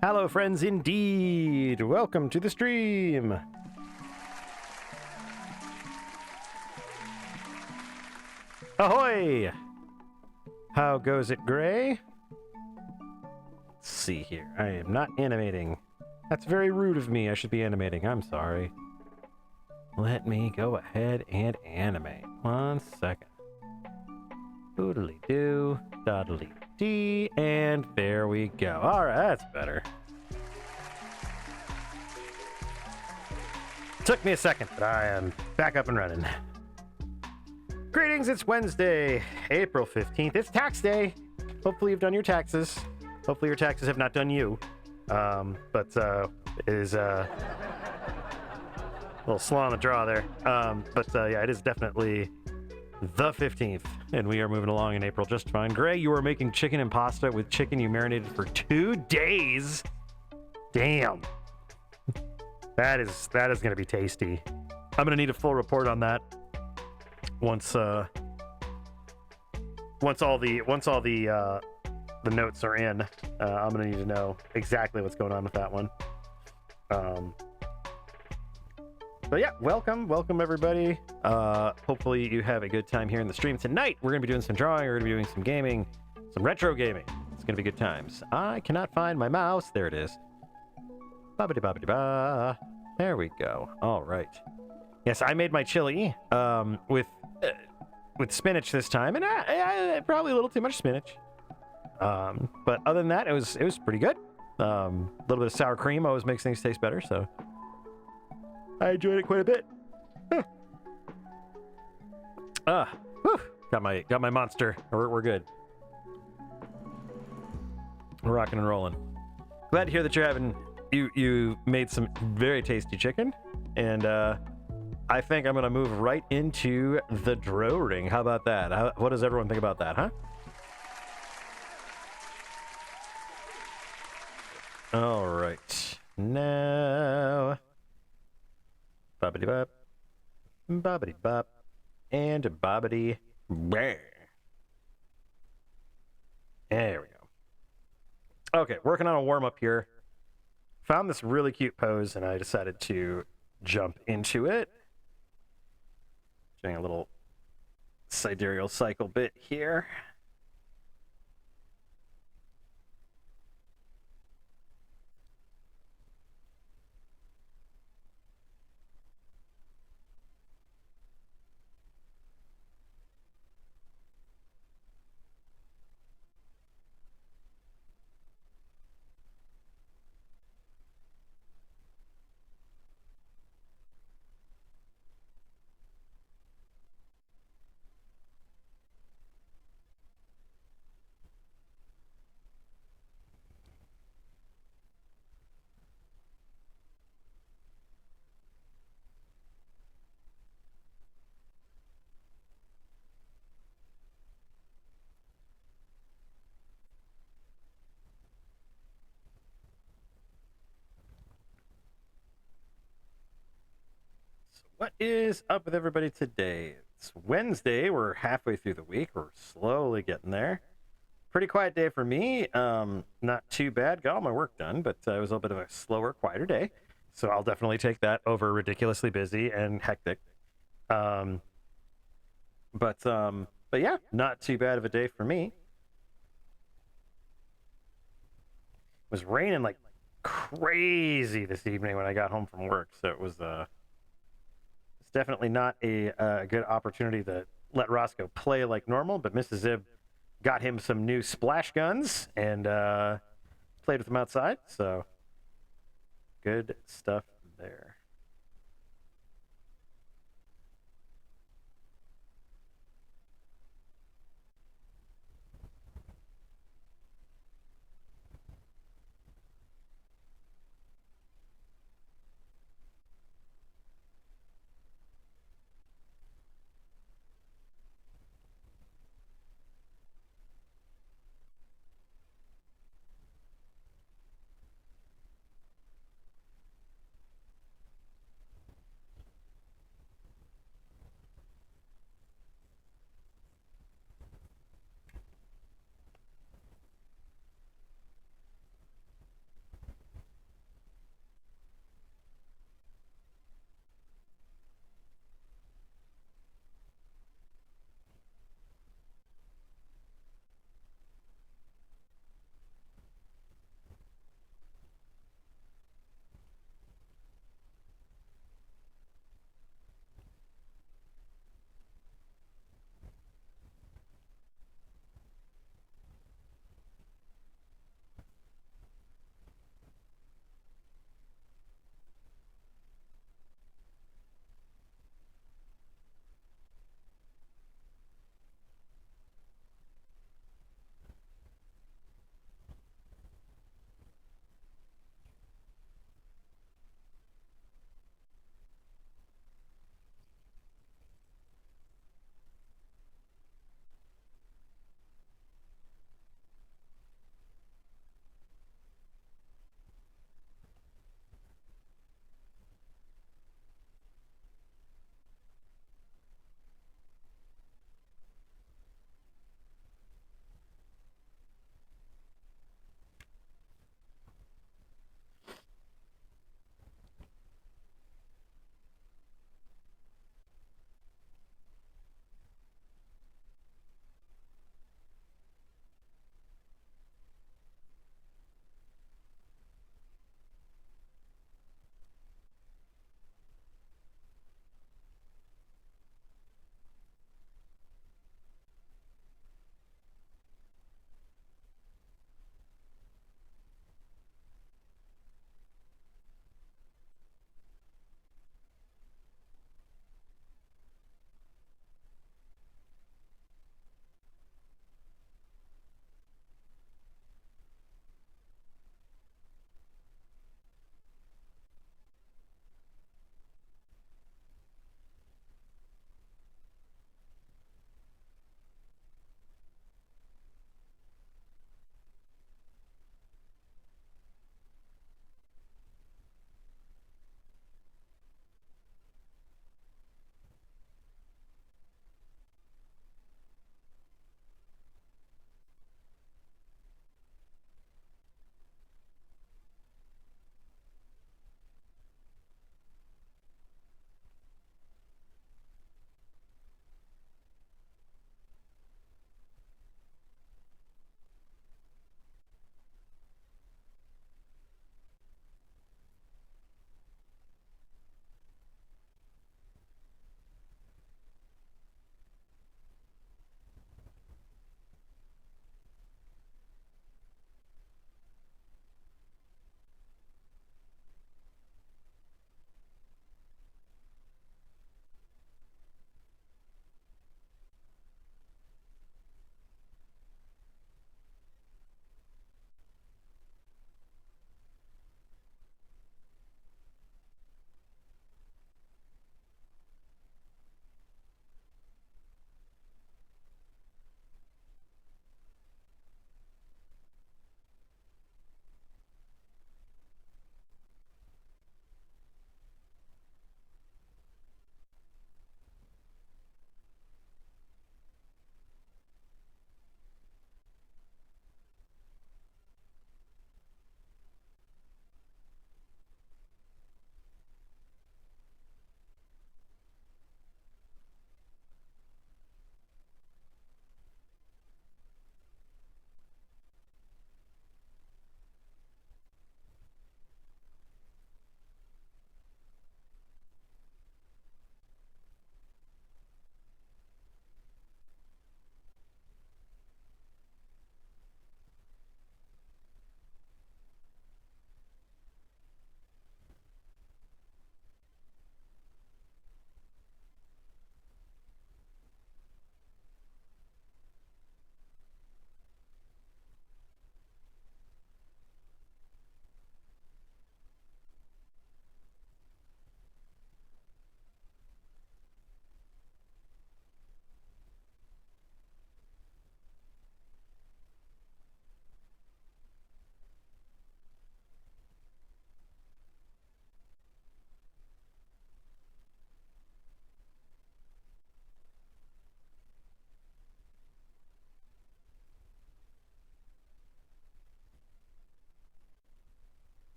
Hello, friends, indeed. Welcome to the stream. Ahoy! How goes it, Gray? Let's see here. I am not animating. That's very rude of me. I should be animating. I'm sorry. Let me go ahead and animate. 1 second. Doodly-doo, doddly-dee, and there we go. All right, that's better. Took me a second, but I am back up and running. Greetings, it's Wednesday, April 15th. It's tax day. Hopefully you've done your taxes. Hopefully your taxes have not done you. But it is a little slow on the draw there. Yeah, it is definitely the 15th, and we are moving along in April just fine. Gray, you are making chicken and pasta with chicken you marinated for 2 days. Damn. That is going to be tasty. I'm going to need a full report on that once all the notes are in. I'm going to need to know exactly what's going on with that one. But yeah, welcome everybody. Hopefully you have a good time here in the stream tonight. We're going to be doing some drawing, we're going to be doing some gaming, some retro gaming. It's going to be good times. I cannot find my mouse. There it is. Ba-ba-de-ba-ba-de-ba. There we go. All right. Yes, I made my chili with spinach this time, and I probably a little too much spinach. But other than that, it was pretty good. A little bit of sour cream always makes things taste better, so I enjoyed it quite a bit. Whew. Got my monster. We're good. We're rocking and rolling. Glad to hear that you're having you made some very tasty chicken, and I think I'm gonna move right into the drawing. How about that? What does everyone think about that, huh? All right, now bobbity bop, bobbity bop, and bobbity bear. There we go. Okay, working on a warm up here. Found this really cute pose, and I decided to jump into it. Doing a little sidereal cycle bit here. What is up with everybody today? It's Wednesday. We're halfway through the week. We're slowly getting there. Pretty quiet day for me. Not too bad. Got all my work done, but it was a little bit of a slower, quieter day. So I'll definitely take that over ridiculously busy and hectic. But yeah, not too bad of a day for me. It was raining like crazy this evening when I got home from work, so it was it's definitely not a good opportunity to let Roscoe play like normal, but Mrs. Zibb got him some new splash guns and played with them outside, so good stuff there.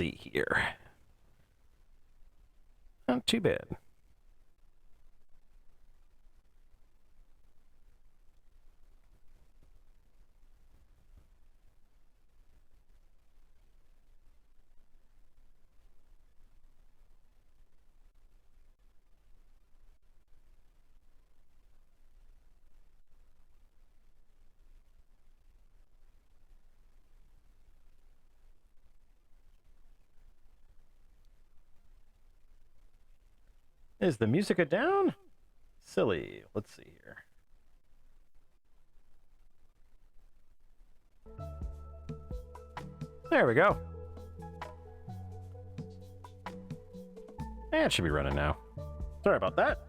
see here. Not too bad. Is the music down? Silly. Let's see here. There we go. It should be running now. Sorry about that.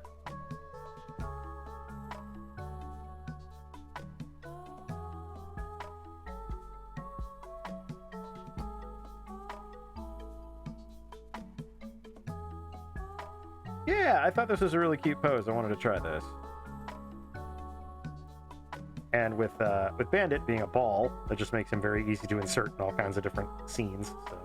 Yeah, I thought this was a really cute pose. I wanted to try this. And with Bandit being a ball, that just makes him very easy to insert in all kinds of different scenes. So.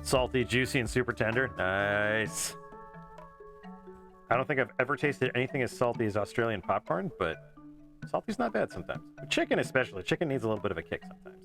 Salty, juicy, and super tender. Nice. I don't think I've ever tasted anything as salty as Australian popcorn, but salty's not bad sometimes. Chicken especially. Chicken needs a little bit of a kick sometimes.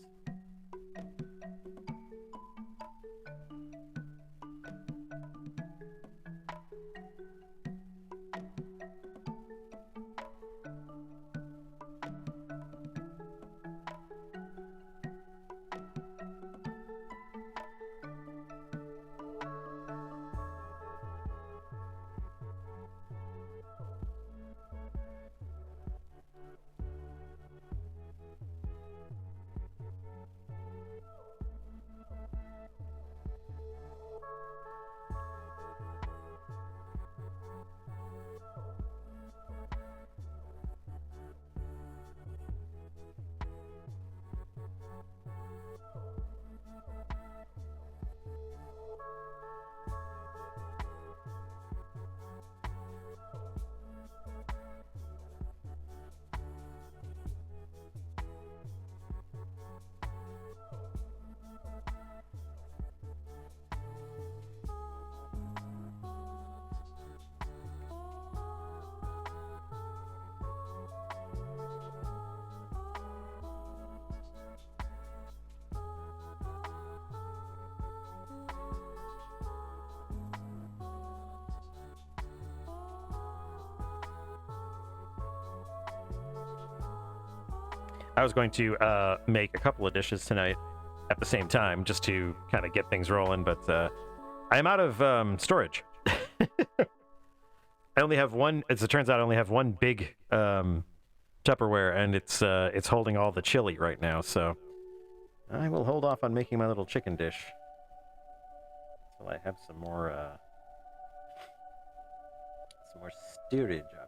I was going to make a couple of dishes tonight at the same time just to kind of get things rolling, but I am out of storage. I only have one. As it turns out, I only have one big Tupperware, and it's holding all the chili right now. So I will hold off on making my little chicken dish until I have some more storage options.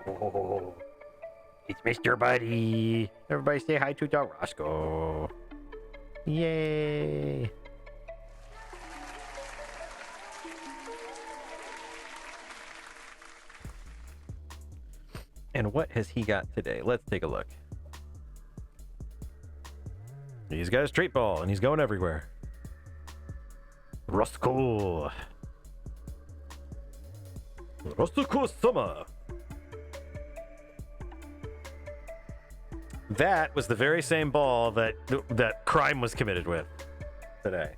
Oh, it's Mr. Buddy. Everybody say hi to Dog Roscoe. Yay. And what has he got today? Let's take a look. He's got a straight ball, and he's going everywhere. Roscoe. Roscoe Summer. That was the very same ball that crime was committed with today.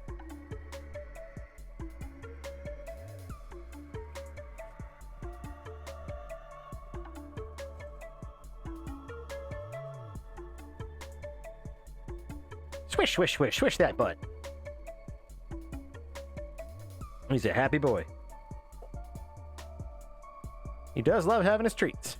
Swish, swish, swish, swish that butt. He's a happy boy. He does love having his treats.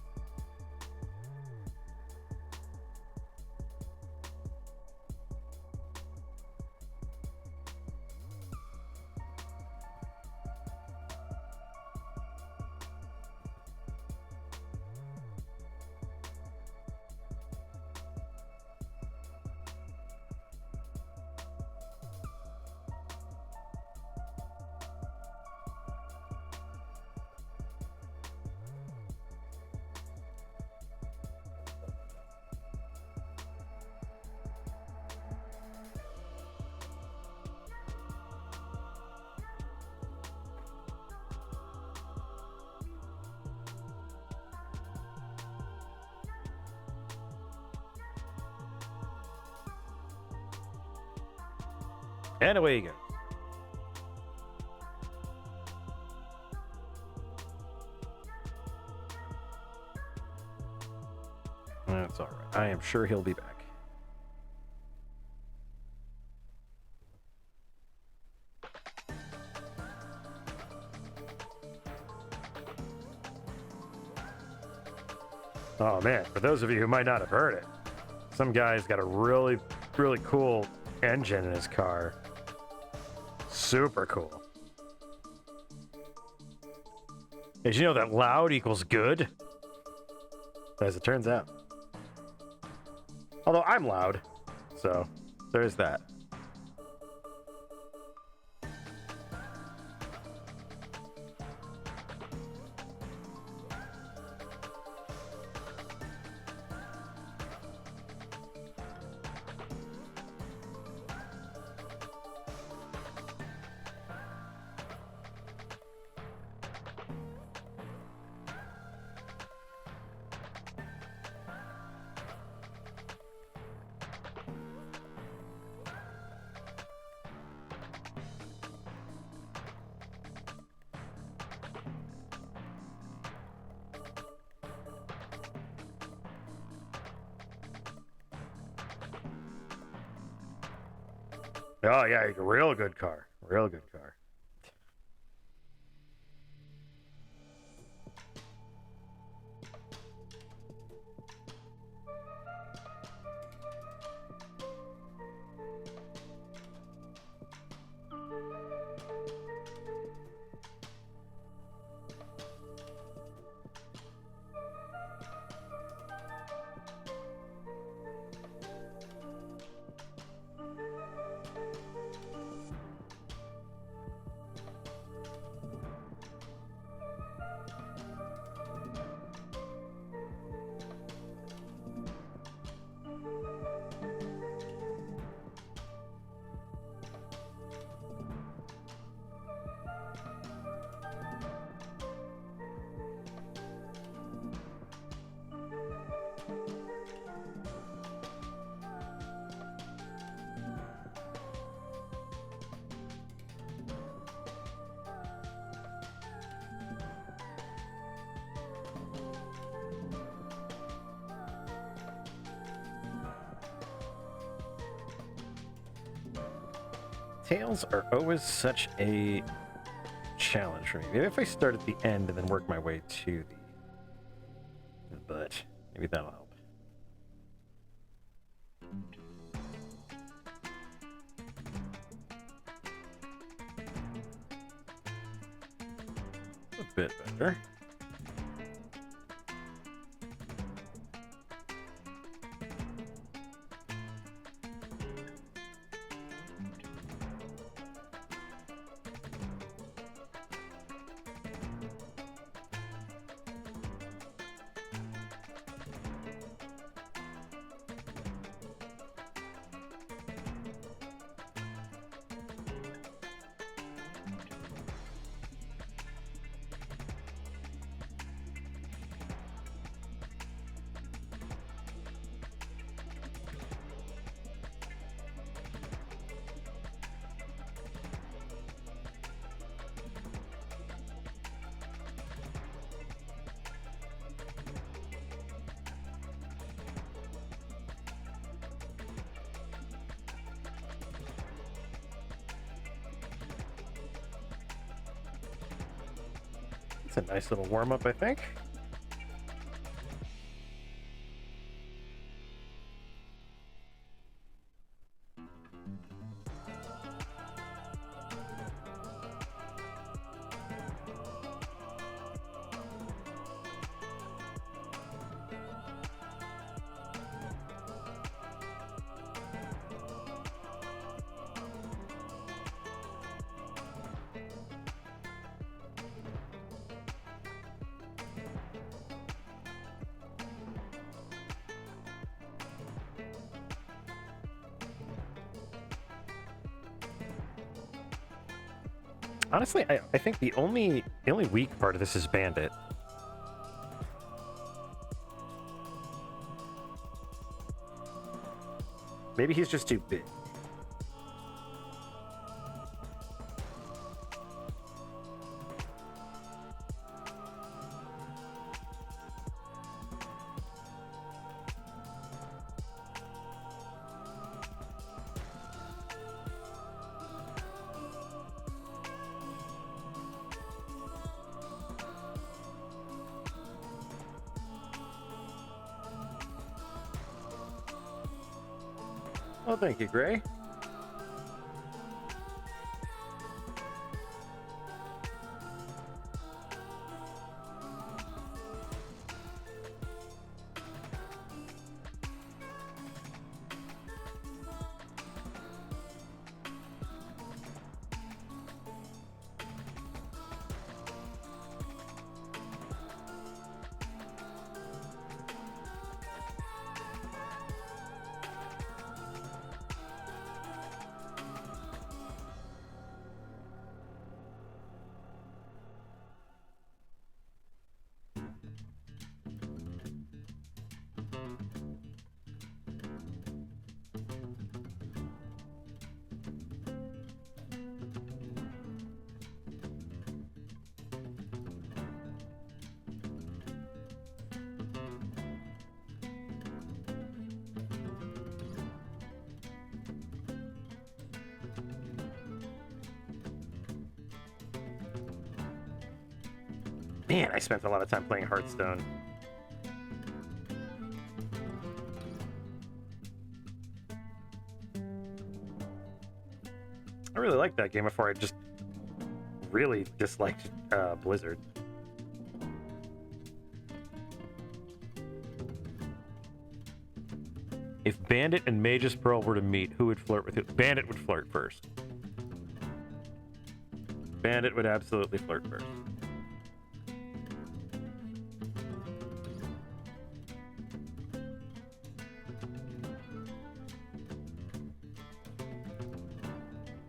And away he goes. That's all right. I am sure he'll be back. Oh man, for those of you who might not have heard it, some guy's got a really, really cool engine in his car. Super cool. Did you know that loud equals good? As it turns out. Although I'm loud, so there's that. Oh yeah, real good car. Real good car. Tails are always such a challenge for me. Maybe if I start at the end and then work my way to the butt, maybe that'll help. bit better. It's a nice little warm-up, I think. Honestly, I think the only weak part of this is Bandit. Maybe he's just too big. Oh, thank you, Gray. Man, I spent a lot of time playing Hearthstone. I really liked that game before I just really disliked Blizzard. If Bandit and Mage's Pearl were to meet, who would flirt with who? Bandit would flirt first. Bandit would absolutely flirt first.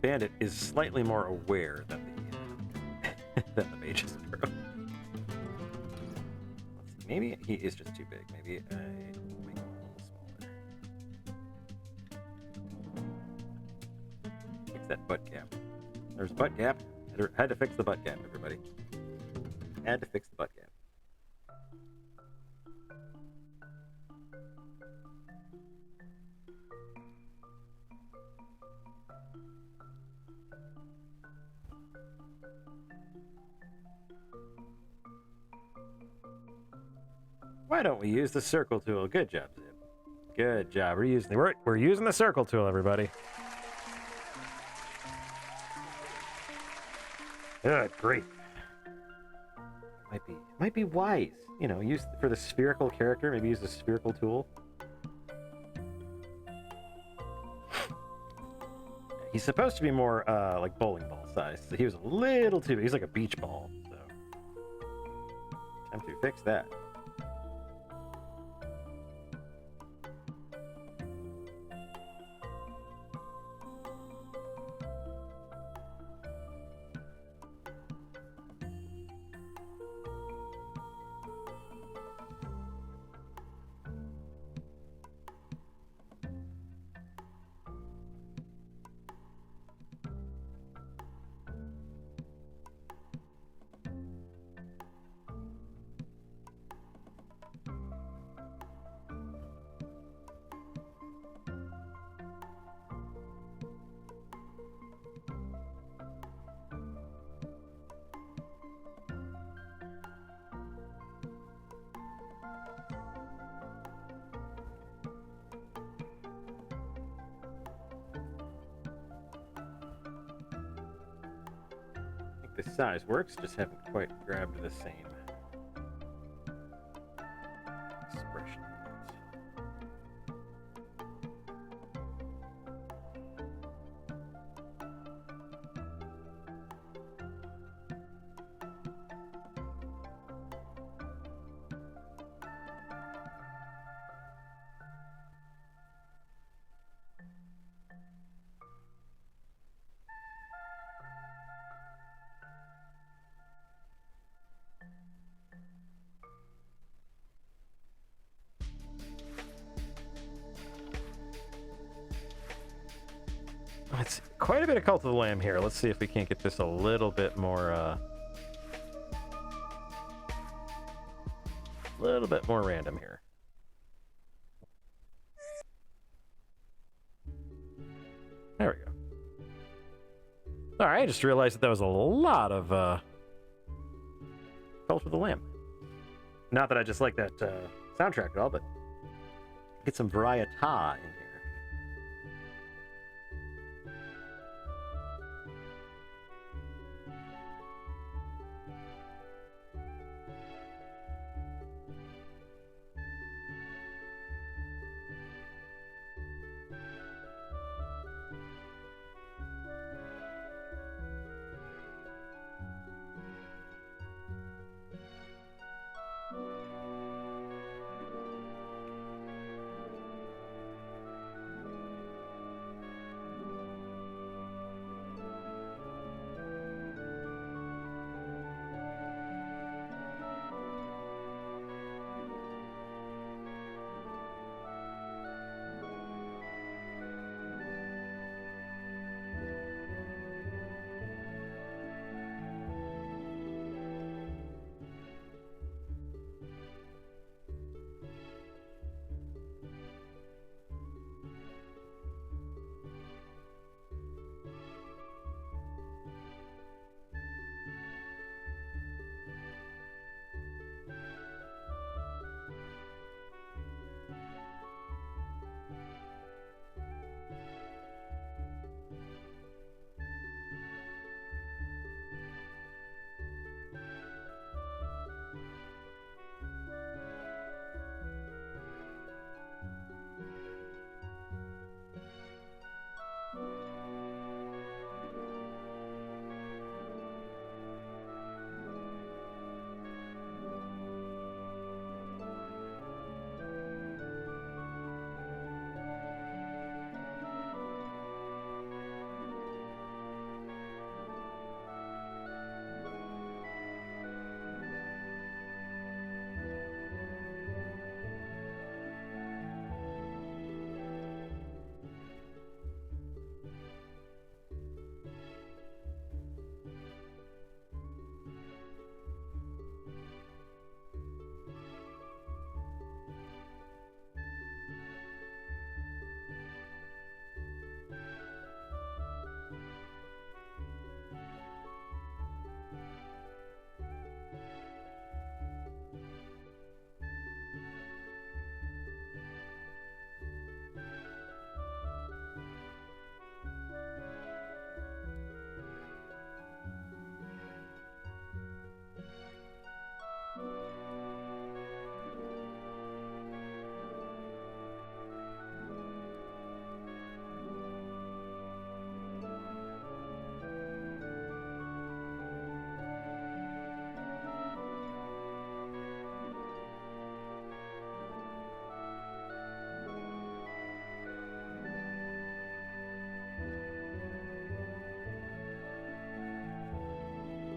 Bandit is slightly more aware than the than the Mage's Pearl. Let's see, maybe he is just too big. Maybe I make him a little smaller. Fix that butt gap. There's butt gap. Had to fix the butt gap, everybody. Had to fix the butt gap. Why don't we use the circle tool? Good job, Zibb. Good job. We're using the circle tool, everybody. Good, great. Might be wise. You know, use for the spherical character. Maybe use the spherical tool. He's supposed to be more like bowling ball size. So he was a little too big. He's like a beach ball. So time to fix that. The size works, just haven't quite grabbed the same expression. It's quite a bit of Cult of the Lamb here. Let's see if we can't get this a little bit more random here. There we go. Alright, I just realized that was a lot of Cult of the Lamb. Not that I just like that soundtrack at all, but get some variety in here.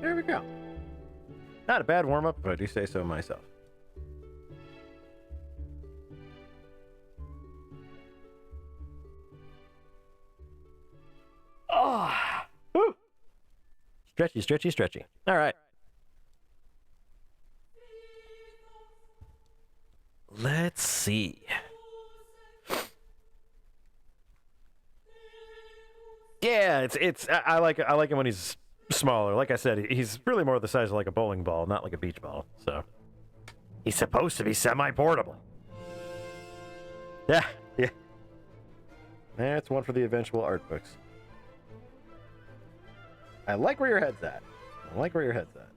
There we go. Not a bad warm-up, if I do say so myself. Oh, whew. Stretchy, stretchy, stretchy. All right. Let's see. Yeah, I like him when he's smaller. Like I said, he's really more the size of like a bowling ball, not like a beach ball. So he's supposed to be semi-portable. Yeah, yeah. That's one for the eventual art books. I like where your head's at. I like where your head's at.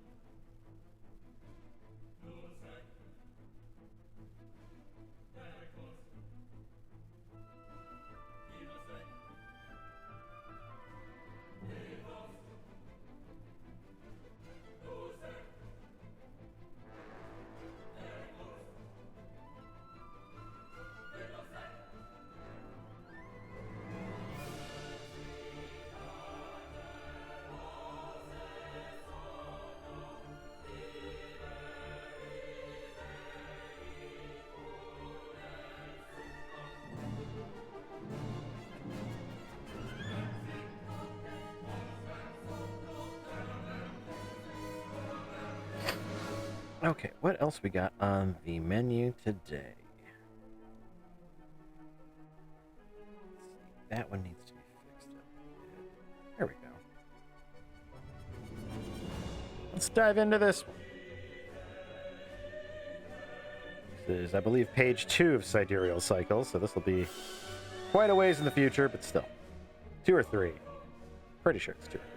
Okay, what else we got on the menu today? Let's see, that one needs to be fixed up. There we go. Let's dive into this one. This is, I believe, page 2 of Sidereal Cycles, so this will be quite a ways in the future, but still. 2 or 3. Pretty sure it's 2 or 3.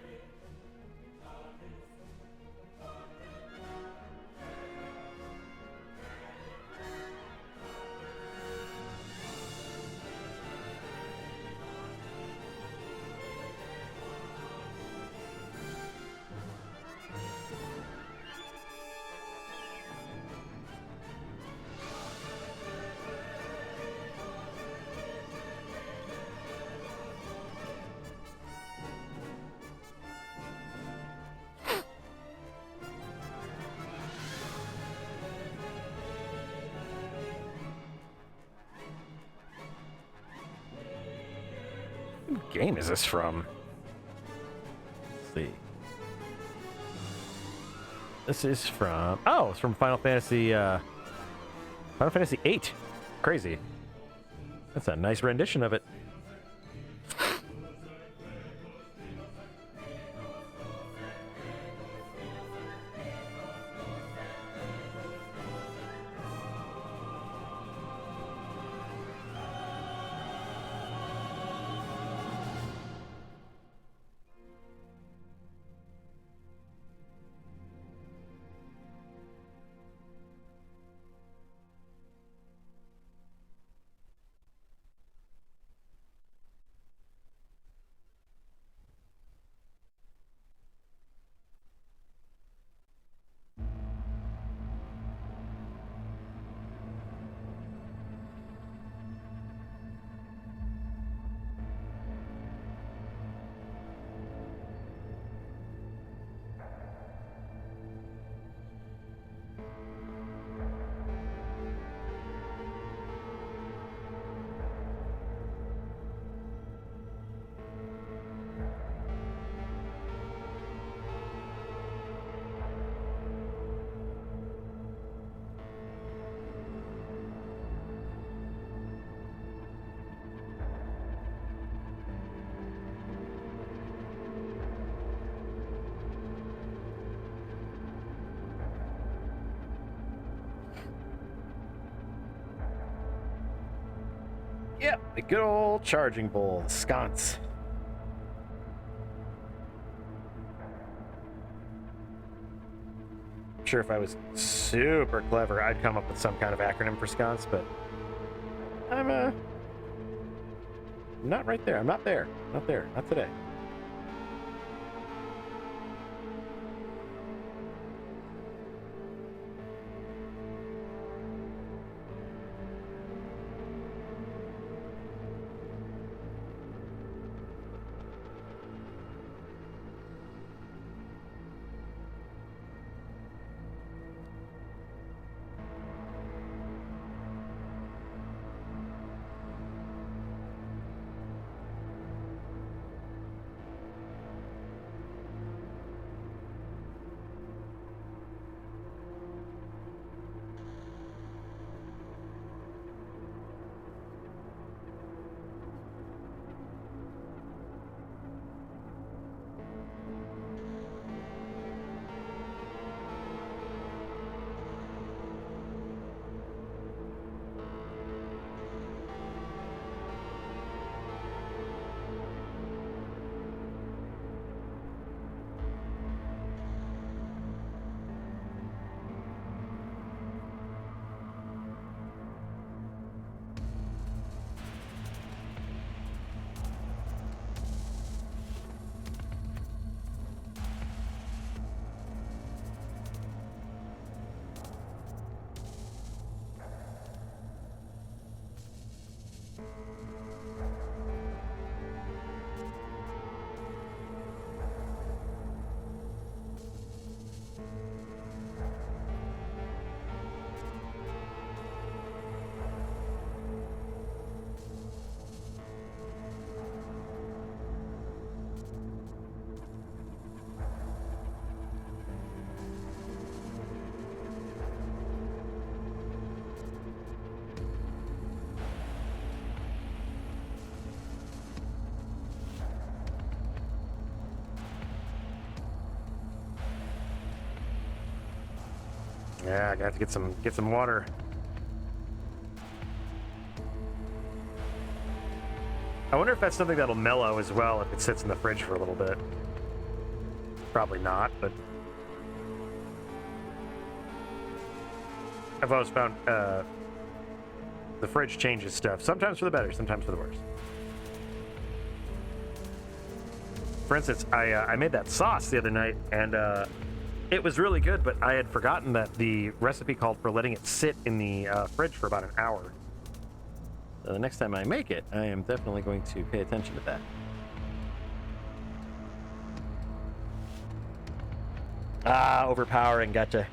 What game is this from? Let's see. This is from... Oh, it's from Final Fantasy VIII. Crazy. That's a nice rendition of it. Yep, the good old charging bowl, the sconce. I'm sure if I was super clever, I'd come up with some kind of acronym for sconce, but I'm not right there. I'm not there. Not there. Not today. Yeah, I got to get some water. I wonder if that's something that'll mellow as well if it sits in the fridge for a little bit. Probably not, but I've always found the fridge changes stuff. Sometimes for the better, sometimes for the worse. For instance, I made that sauce the other night, and it was really good, but I had forgotten that the recipe called for letting it sit in the fridge for about an hour. So the next time I make it, I am definitely going to pay attention to that. Ah, overpowering, gotcha.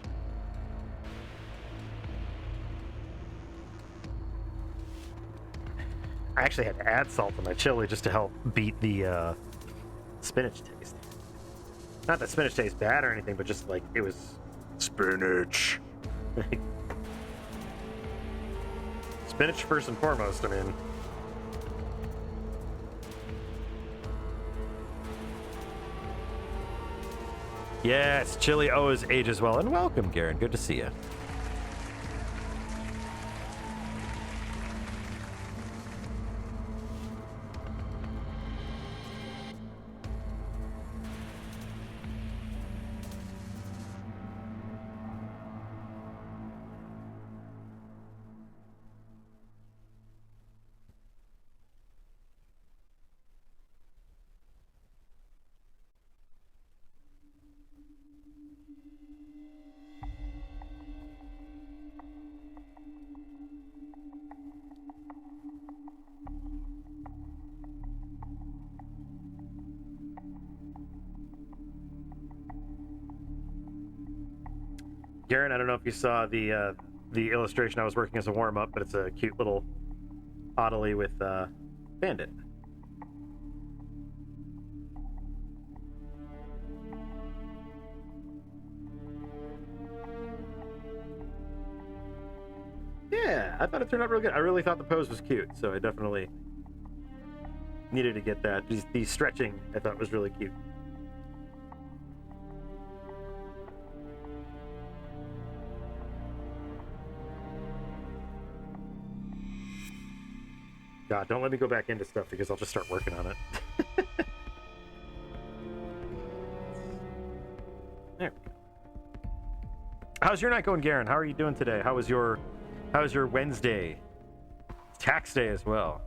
I actually had to add salt to my chili just to help beat the spinach taste. Not that spinach tastes bad or anything, but just like it was spinach. Spinach first and foremost, I mean. Yes, chili always ages well. And welcome, Garen. Good to see you. Garen, I don't know if you saw the illustration I was working as a warm-up, but it's a cute little Audley with Bandit. Yeah, I thought it turned out real good. I really thought the pose was cute, so I definitely needed to get that. The stretching I thought was really cute. God, don't let me go back into stuff because I'll just start working on it. There we go. How's your night going, Garen? How are you doing today? How's your Wednesday? It's tax day as well.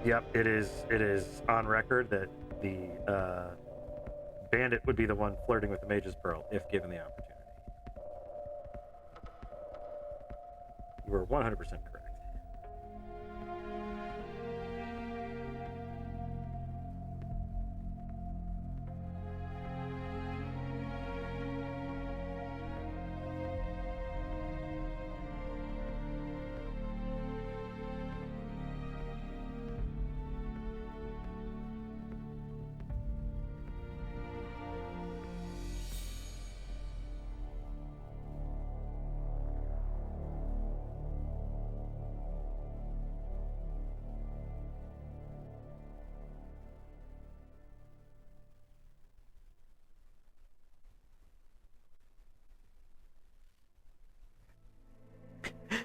Yep, it is on record that the Bandit would be the one flirting with the Mage's Pearl if given the opportunity. You were 100% correct.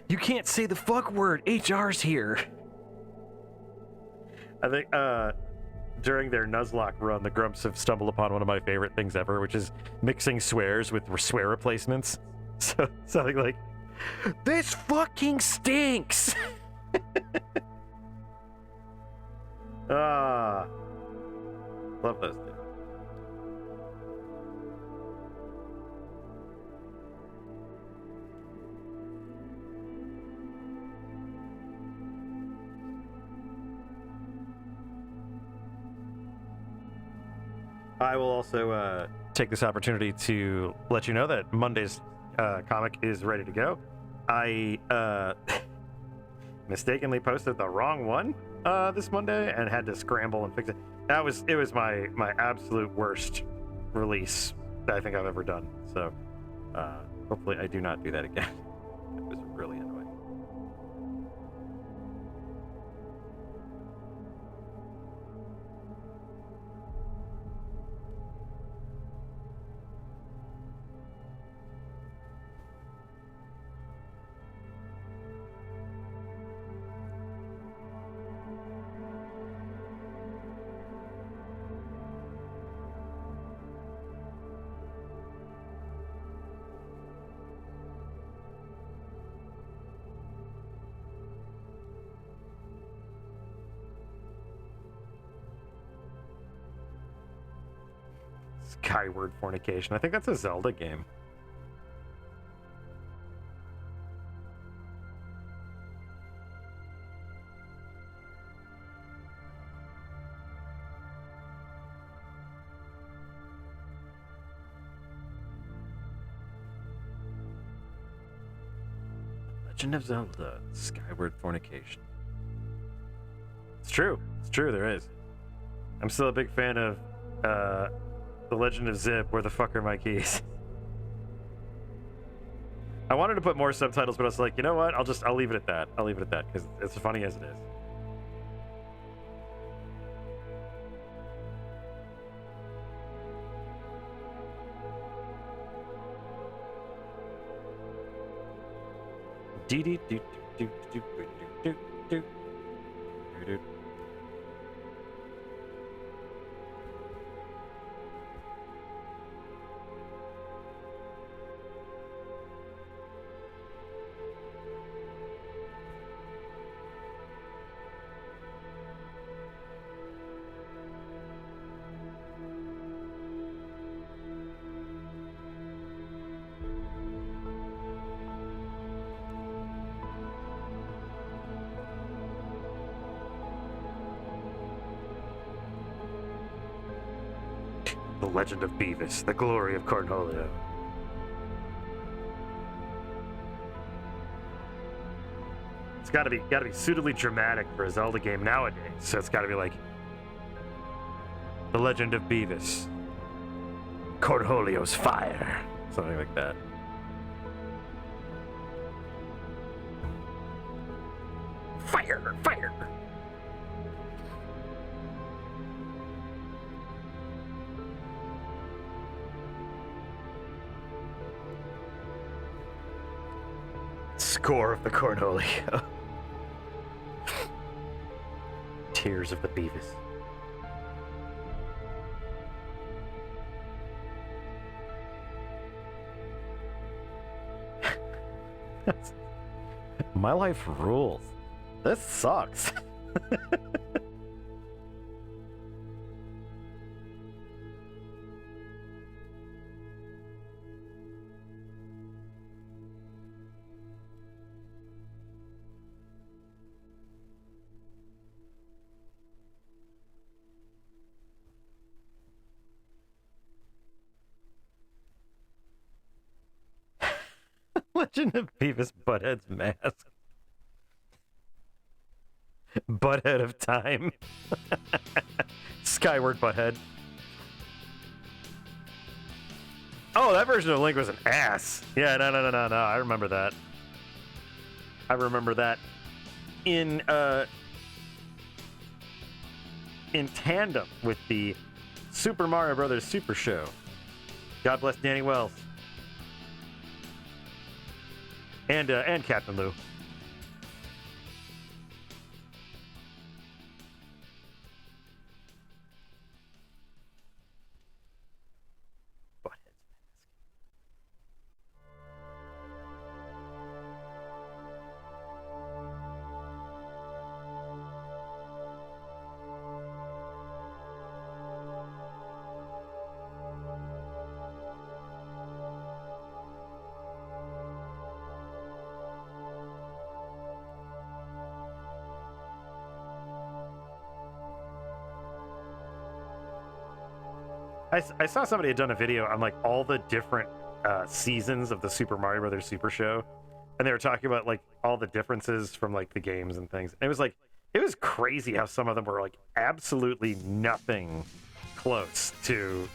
You can't say the fuck word. HR's here. I think during their Nuzlocke run, the Grumps have stumbled upon one of my favorite things ever, which is mixing swears with swear replacements. So something like, "This fucking stinks." Love those things. I will also take this opportunity to let you know that Monday's comic is ready to go. I mistakenly posted the wrong one this Monday and had to scramble and fix it. It was my absolute worst release that I think I've ever done. So hopefully I do not do that again. It was really annoying. Skyward Fornication. I think that's a Zelda game. Legend of Zelda, Skyward Fornication. It's true. It's true, there is. I'm still a big fan of The Legend of Zibb, Where the Fuck Are My Keys? I wanted to put more subtitles, but I was like, you know what? I'll leave it at that. I'll leave it at that, because it's as funny as it is. Do do do do do do do do do. The Legend of Beavis, The Glory of Cornholio. It's gotta be suitably dramatic for a Zelda game nowadays. So it's gotta be like The Legend of Beavis, Cornholio's Fire, something like that. Fire, fire. Score of the Cornholio. Tears of the Beavis. My life rules. This sucks. Legend of Beavis Butthead's Mask. Butthead of Time. Skyward Butthead. Oh, that version of Link was an ass. Yeah, no. I remember that. I remember that in tandem with the Super Mario Brothers Super Show. God bless Danny Wells. And Captain Lou. I saw somebody had done a video on like all the different seasons of the Super Mario Brothers Super Show, and they were talking about like all the differences from like the games and things. And it was crazy how some of them were like absolutely nothing close to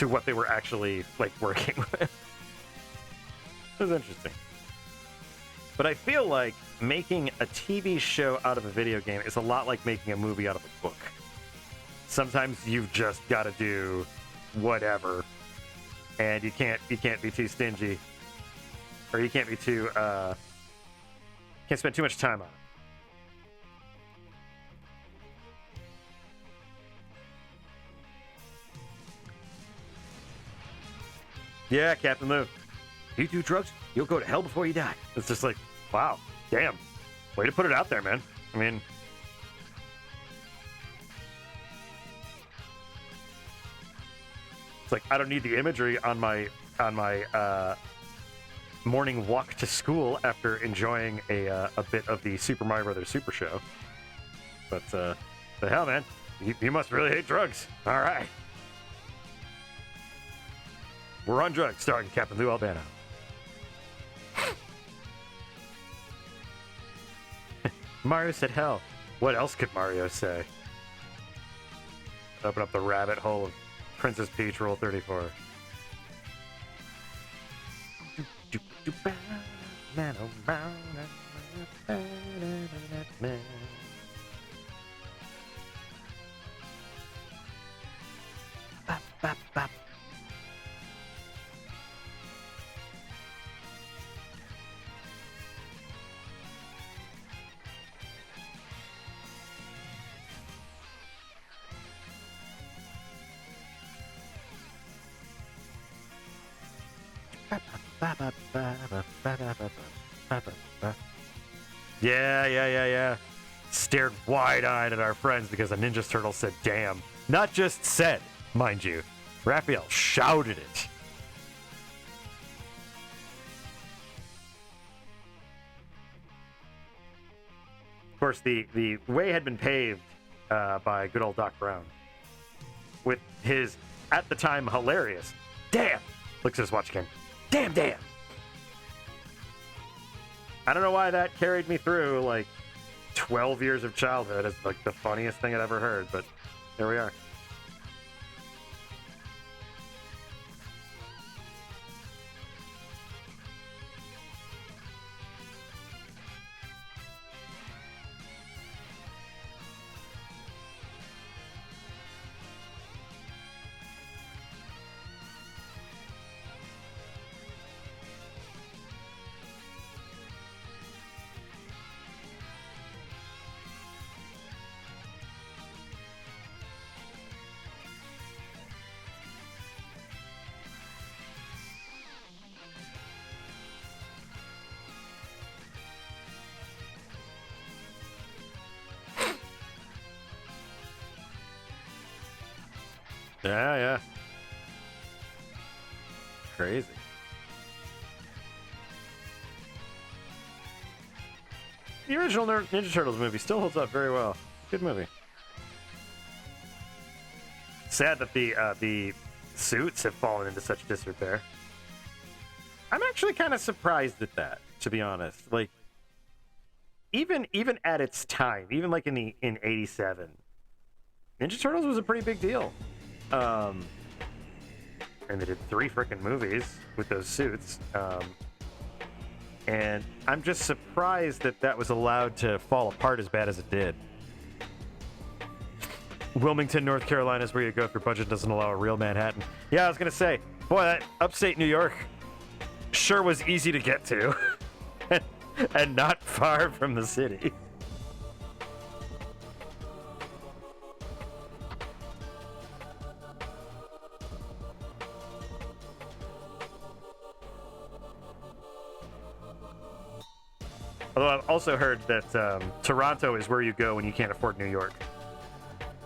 what they were actually like working with. It was interesting. But I feel like making a TV show out of a video game is a lot like making a movie out of a book. Sometimes you've just got to do whatever, and you can't be too stingy, or you can't be too can't spend too much time on it. Yeah, Captain Lou. You do drugs, you'll go to hell before you die. It's just like, wow, damn, way to put it out there, man. I mean. It's like I don't need the imagery on my morning walk to school after enjoying a bit of the Super Mario Brothers Super Show. But the hell, man, you must really hate drugs. All right, we're on drugs, starring Captain Lou Albano. Mario said hell. What else could Mario say? Open up the rabbit hole of Princess Peach Rule 34. Yeah. Stared wide-eyed at our friends because the Ninja Turtle said damn. Not just said, mind you. Raphael shouted it. Of course, the way had been paved by good old Doc Brown. With his, at the time, hilarious, damn! Looks at his watch again. Damn! I don't know why that carried me through, like, 12 years of childhood as, like, the funniest thing I'd ever heard, but there we are. Yeah. Crazy. The original Ninja Turtles movie still holds up very well. Good movie. Sad that the suits have fallen into such disrepair. I'm actually kind of surprised at that, to be honest. Like, even at its time, even like in '87, Ninja Turtles was a pretty big deal. And they did 3 frickin' movies with those suits. And I'm just surprised that was allowed to fall apart as bad as it did. Wilmington, North Carolina is where you go if your budget doesn't allow a real Manhattan. Yeah, I was going to say, boy, that upstate New York sure was easy to get to. And not far from the city. Although I've also heard that Toronto is where you go when you can't afford New York.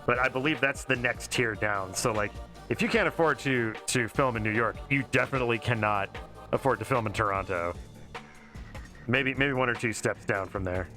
But I believe that's the next tier down. So, like, if you can't afford to film in New York, you definitely cannot afford to film in Toronto. Maybe 1 or 2 steps down from there.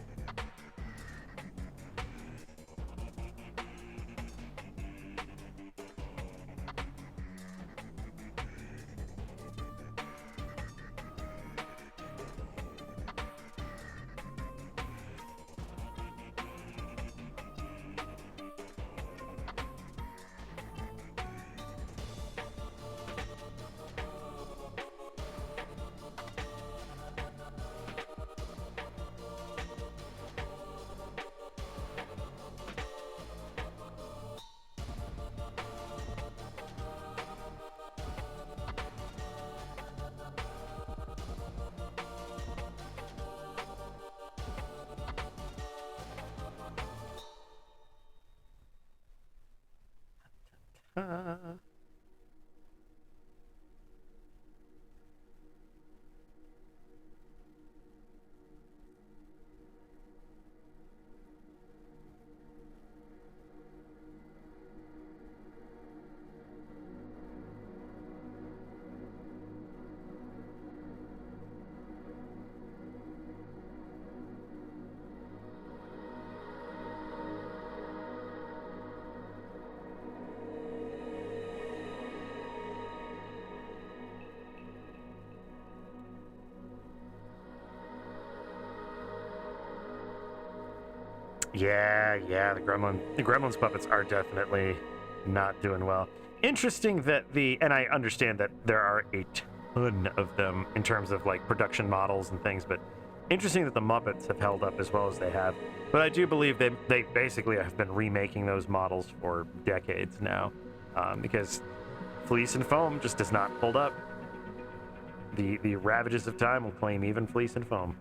Yeah, the Gremlins puppets are definitely not doing well. Interesting that and I understand that there are a ton of them in terms of like production models and things, but interesting that the Muppets have held up as well as they have. But I do believe they basically have been remaking those models for decades now, because Fleece and Foam just does not hold up. The ravages of time will claim even Fleece and Foam.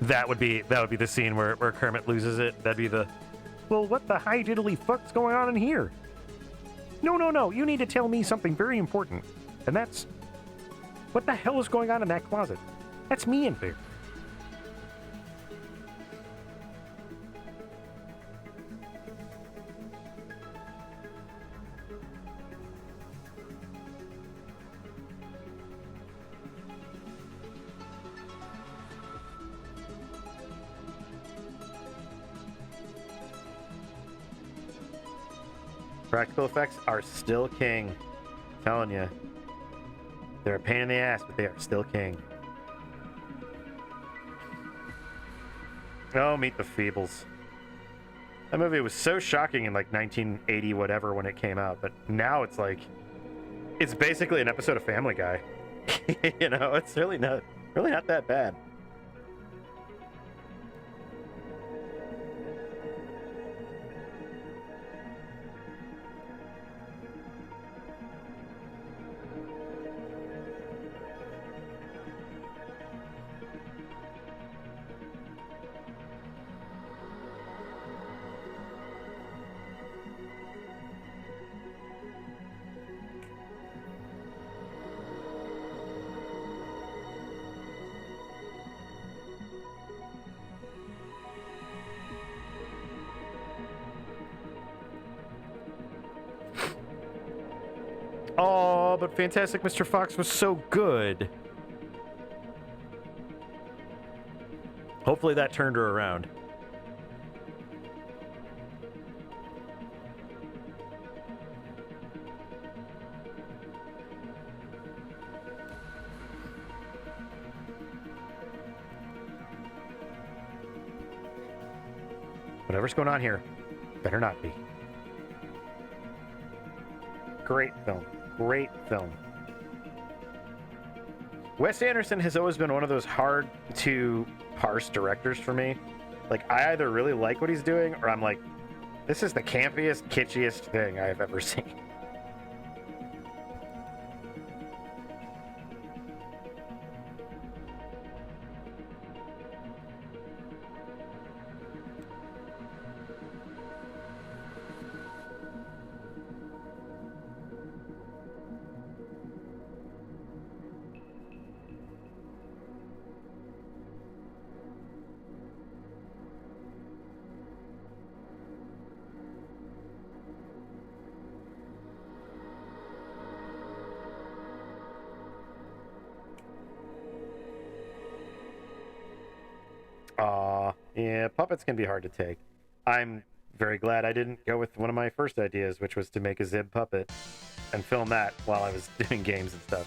That would be the scene where Kermit loses it. That'd be the, well, what the high diddly fuck's going on in here? No, you need to tell me something very important. And that's, what the hell is going on in that closet? That's me in there. Practical effects are still king. I'm telling you. They're a pain in the ass, but they are still king. Oh, Meet the Feebles. That movie was so shocking in like 1980 whatever when it came out, but now it's like, it's basically an episode of Family Guy. You know, it's really not that bad. Oh, but Fantastic Mr. Fox was so good. Hopefully that turned her around. Whatever's going on here, better not be. Great film. Great film. Wes Anderson has always been one of those hard to parse directors for me. Like, I either really like what he's doing, or I'm like, this is the campiest, kitschiest thing I have ever seen. Yeah, puppets can be hard to take. I'm very glad I didn't go with one of my first ideas, which was to make a Zibb puppet and film that while I was doing games and stuff.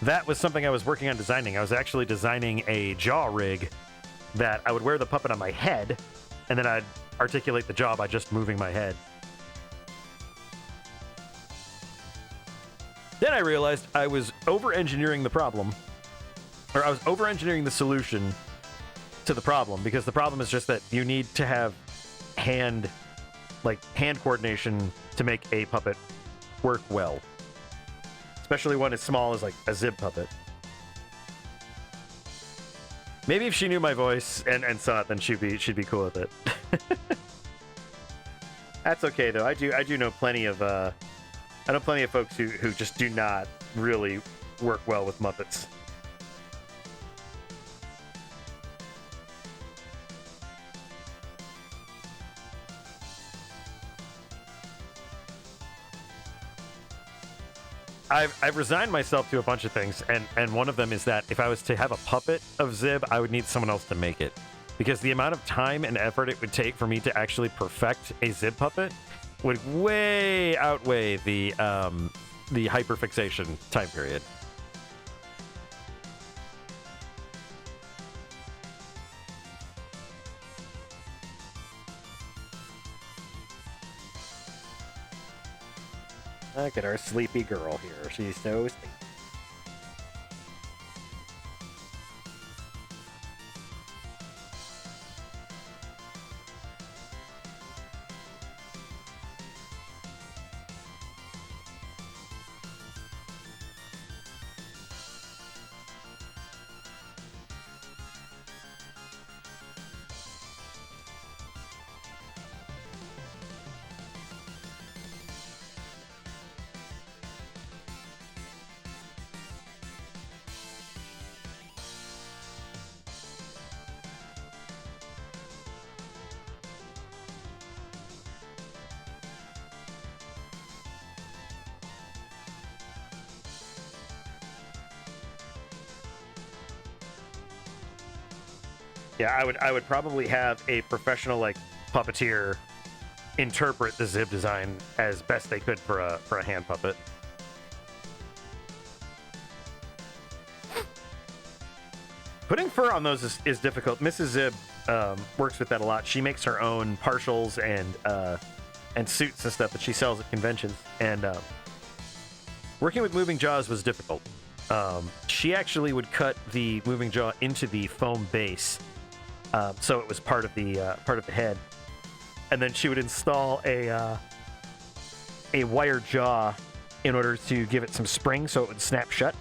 That was something I was working on designing. I was actually designing a jaw rig that I would wear the puppet on my head, and then I'd articulate the jaw by just moving my head. Then I realized I was over-engineering the problem, or I was over-engineering the solution to the problem, because the problem is just that you need to have hand coordination to make a puppet work well, especially one as small as like a Zibb puppet. Maybe if she knew my voice and saw it, then she'd be cool with it. That's okay though. I do know plenty of folks who just do not really work well with Muppets. I've resigned myself to a bunch of things, and one of them is that if I was to have a puppet of Zibb, I would need someone else to make it. Because the amount of time and effort it would take for me to actually perfect a Zibb puppet would way outweigh the hyperfixation time period. Look at our sleepy girl here. She's so sleepy. Yeah, I would probably have a professional like puppeteer interpret the Zibb design as best they could for a hand puppet. Putting fur on those is difficult. Mrs. Zibb works with that a lot. She makes her own partials and suits and stuff that she sells at conventions. And working with moving jaws was difficult. She actually would cut the moving jaw into the foam base. So it was part of the head, and then she would install a wire jaw in order to give it some spring so it would snap shut.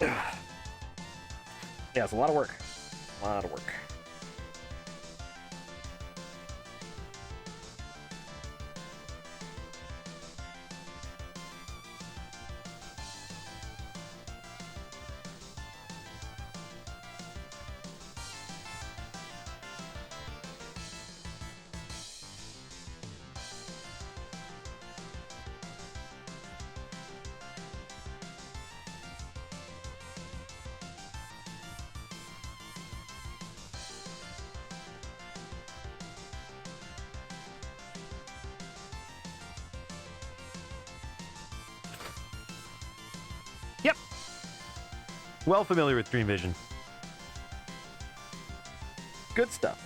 Yeah, it's a lot of work. A lot of work. Yep. Well familiar with Dream Vision. Good stuff.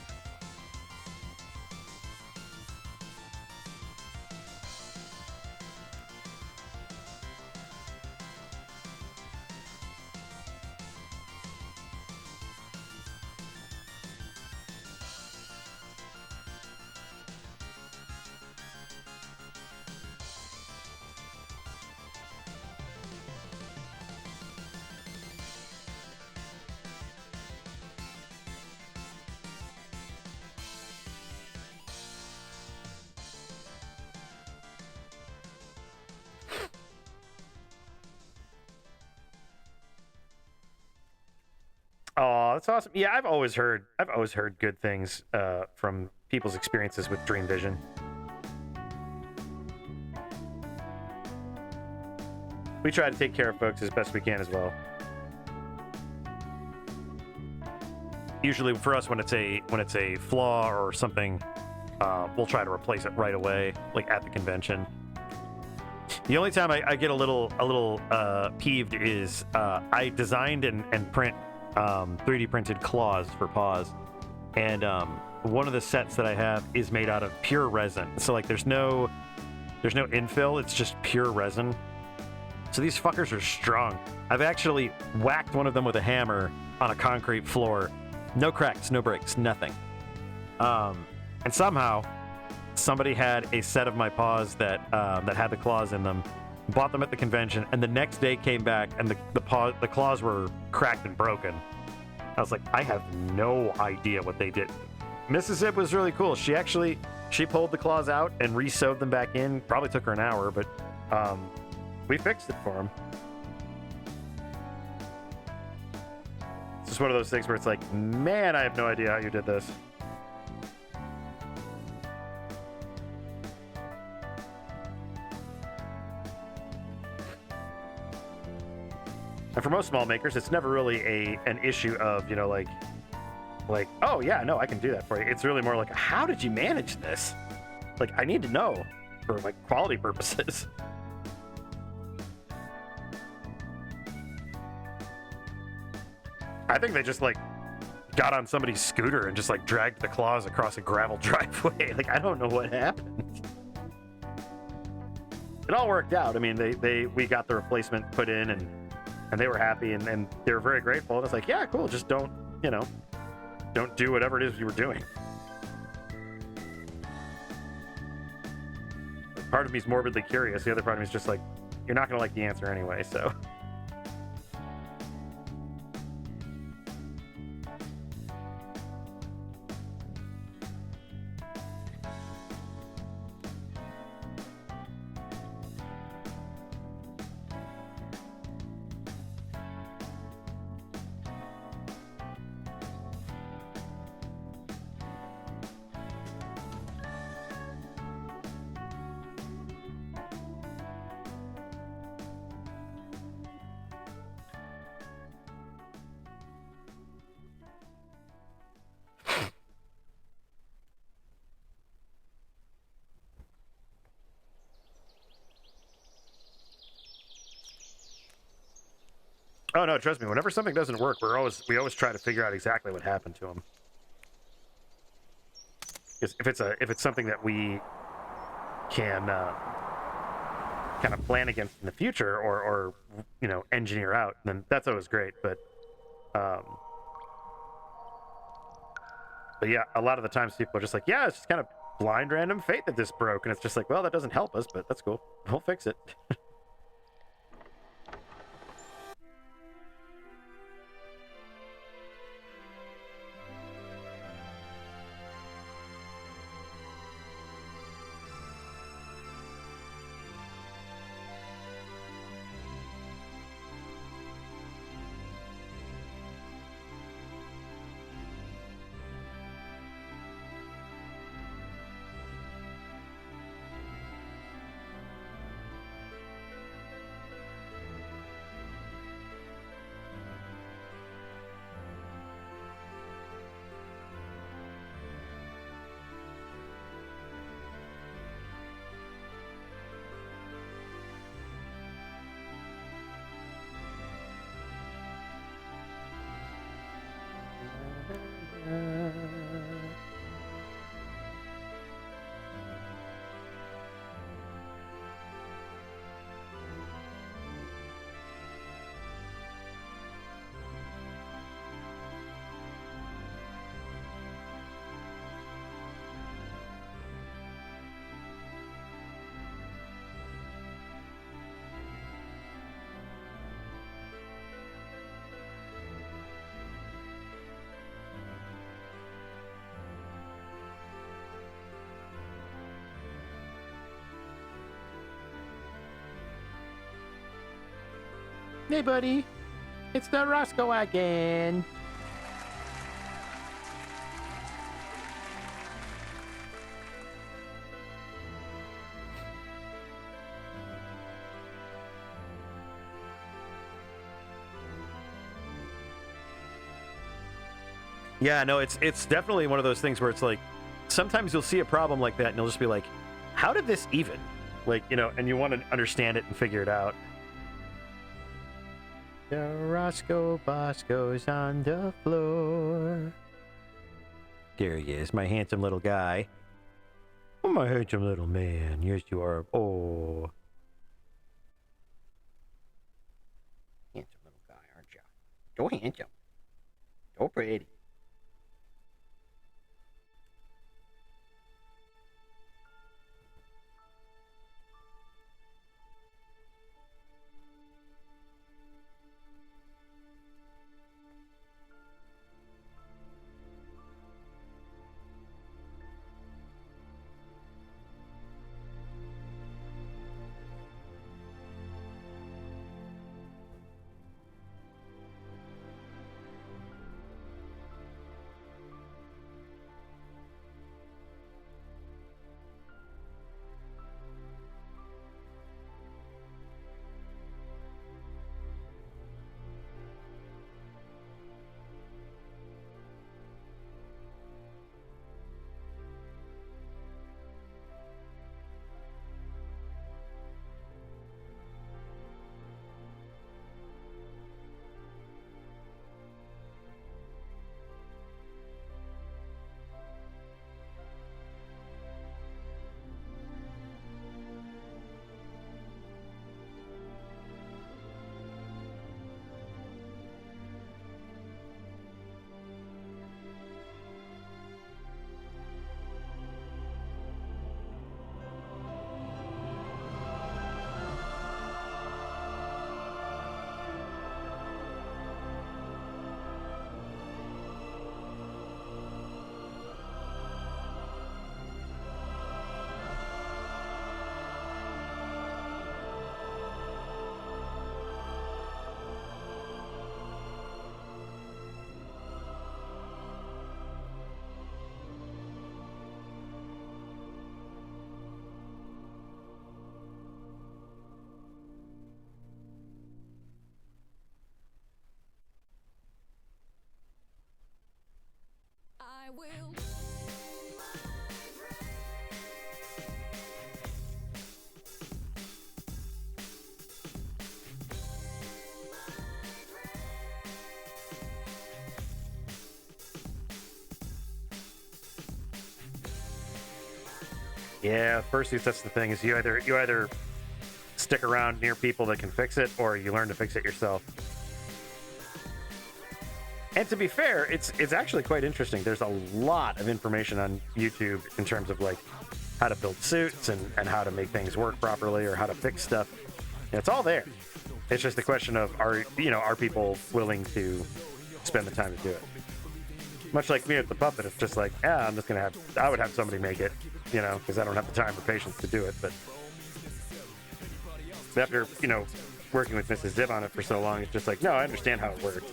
Oh, that's awesome. Yeah, I've always heard good things from people's experiences with Dream Vision. We try to take care of folks as best we can as well. Usually for us, when it's a flaw or something, we'll try to replace it right away, like at the convention. The only time I get a little peeved is I designed and print 3D printed claws for paws, and one of the sets that I have is made out of pure resin. So like there's no There's no infill, it's just pure resin. So these fuckers are strong. I've actually whacked one of them with a hammer on a concrete floor. No cracks, no breaks, nothing. And somehow, somebody had a set of my paws that had the claws in them, bought them at the convention, and the next day came back and the claws were cracked and broken. I was like, I have no idea what they did. Mrs. Zibb was really cool. She pulled the claws out and re-sewed them back in. Probably took her an hour, but we fixed it for them. It's just one of those things where it's like, man, I have no idea how you did this. And for most small makers, it's never really an issue of, you know, like, oh yeah, no, I can do that for you. It's really more like, how did you manage this? Like, I need to know for like quality purposes. I think they just like got on somebody's scooter and just like dragged the claws across a gravel driveway. Like, I don't know what happened. It all worked out. I mean, we got the replacement put in and they were happy and they were very grateful. And it's like, yeah, cool. Just don't do whatever it is you were doing. Part of me is morbidly curious. The other part of me is just like, you're not going to like the answer anyway, so. Oh no, trust me. Whenever something doesn't work, we always try to figure out exactly what happened to him. If it's something that we can kind of plan against in the future or engineer out, then that's always great. But yeah, a lot of the times people are just like, yeah, it's just kind of blind random fate that this broke, and it's just like, well, that doesn't help us, but that's cool. We'll fix it. Hey, buddy. It's the Roscoe again. Yeah, no, it's definitely one of those things where it's like, sometimes you'll see a problem like that and you'll just be like, how did this even? Like, and you want to understand it and figure it out. The Roscoe Bosco's on the floor. There he is, my handsome little guy. Oh, my handsome little man. Yes, you are. Oh. Handsome little guy, aren't you? So handsome. So pretty. I will. Yeah, fursuits, that's the thing, is you either stick around near people that can fix it, or you learn to fix it yourself. And to be fair, it's actually quite interesting. There's a lot of information on YouTube in terms of like how to build suits and how to make things work properly or how to fix stuff. It's all there. It's just a question of are people willing to spend the time to do it? Much like me with the puppet, it's just like, I would have somebody make it, because I don't have the time or patience to do it. But after, working with Mrs. Zibb on it for so long, it's just like, no, I understand how it works.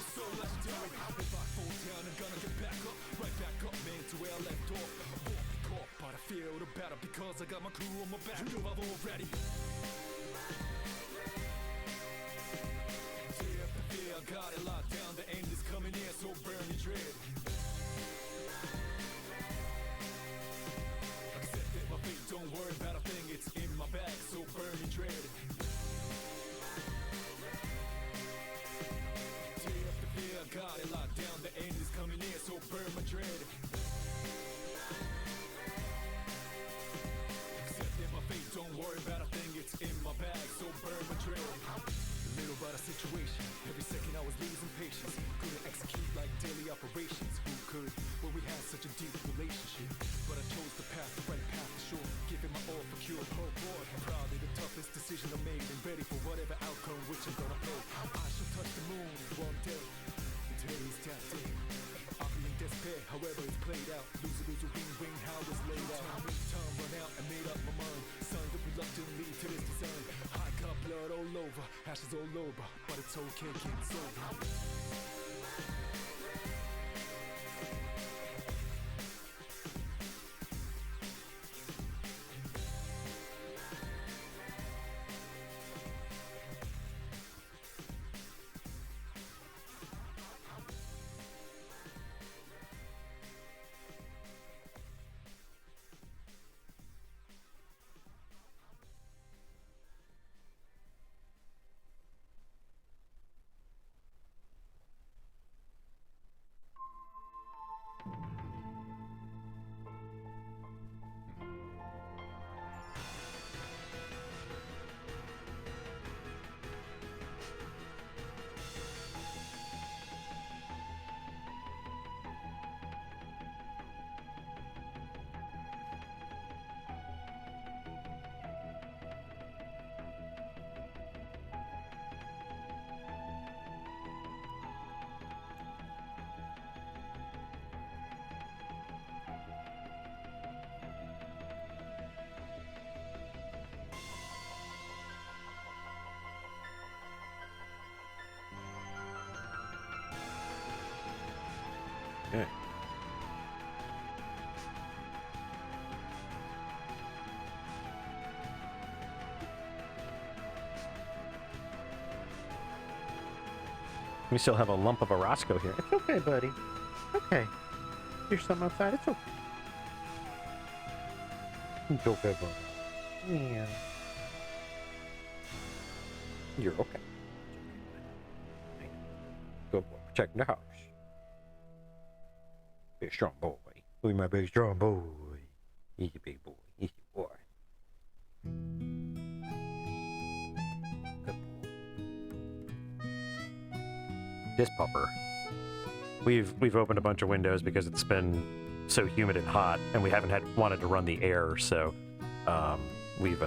Okay. We still have a lump of a Roscoe here. It's okay, buddy. Okay. There's some outside. It's okay. It's okay, buddy. Yeah. You're okay. Good boy. Protecting the house. Be a strong boy. Be my big strong boy. He's a big boy. He's a boy. Good boy. This pupper. We've opened a bunch of windows because it's been so humid and hot, and we haven't wanted to run the air, so we've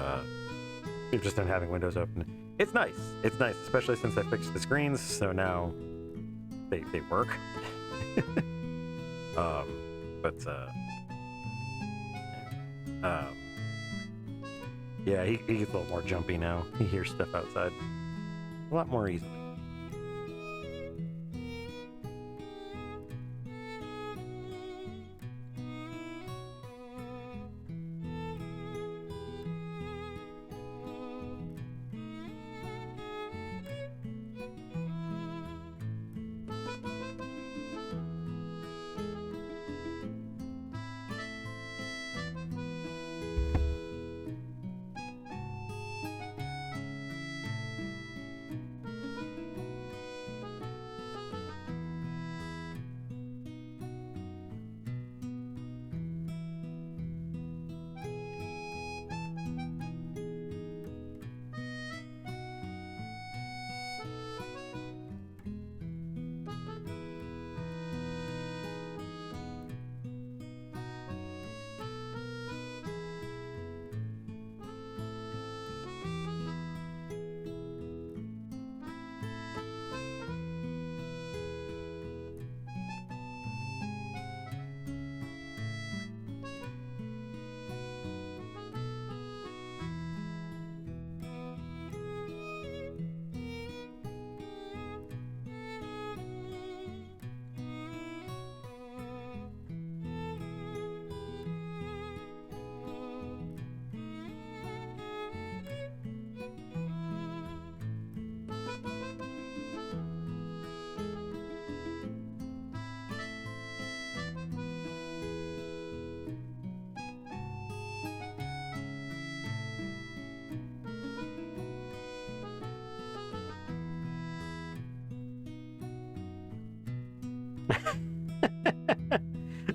just been having windows open. It's nice. It's nice, especially since I fixed the screens, so now they work. Yeah, he gets a little more jumpy now. He hears stuff outside a lot more easily.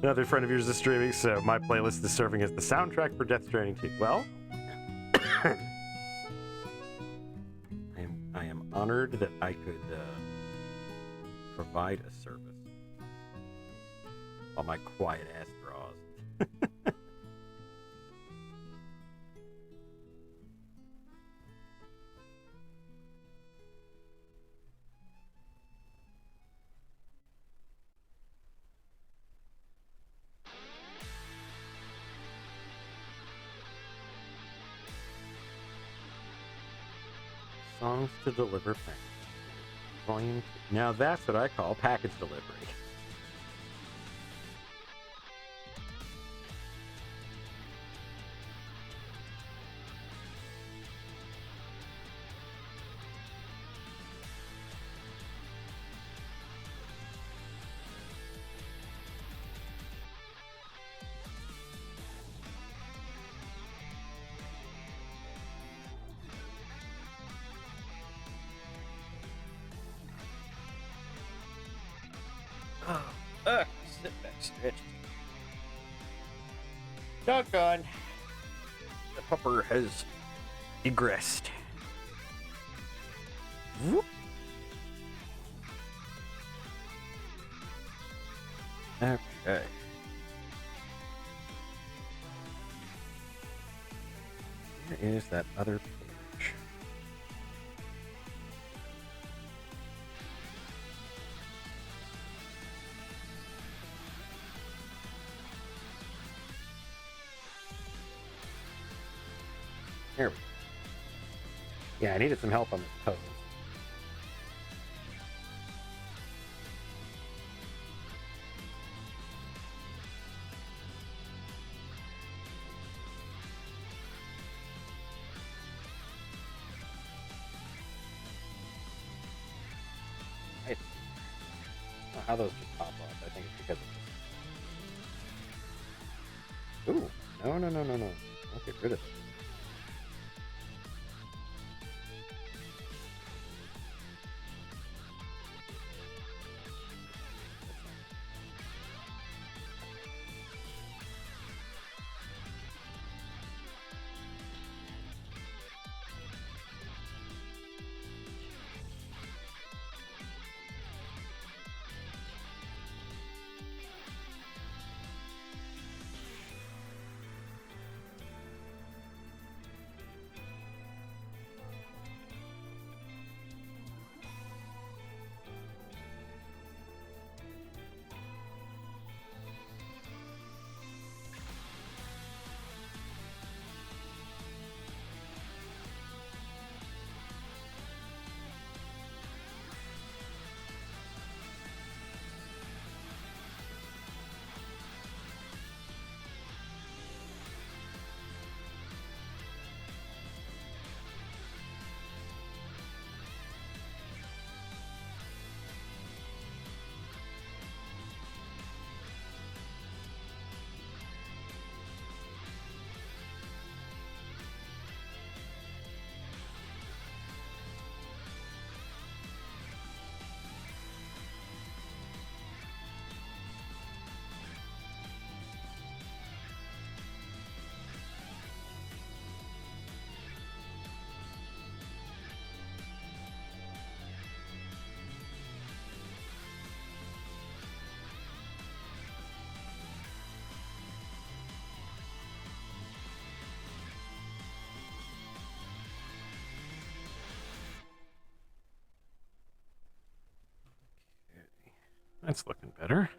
Another friend of yours is streaming, so my playlist is serving as the soundtrack for Death Stranding 2. Well, I am honored that I could provide a service while my quiet ass draws. Songs to deliver package. Volume 2. Now that's what I call package delivery. Sit back, stretch. Doggone. The pupper has egressed. Whoop. Okay. Where is that other page? There we go. Yeah, I needed some help on this pose. how those just pop up. I think it's because of this. Ooh, no, no, no, no, no. I'll get rid of it. That's looking better.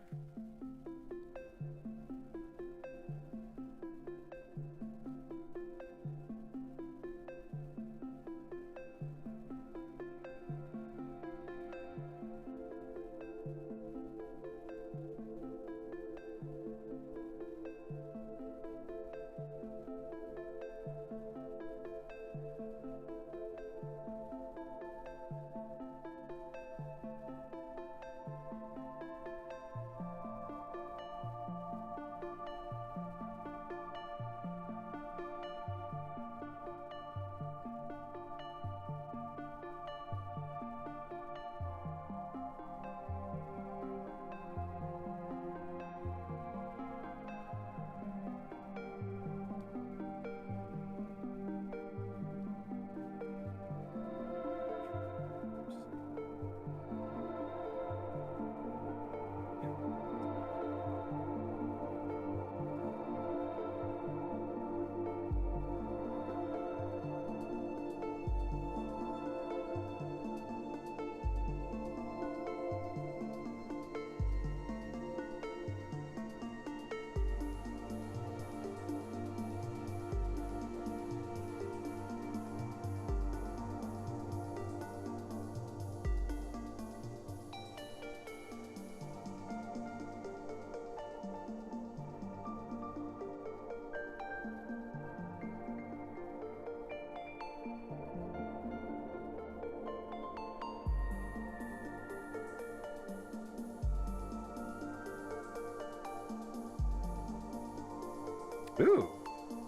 Ooh,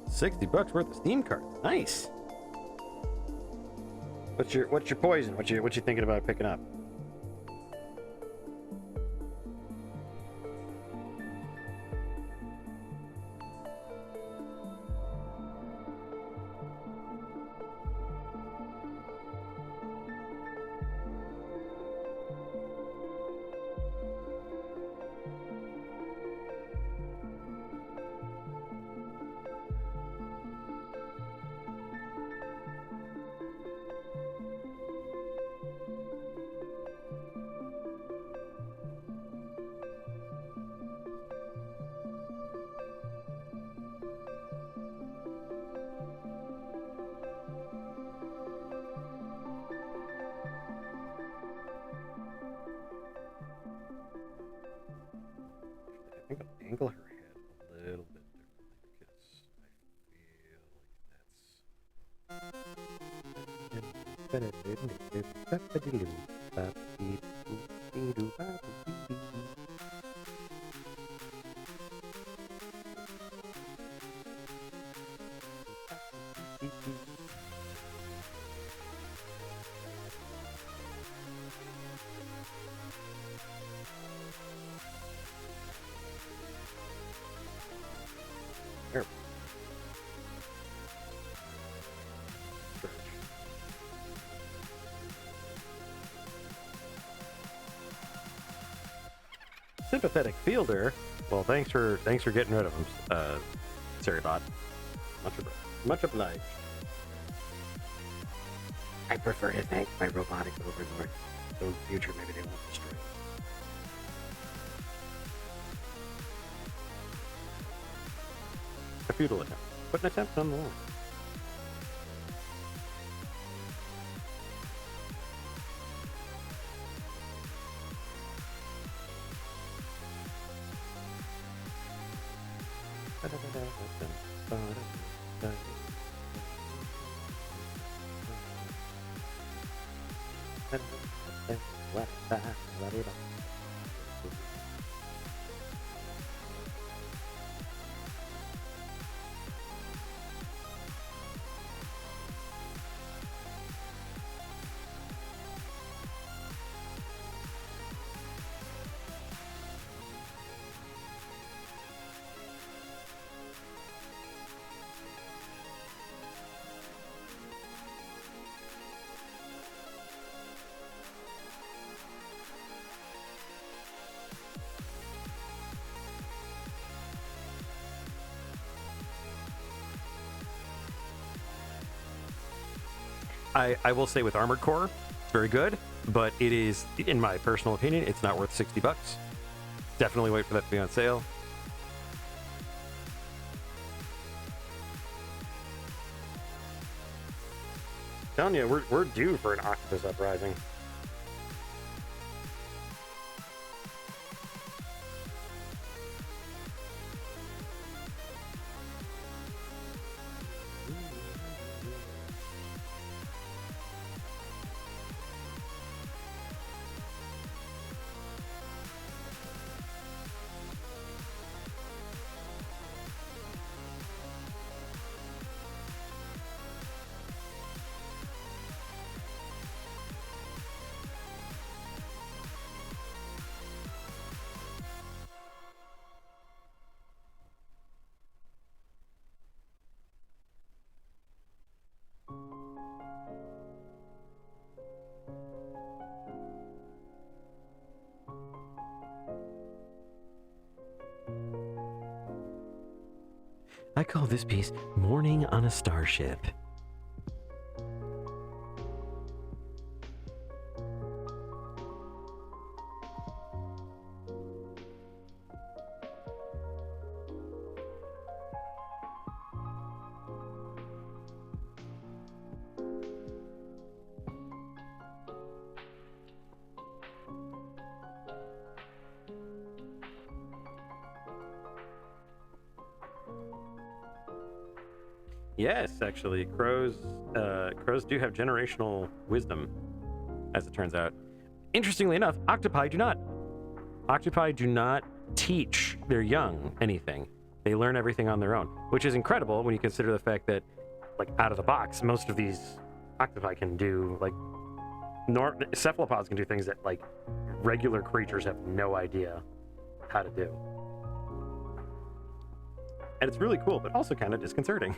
$60 worth of Steam cards. Nice. What's your poison? What you thinking about picking up? I think I'll angle her head a little bit differently because I feel like that's There. Sympathetic fielder. Well, thanks for getting rid of him, Seribot. Much obliged. I prefer to thank my robotic overlord. So in the future, maybe they won't destroy me. A futile attempt, but an attempt nonetheless. I will say with Armored Core, it's very good, but it is, in my personal opinion, it's not worth $60. Definitely wait for that to be on sale. Telling you, we're due for an Octopus Uprising. I call this piece Morning on a Starship. Yes, actually, crows do have generational wisdom, as it turns out. Interestingly enough, octopi do not. Octopi do not teach their young anything. They learn everything on their own, which is incredible when you consider the fact that, like, out of the box, most of these octopi can do, like, cephalopods can do things that, like, regular creatures have no idea how to do. And it's really cool, but also kind of disconcerting.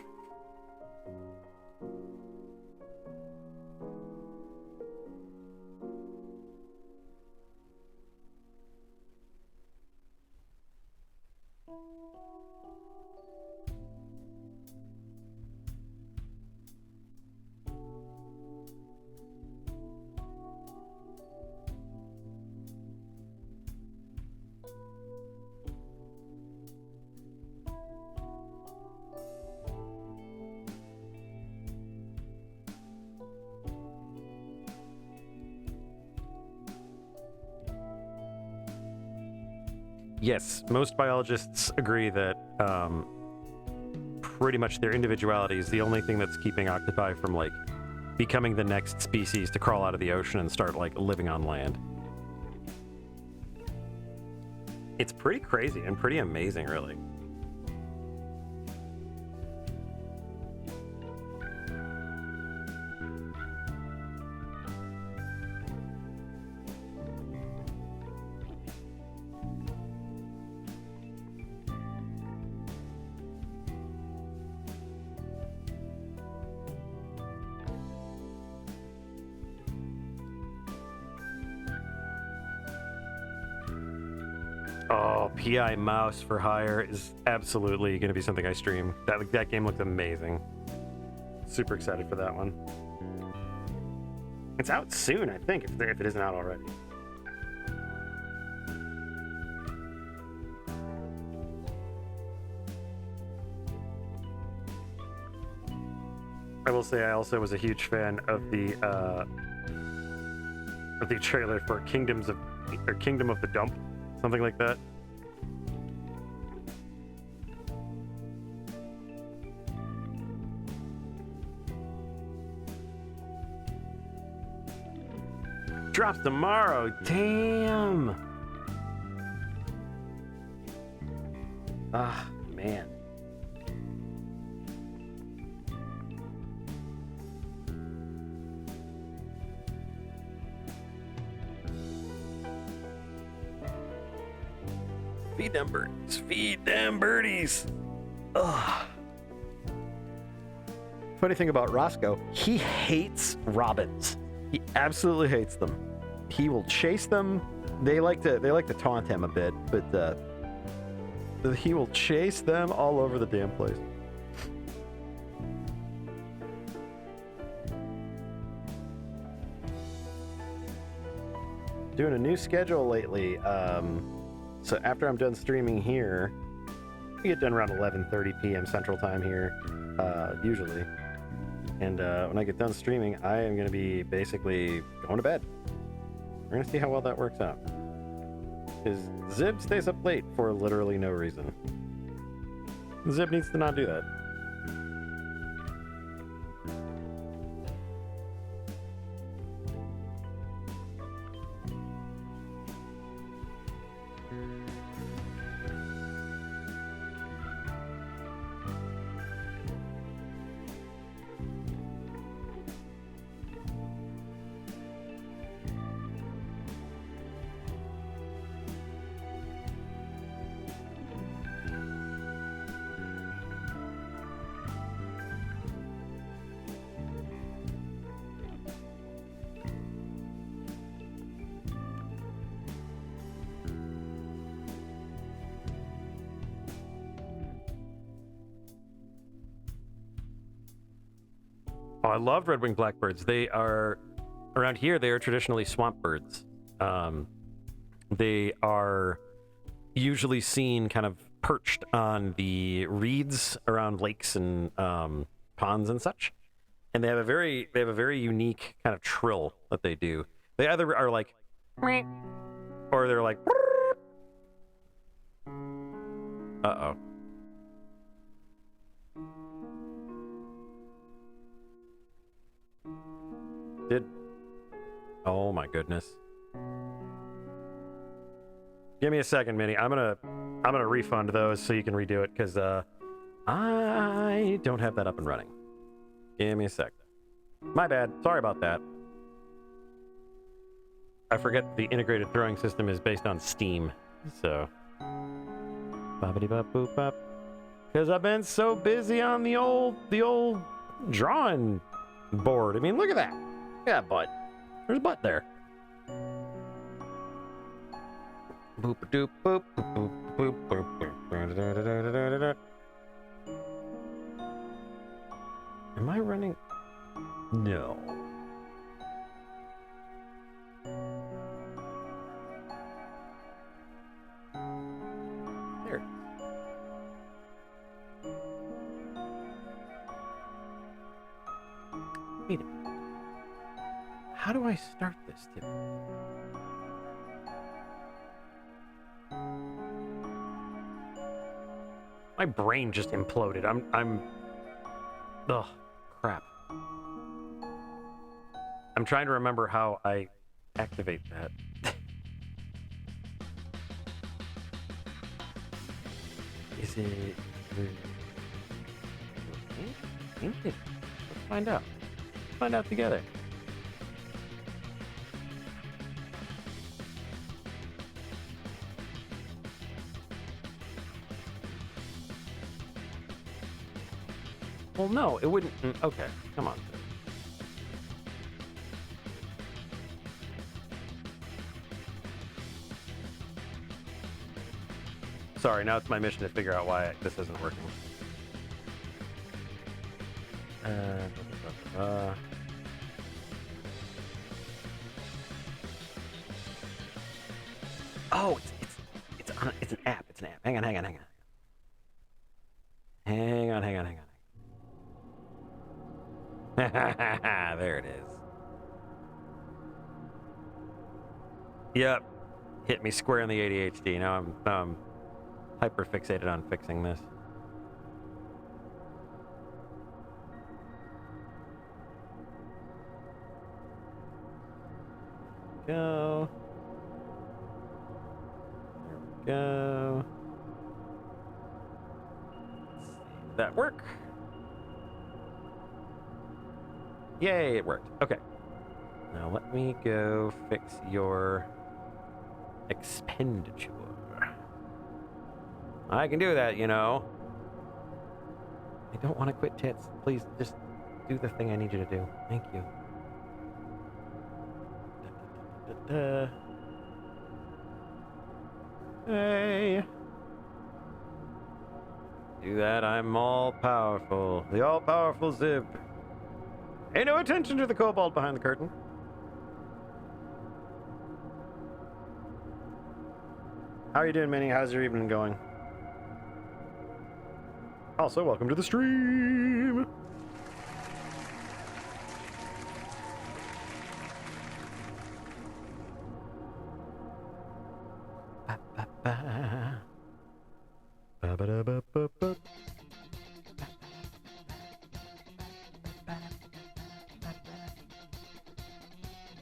Yes, most biologists agree that pretty much their individuality is the only thing that's keeping octopi from, like, becoming the next species to crawl out of the ocean and start like living on land. It's pretty crazy and pretty amazing, really. Oh, PI Mouse for Hire is absolutely going to be something I stream. That game looks amazing. Super excited for that one. It's out soon, I think, if it isn't out already. I will say I also was a huge fan of the trailer for Kingdom of the Dump. Something like that. Drops tomorrow. Damn. Ah, man. Feed them birdies. Feed them birdies. Ugh. Funny thing about Roscoe, he hates robins. He absolutely hates them. He will chase them. They like to taunt him a bit, but he will chase them all over the damn place. Doing a new schedule lately. So after I'm done streaming here, I get done around 11:30 p.m. Central Time here, usually. And when I get done streaming, I am going to be basically going to bed. We're going to see how well that works out. Because Zibb stays up late for literally no reason. Zibb needs to not do that. Oh, I love red-winged blackbirds. They are, around here, they are traditionally swamp birds. They are usually seen kind of perched on the reeds around lakes and ponds and such. And they have a very unique kind of trill that they do. They either are like, or they're like, uh-oh. Oh my goodness. Give me a second, Minnie. I'm gonna refund those so you can redo it, because I don't have that up and running. Give me a sec. My bad. Sorry about that. I forget the integrated throwing system is based on Steam, so. Boppity-bop-boop-bop. Because I've been so busy on the old drawing board. I mean, look at that. Look at that butt. There's a butt there. Boop doop boop boop boop boop boop. Am I running? No. There it is. Wait a minute. How do I start this, Tim? My brain just imploded. I'm ugh, crap. I'm trying to remember how I activate that. Is it... Let's find out. Let's find out together. Well, no, it wouldn't. Okay, come on. Sorry, now it's my mission to figure out why this isn't working. Oh, it's an app. It's an app. Hang on. Hang on. There it is. Yep. Hit me square in the ADHD. Now I'm hyper fixated on fixing this. Go. There we go. Let's see. Did that work? Yay, it worked. Okay. Now let me go fix your expenditure. I can do that, you know. I don't want to quit tits. Please, just do the thing I need you to do. Thank you. Hey. Do that, I'm all-powerful. The all-powerful Zibb. Pay no attention to the kobold behind the curtain. How are you doing, Minnie? How's your evening going? Also, welcome to the stream!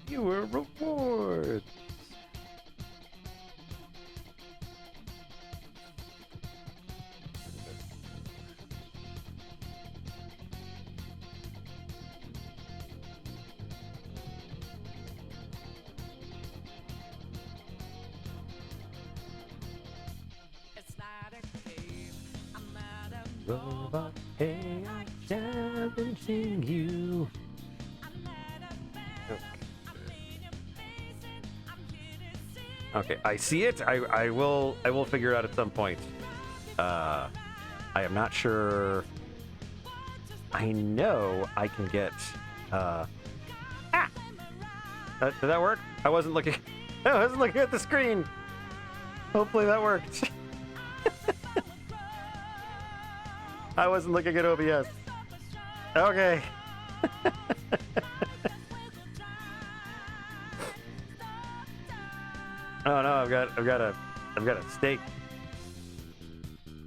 Your rewards! Robot, hey, I challenging you. Okay, I see it. I will figure it out at some point. I am not sure. I know I can get. Did that work? I wasn't looking. I wasn't looking at the screen. Hopefully that worked. I wasn't looking at OBS. Okay. Oh no, I've got a steak.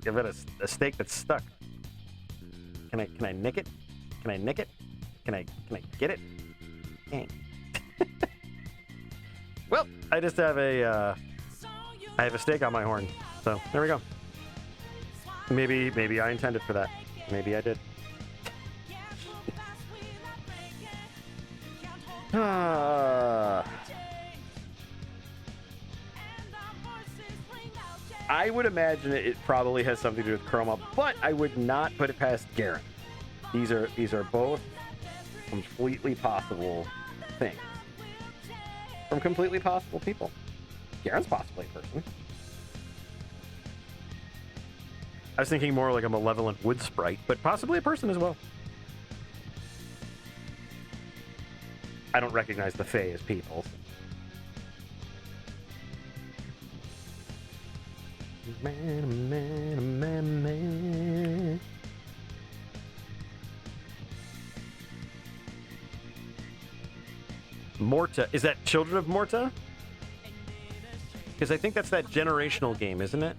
I've got a steak that's stuck. Can I nick it? Can I nick it? Can I get it? Dang. Well, I just have I have a steak on my horn. So there we go. Maybe I intended for that. Maybe I did. I would imagine it probably has something to do with Chroma, but I would not put it past Garen. These are both completely possible things from completely possible people. Garen's possibly a person. I was thinking more like a malevolent wood sprite, but possibly a person as well. I don't recognize the Fae as people. Man. Morta. Is that Children of Morta? Because I think that's that generational game, isn't it?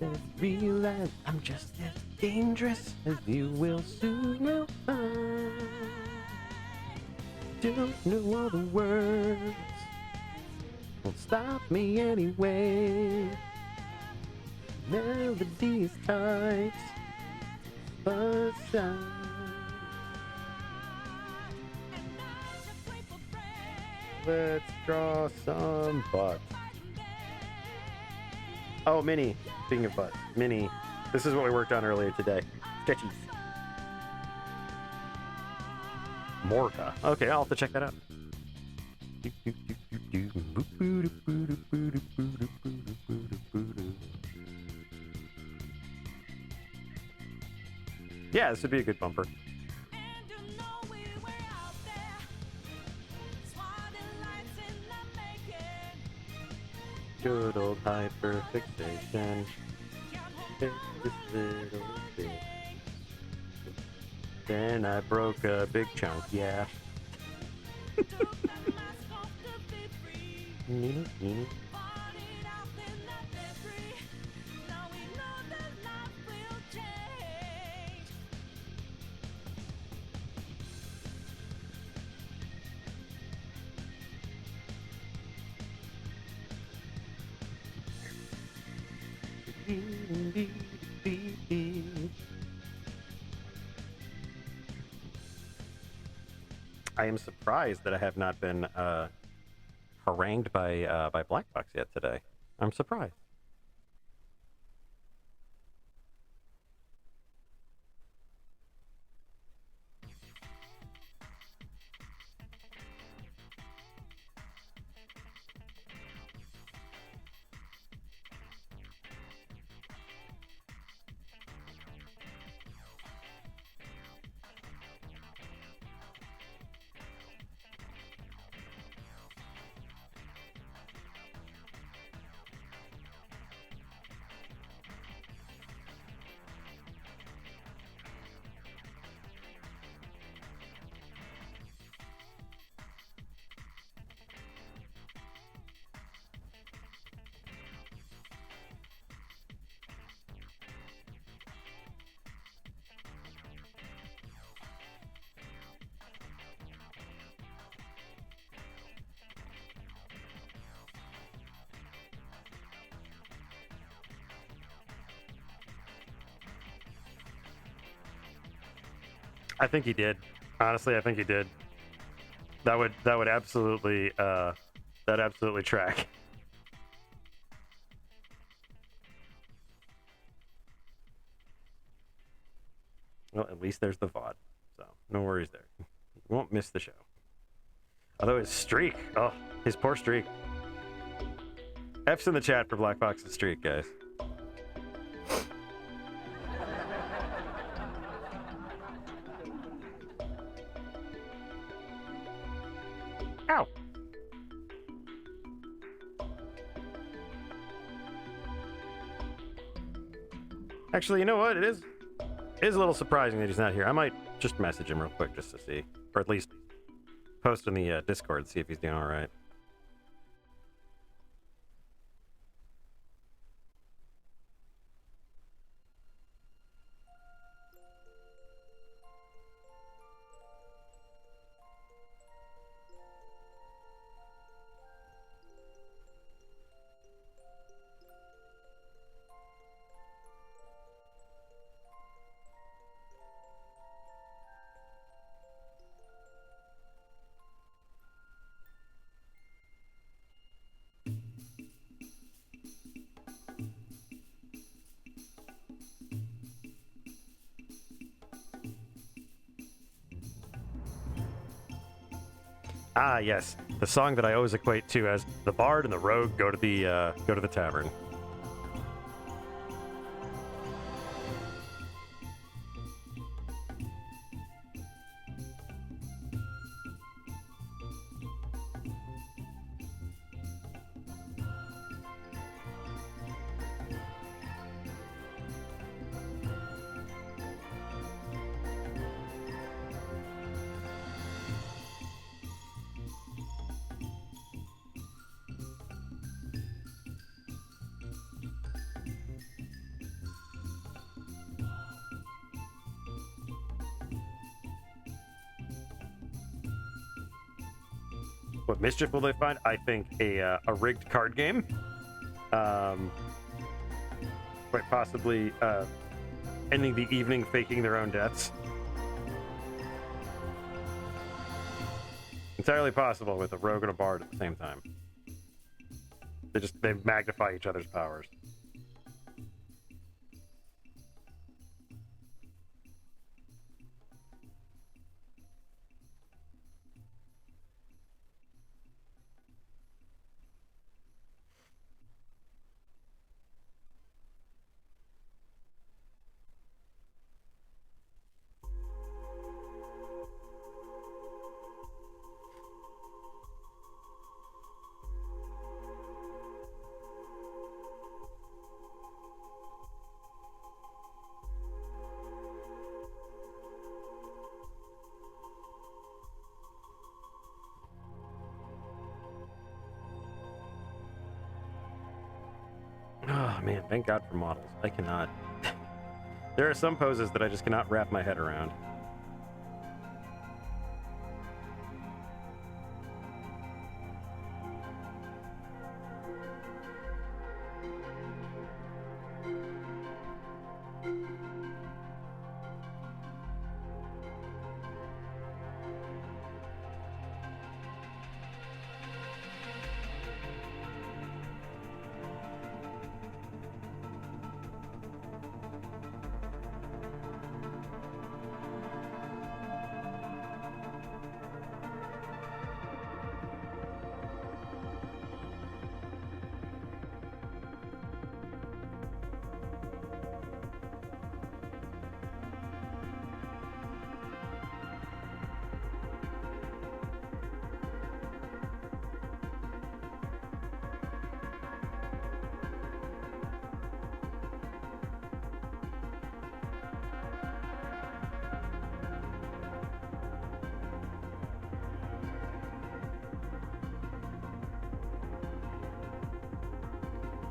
just realize I'm just as dangerous as you will soon will find. Don't know all the words, won't stop me anyway. Melody is tight, but shine. Let's draw some butts. Oh, Minnie. Speaking of butts, Minnie. This is what we worked on earlier today. Sketchies. Morta. Okay, I'll have to check that out. Yeah, this would be a good bumper. Good old hyperfixation. This little bit. Then I broke a big chunk, yeah. I am surprised that I have not been harangued by Black Box yet today. I'm surprised. I think he did. Honestly, I think he did. That would absolutely that absolutely track. Well, at least there's the VOD, so no worries there. You won't miss the show. Although his streak, oh, his poor streak. F's in the chat for Black Fox's streak, guys. Ow! Actually, you know what? It is a little surprising that he's not here. I might just message him real quick just to see, or at least post in the Discord, see if he's doing all right. Ah, yes, the song that I always equate to as the bard and the rogue go to the tavern. What mischief will they find? I think a rigged card game. Quite possibly ending the evening faking their own deaths. Entirely possible with a rogue and a bard at the same time. They magnify each other's powers. Oh man, thank God for models. I cannot. There are some poses that I just cannot wrap my head around.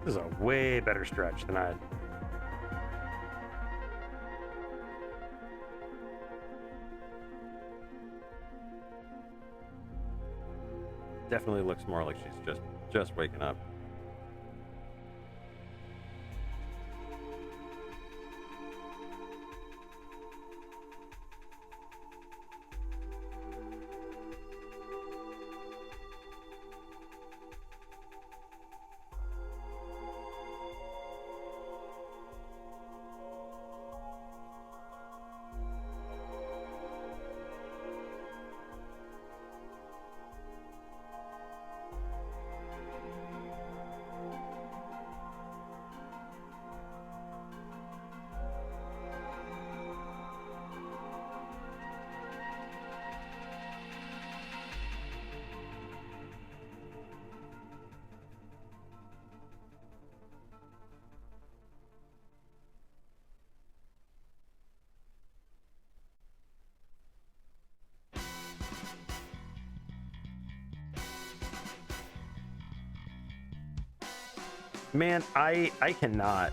This is a way better stretch than I had. Definitely looks more like she's just waking up. Man, I cannot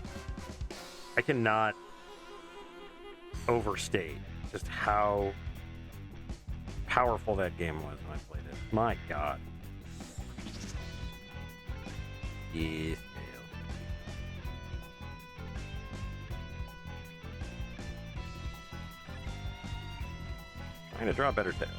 overstate just how powerful that game was when I played it. My God. Yes, trying to draw better tails.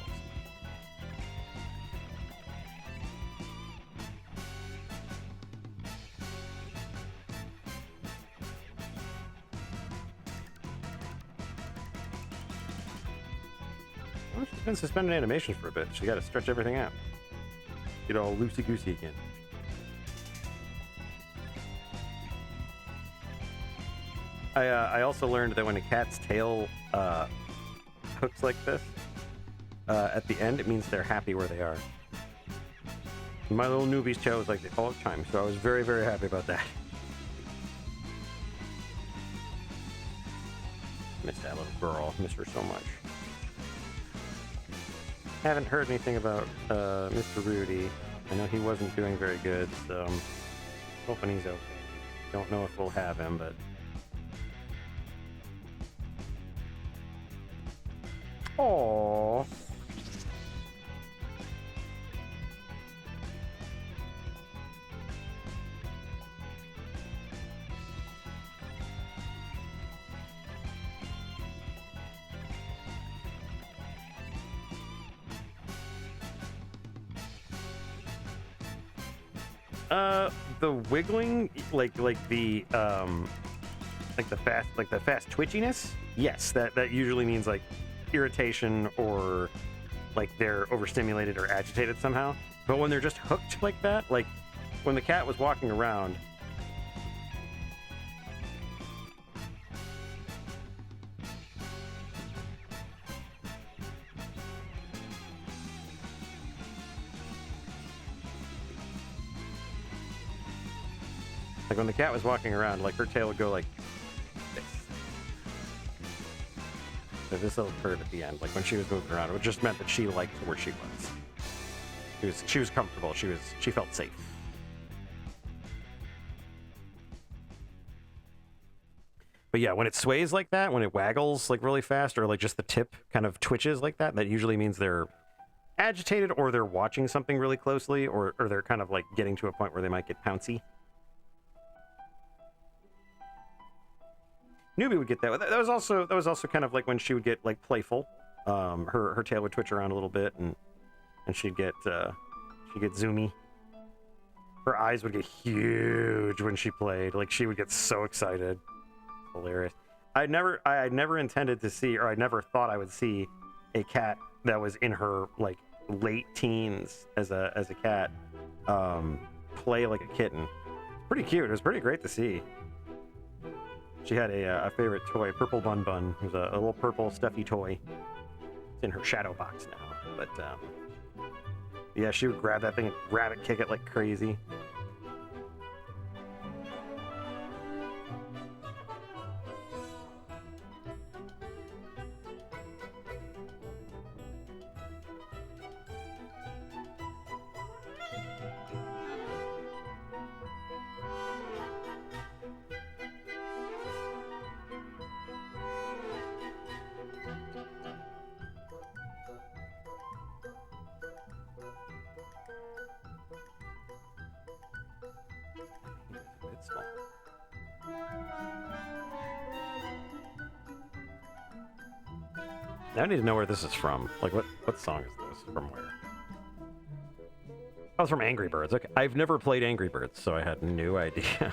Well, she's been suspended animation for a bit. She got to stretch everything out. Get all loosey-goosey again. I also learned that when a cat's tail hooks like this, at the end, it means they're happy where they are. My little newbies chose like they follow time, so I was very, very happy about that. Miss that little girl. Miss her so much. Haven't heard anything about Mr. Rudy. I know he wasn't doing very good, so I'm hoping he's okay. Don't know if we'll have him, but... Aww. The wiggling, like the fast twitchiness. Yes, that usually means like irritation or like they're overstimulated or agitated somehow. But when they're just hooked like that, like when the cat was walking around. Like when the cat was walking around, like her tail would go like this. So this little curve at the end, like when she was moving around, it just meant that she liked where she was. She was comfortable. She felt safe. But yeah, when it sways like that, when it waggles like really fast, or like just the tip kind of twitches like that, that usually means they're agitated or they're watching something really closely, or they're kind of like getting to a point where they might get pouncy. Newbie would get that. That was also kind of like when she would get like playful. Her tail would twitch around a little bit, and she'd get zoomy. Her eyes would get huge when she played. Like she would get so excited. Hilarious. I never intended to see, or I never thought I would see a cat that was in her like late teens as a cat play like a kitten. Pretty cute. It was pretty great to see. She had a favorite toy, Purple Bun Bun. It was a little purple stuffy toy. It's in her shadow box now. But yeah, she would grab that thing and grab it, kick it like crazy. I need to know where this is from. Like, what song is this? From where? Oh, it's from Angry Birds. Okay, I've never played Angry Birds, so I had no idea.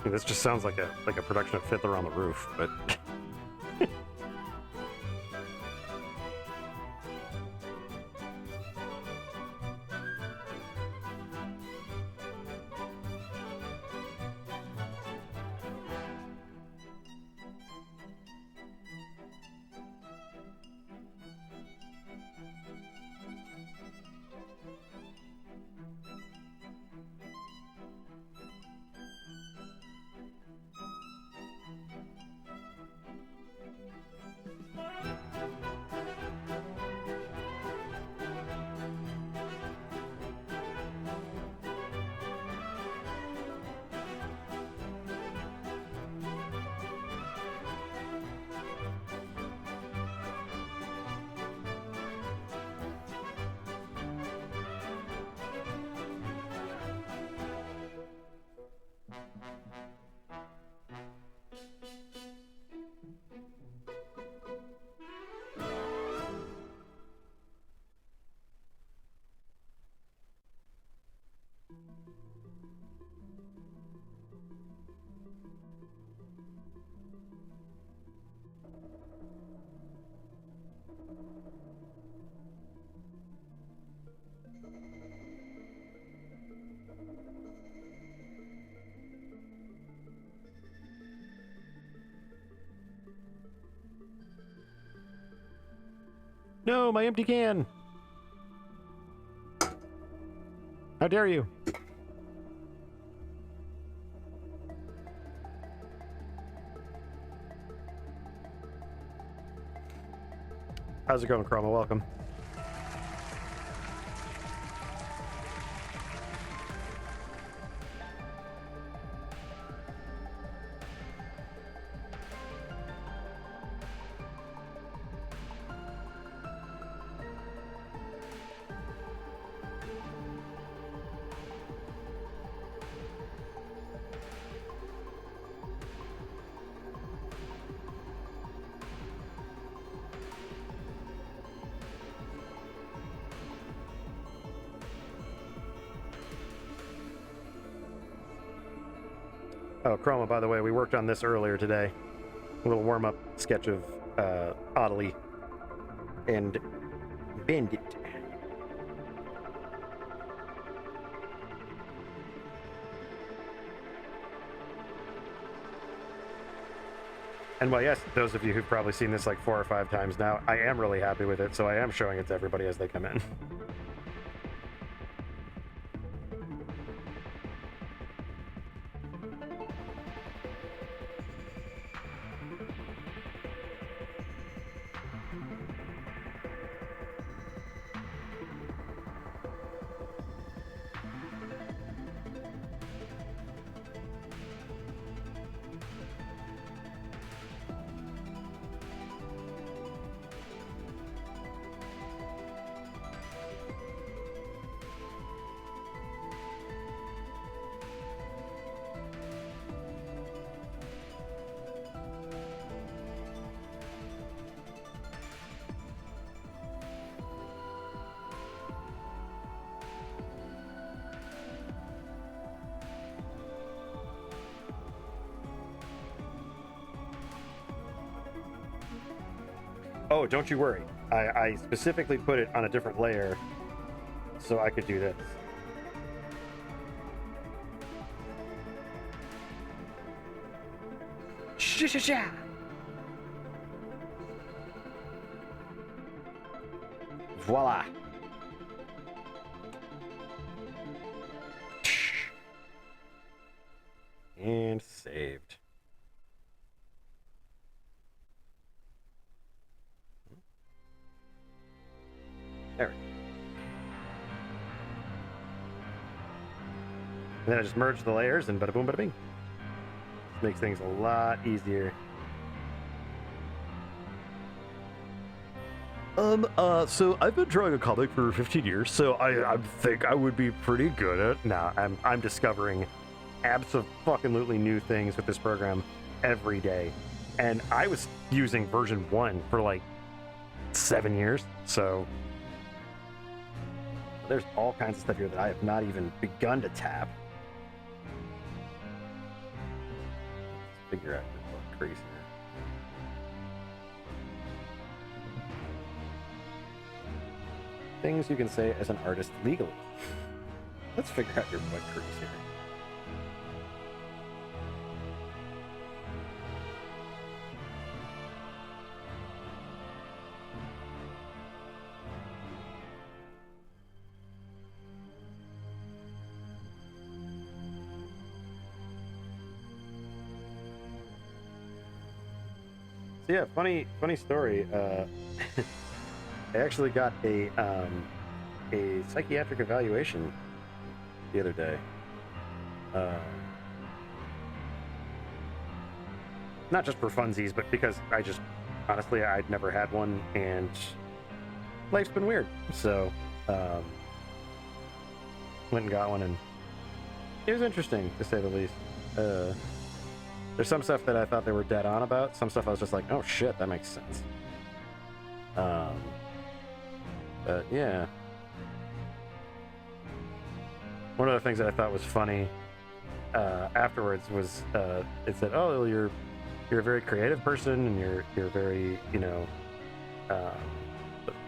This just sounds like a production of Fiddler on the Roof, but no, my empty can. How dare you? How's it going, Chroma? Welcome. Oh, Chroma, by the way, we worked on this earlier today. A little warm-up sketch of Audley and Bandit. And well, yes, those of you who've probably seen this like 4 or 5 times now, I am really happy with it, so I am showing it to everybody as they come in. Oh, don't you worry. I specifically put it on a different layer so I could do this. Sha-sha-sha! Voila! And saved. There we go. And then I just merge the layers and bada boom, bada bing. This makes things a lot easier. So I've been drawing a comic for 15 years, so I think I would be pretty good at. Nah, I'm discovering abso-fucking-lutely new things with this program every day, and I was using version 1 for like 7 years, so there's all kinds of stuff here that I have not even begun to tap. Let's figure out what's crazy here. Things you can say as an artist legally. Let's figure out your butt crease here. So yeah, funny story. I actually got a psychiatric evaluation the other day. Not just for funsies, but because honestly, I'd never had one, and life's been weird. So, went and got one, and it was interesting, to say the least. There's some stuff that I thought they were dead on about. Some stuff I was just like, oh shit, that makes sense. But yeah. One of the things that I thought was funny afterwards was it said, "Oh, you're a very creative person, and you're very, you know,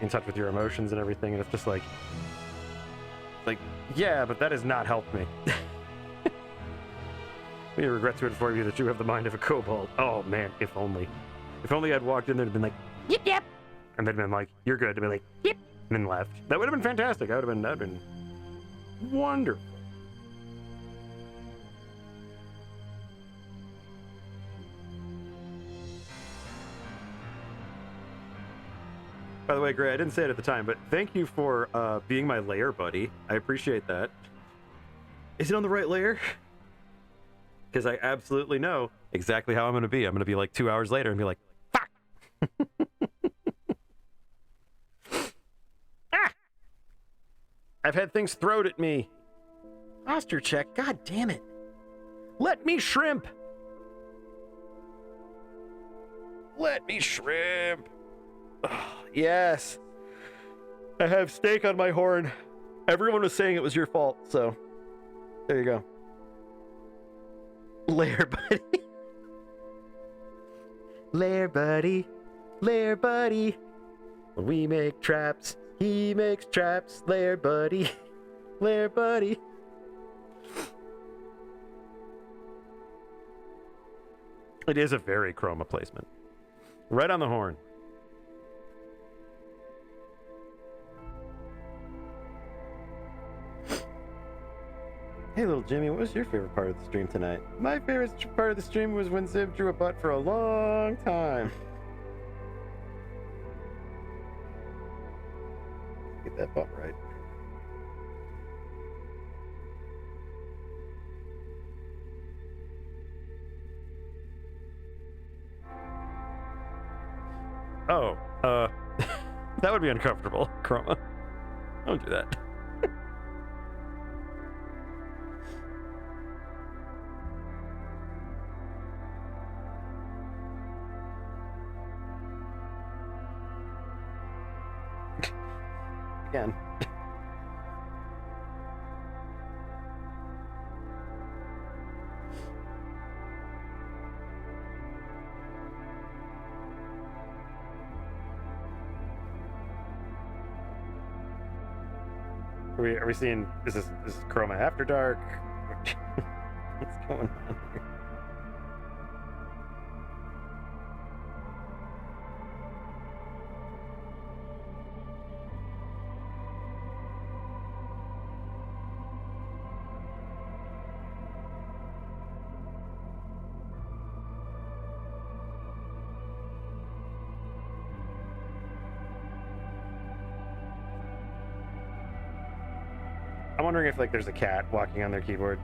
in touch with your emotions and everything." And it's just like, yeah, but that has not helped me. We regret to inform you that you have the mind of a kobold. Oh man, if only. If only I'd walked in there and been like, yep, yep. And they'd been like, you're good. To be like, yep. And then left. That would have been fantastic. That'd have been wonderful. By the way, Gray, I didn't say it at the time, but thank you for being my layer buddy. I appreciate that. Is it on the right layer? Because I absolutely know exactly how I'm going to be. I'm going to be like 2 hours later and be like, fuck! Ah! I've had things thrown at me. Posture check, god damn it. Let me shrimp! Let me shrimp! Oh, yes. I have steak on my horn. Everyone was saying it was your fault, so there you go. Lair buddy. Lair buddy. Lair buddy. When we make traps, he makes traps. Lair buddy. Lair buddy. It is a very chroma placement. Right on the horn. Hey, little Jimmy, what was your favorite part of the stream tonight? My favorite part of the stream was when Zibb drew a butt for a long time. Get that butt right. Oh, that would be uncomfortable, Chroma. Don't do that. Again. Are we seeing, is this Chroma After Dark? What's going on here? I'm wondering if like there's a cat walking on their keyboard.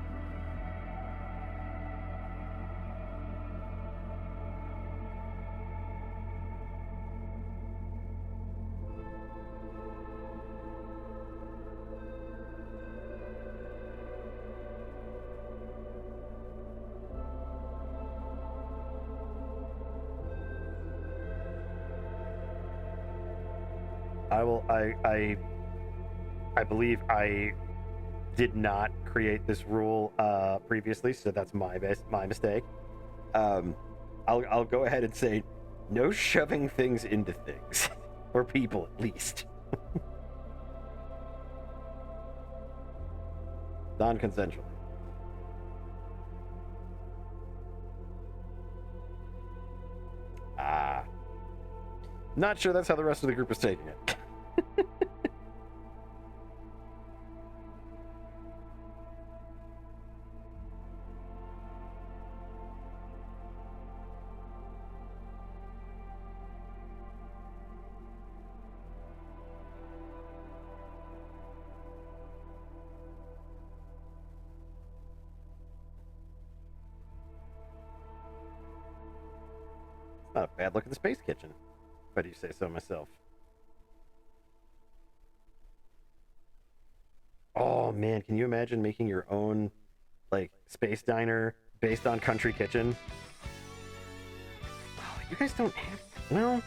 I believe I did not create this rule previously, so that's my mistake. I'll go ahead and say no shoving things into things or people at least. Non-consensually. Not sure that's how the rest of the group is taking it. Not a bad look at the space kitchen, if I do say so myself. Oh man, can you imagine making your own like space diner based on Country Kitchen? Oh, you guys don't have, well,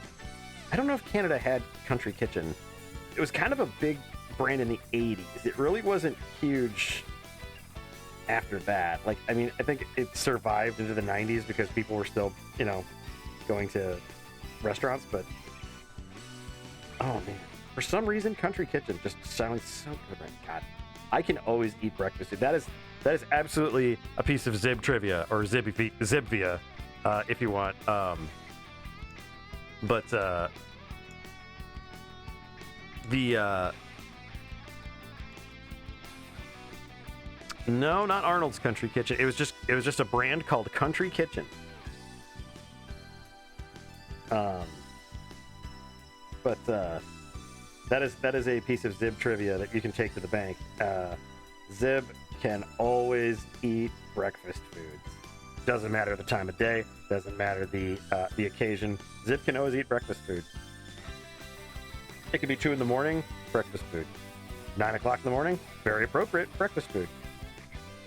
I don't know if Canada had Country Kitchen. It was kind of a big brand in the 80s. It really wasn't huge after that. Like, I mean, I think it survived into the 90s because people were still, you know, going to restaurants, but oh man, for some reason Country Kitchen just sounds so good right now. God, I can always eat breakfast food. That is absolutely a piece of Zibb trivia or Zibbvia, if you want. But no, not Arnold's Country Kitchen. It was just a brand called Country Kitchen. But that is a piece of Zibb trivia that you can take to the bank. Zibb can always eat breakfast foods. Doesn't matter the time of day. Doesn't matter the occasion. Zibb can always eat breakfast food. It could be 2 in the morning, breakfast food. 9 o'clock in the morning, very appropriate, breakfast food.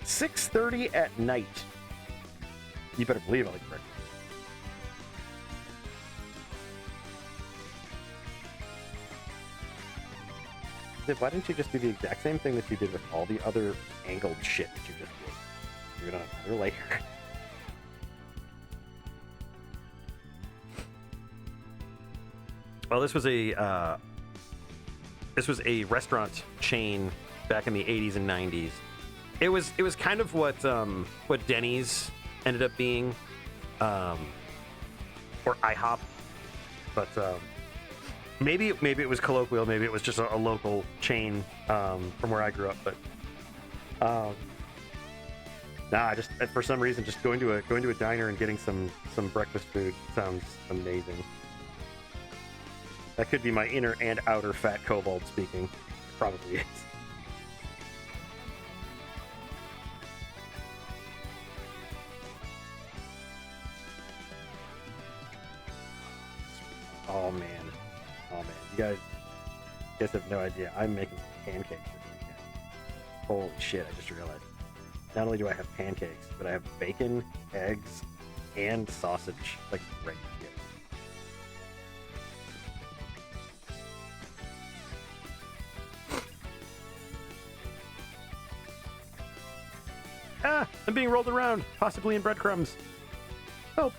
6:30 at night. You better believe I like breakfast. Why didn't you just do the exact same thing that you did with all the other angled shit that you just did? Do it on another layer. Well, this was a restaurant chain back in the 80s and 90s. It was kind of what Denny's ended up being, or IHOP, but maybe it was colloquial, maybe it was just a local chain from where I grew up. But I just for some reason just going to a diner and getting some breakfast food sounds amazing. That could be my inner and outer fat kobold speaking. Probably is. Oh man. You guys have no idea. I'm making pancakes this weekend. Holy shit, I just realized. Not only do I have pancakes, but I have bacon, eggs, and sausage. Like, right here. Ah! I'm being rolled around, possibly in breadcrumbs. Help!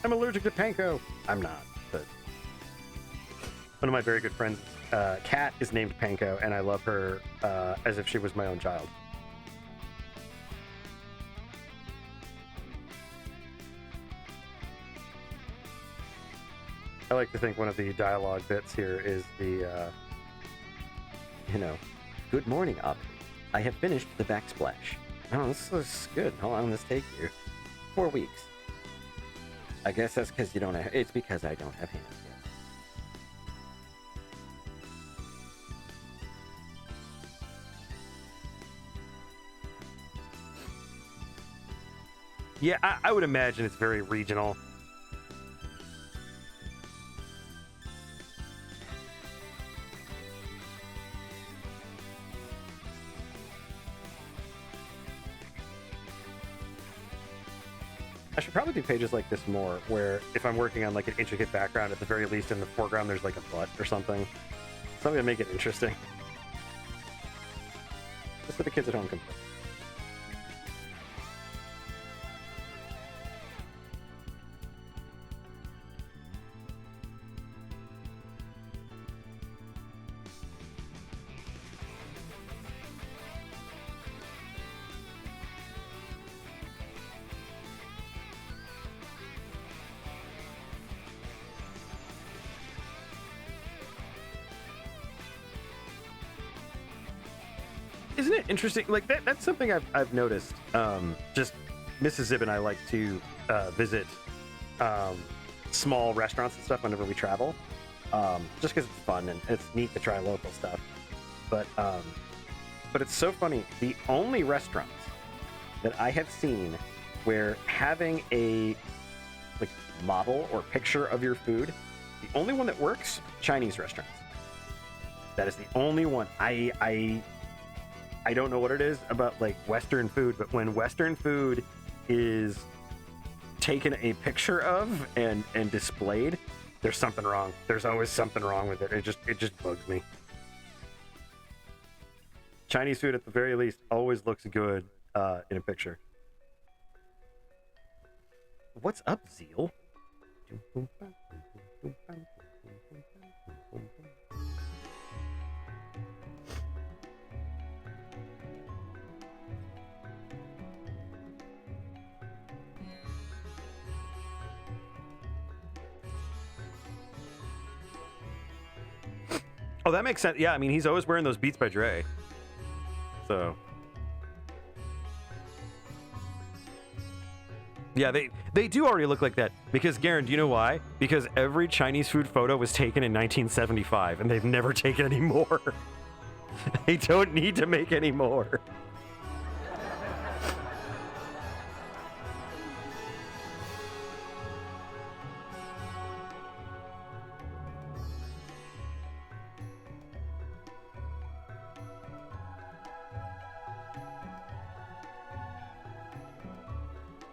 I'm allergic to panko. I'm not, but one of my very good friends, Kat, is named Panko, and I love her as if she was my own child. I like to think one of the dialogue bits here is the, good morning, Up. I have finished the backsplash. Oh, this is good. How long does this take you? 4 weeks. I guess that's because you don't have... It's because I don't have hands yet. Yeah, I would imagine it's very regional. I should probably do pages like this more, where if I'm working on like an intricate background, at the very least in the foreground there's like a butt or something. Something to make it interesting. Just so the kids at home can play. Isn't it interesting? Like that's something I've noticed. Just Mrs. Zibb and I like to visit small restaurants and stuff whenever we travel, just because it's fun and it's neat to try local stuff. But it's so funny. The only restaurants that I have seen where having a like model or picture of your food, the only one that works, Chinese restaurants. That is the only one. I don't know what it is about like Western food, but when Western food is taken a picture of and displayed, there's something wrong. There's always something wrong with it. It just bugs me. Chinese food, at the very least, always looks good in a picture. What's up, Zeal? Oh, that makes sense. Yeah, I mean, he's always wearing those Beats by Dre. So. Yeah, they do already look like that. Because, Garen, do you know why? Because every Chinese food photo was taken in 1975, and they've never taken any more. They don't need to make any more.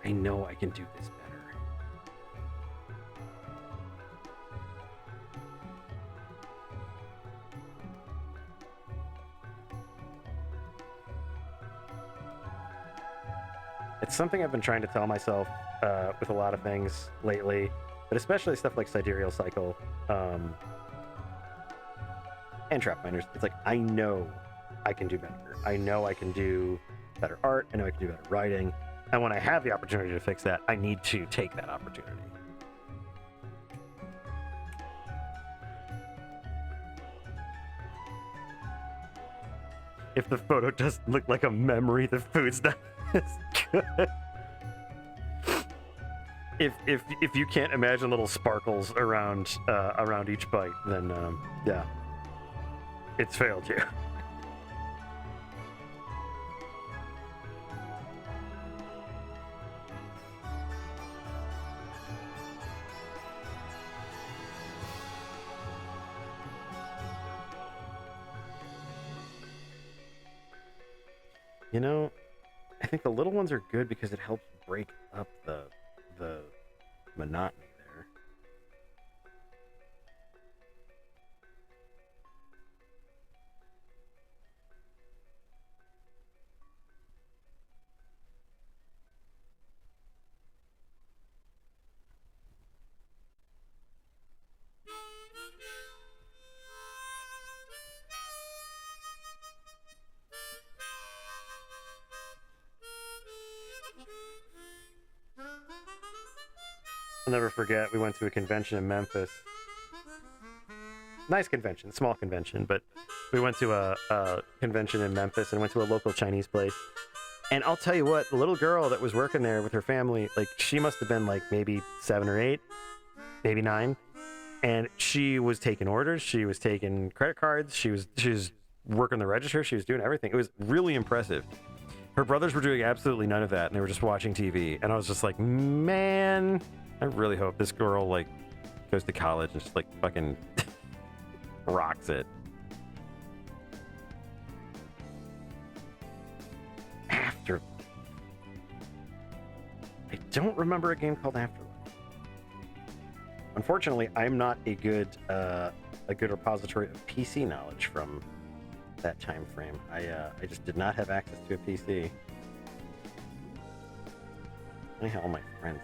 I know I can do this better. It's something I've been trying to tell myself with a lot of things lately. but especially stuff like Sidereal Cycle and Trap Minders. It's like, I know I can do better. I know I can do better art. I know I can do better writing. And when I have the opportunity to fix that, I need to take that opportunity. If the photo doesn't look like a memory, the food's not as good. If you can't imagine little sparkles around each bite, then yeah, it's failed you. You know, I think the little ones are good because it helps break up the monotony there. I'll never forget, we went to a convention in Memphis. Nice convention, small convention, but we went to a convention in Memphis and went to a local Chinese place. And I'll tell you what, the little girl that was working there with her family, like, she must have been like maybe 7 or 8, maybe 9. And she was taking orders, she was taking credit cards, she was working the register, she was doing everything. It was really impressive. Her brothers were doing absolutely none of that, and they were just watching TV. And I was just like, man, I really hope this girl, like, goes to college and just, like, fucking rocks it. Afterlife. I don't remember a game called Afterlife. Unfortunately, I'm not a good repository of PC knowledge from that time frame. I just did not have access to a PC. I had all my friends.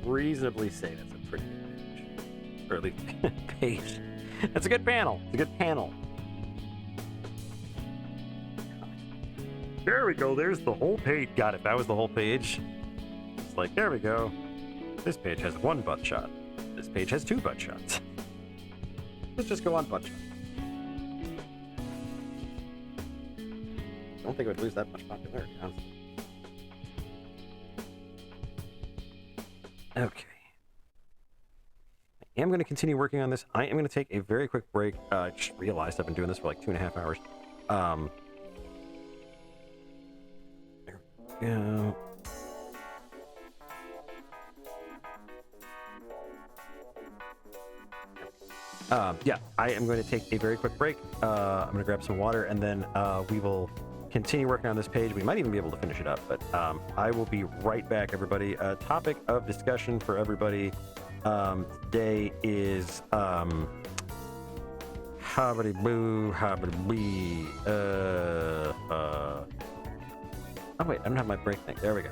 reasonably say that's a pretty good page. Or at least page. That's a good panel. It's a good panel. There we go. There's the whole page. Got it. That was the whole page. It's like, there we go. This page has 1 butt shot. This page has 2 butt shots. Let's just go on butt shot. I don't think it would lose that much popularity, honestly. Okay. I am going to continue working on this. I am going to take a very quick break. I just realized I've been doing this for like 2.5 hours. There we go. Yeah, I am going to take a very quick break. I'm going to grab some water, and then we will continue working on this page. We might even be able to finish it up, but I will be right back, everybody. A topic of discussion for everybody today is hobbity boo, hobbity bee. Oh wait, I don't have my break thing. There we go.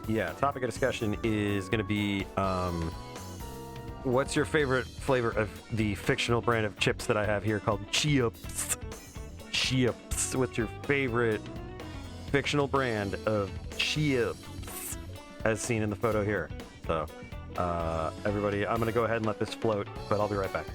Yeah, topic of discussion is going to be what's your favorite flavor of the fictional brand of chips that I have here called Chips? Chips. What's your favorite fictional brand of chips as seen in the photo here? So, everybody, I'm going to go ahead and let this float, but I'll be right back.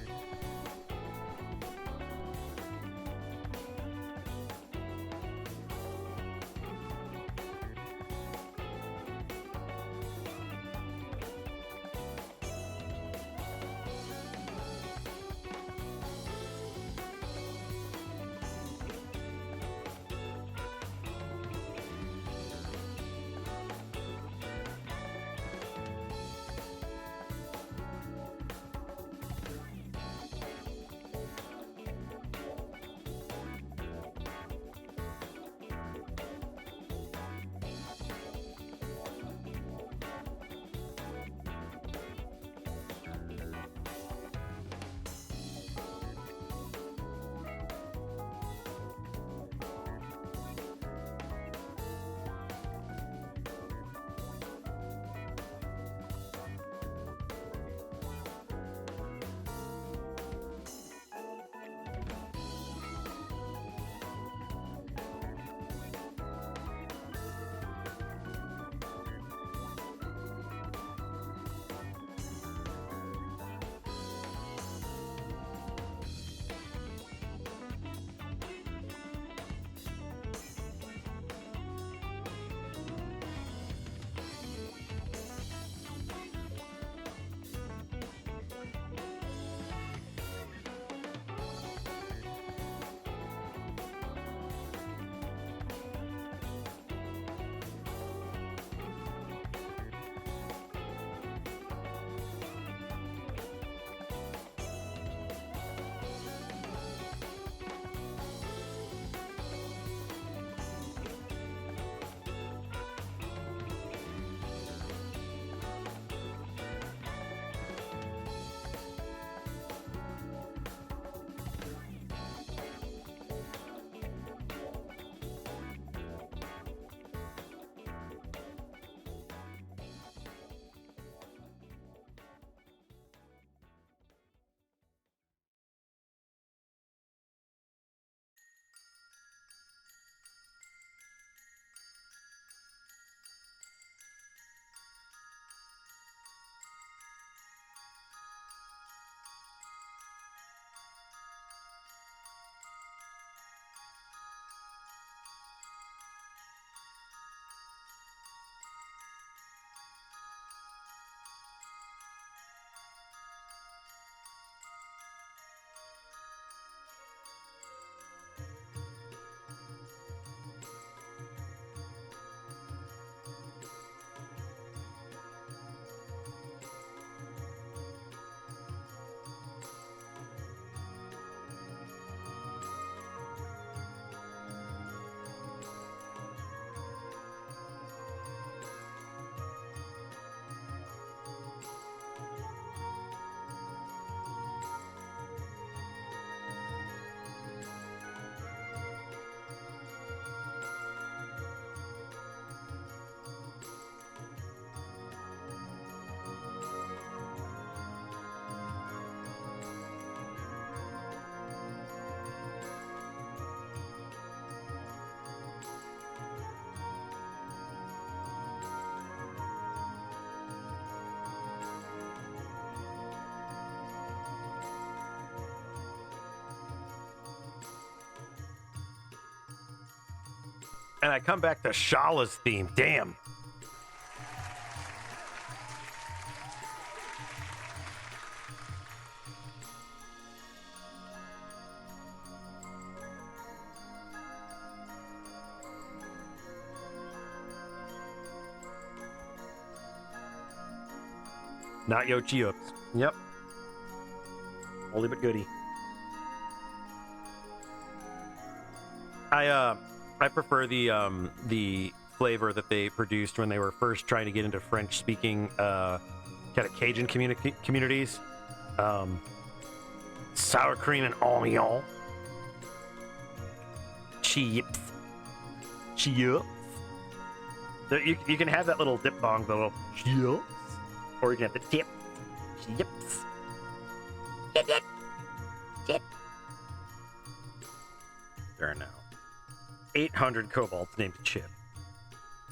And I come back to Shala's theme. Damn. Not yo chips. Yep. Only but goody. I prefer the flavor that they produced when they were first trying to get into French speaking kind of Cajun communities. Sour cream and onion. Chips. Chips. You can have that little dip bong, the little chips. Or you can have the tip. Chips. Tip. There are now 800 kobolds named Chip.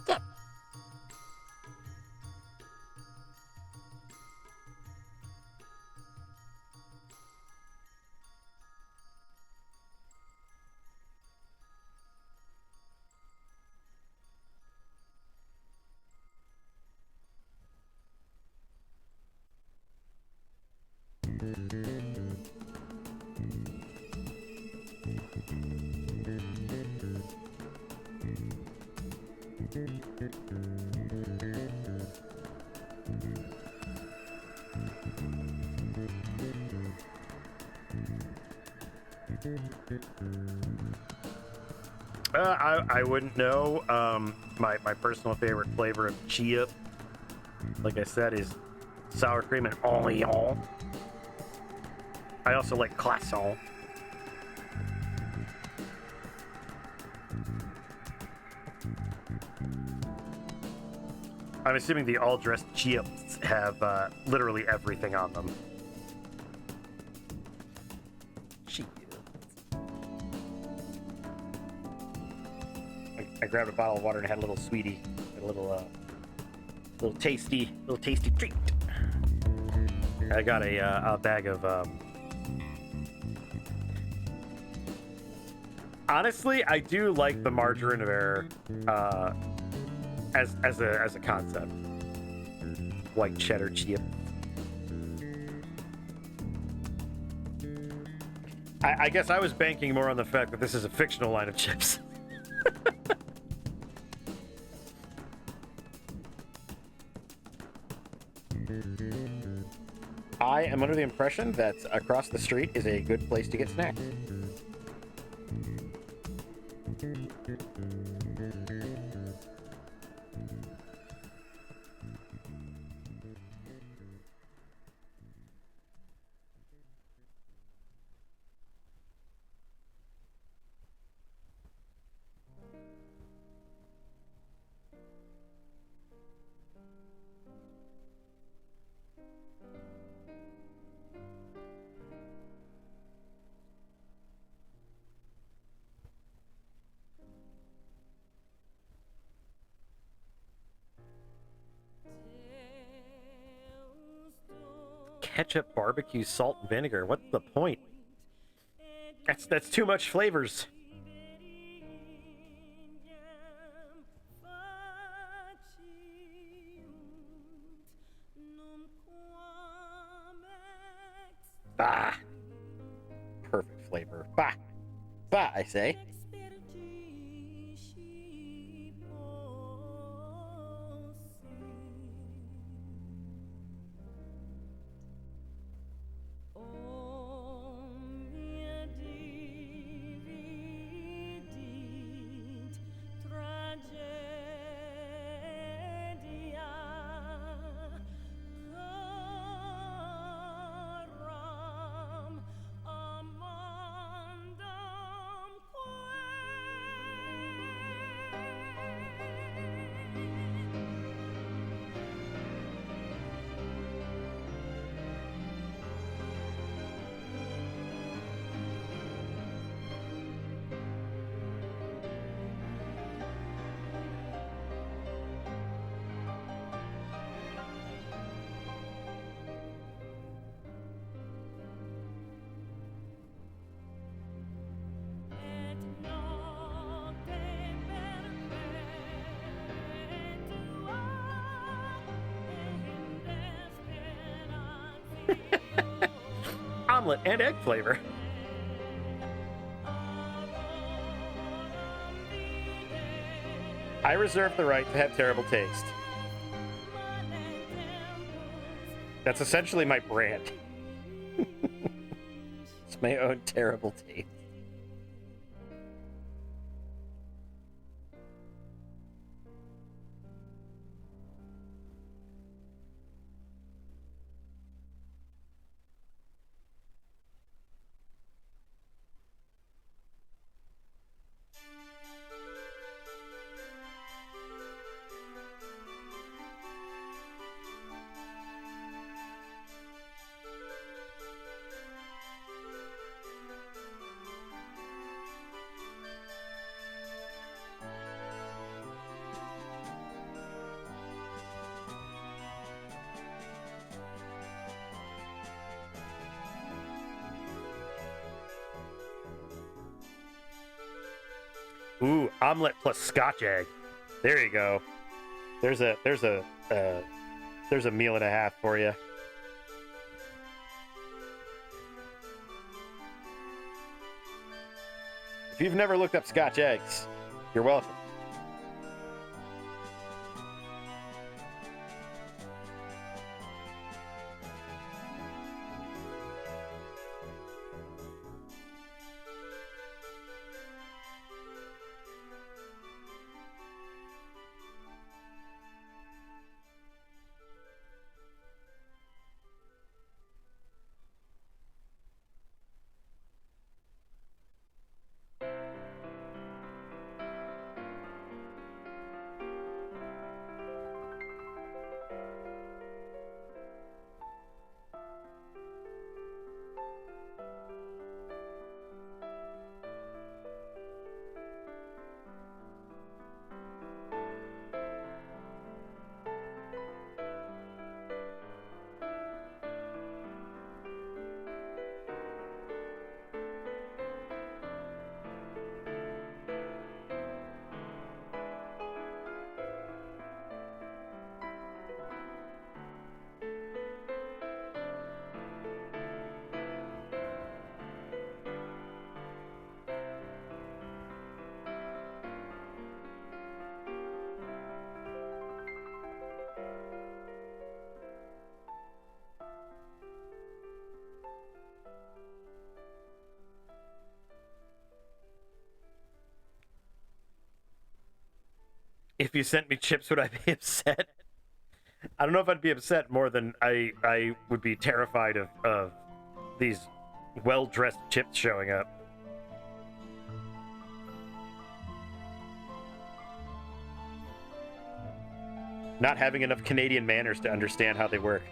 Yep. I wouldn't know. My personal favorite flavor of chip, like I said, is sour cream and onion. I also like croissant. I'm assuming the all-dressed chips have literally everything on them. I grabbed a bottle of water and had a little sweetie, a little tasty treat. I got a bag of. Honestly, I do like the margarine of error as a concept. White cheddar chip. I guess I was banking more on the fact that this is a fictional line of chips. I am under the impression that across the street is a good place to get snacks. Ketchup, barbecue, salt, and vinegar. What's the point? That's too much flavors. Bah. Perfect flavor. Bah. Bah, I say. omelet and egg flavor. I reserve the right to have terrible taste. That's essentially my brand. It's my own terrible taste. Ooh, omelet plus Scotch egg. There you go. There's a meal and a half for you. If you've never looked up Scotch eggs, you're welcome. If you sent me chips, would I be upset? I don't know if I'd be upset more than I would be terrified of these well-dressed chips showing up. Not having enough Canadian manners to understand how they work.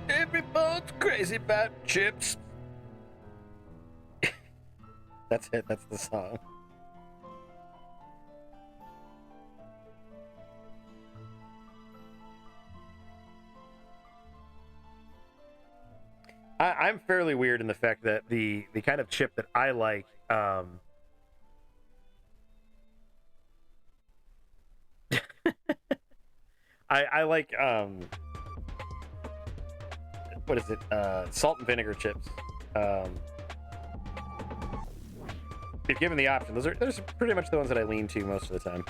Everybody's crazy about chips. That's it. That's the song. I'm fairly weird in the fact that the kind of chip that I like, I like what is it? Salt and vinegar chips. If given the option, those are pretty much the ones that I lean to most of the time.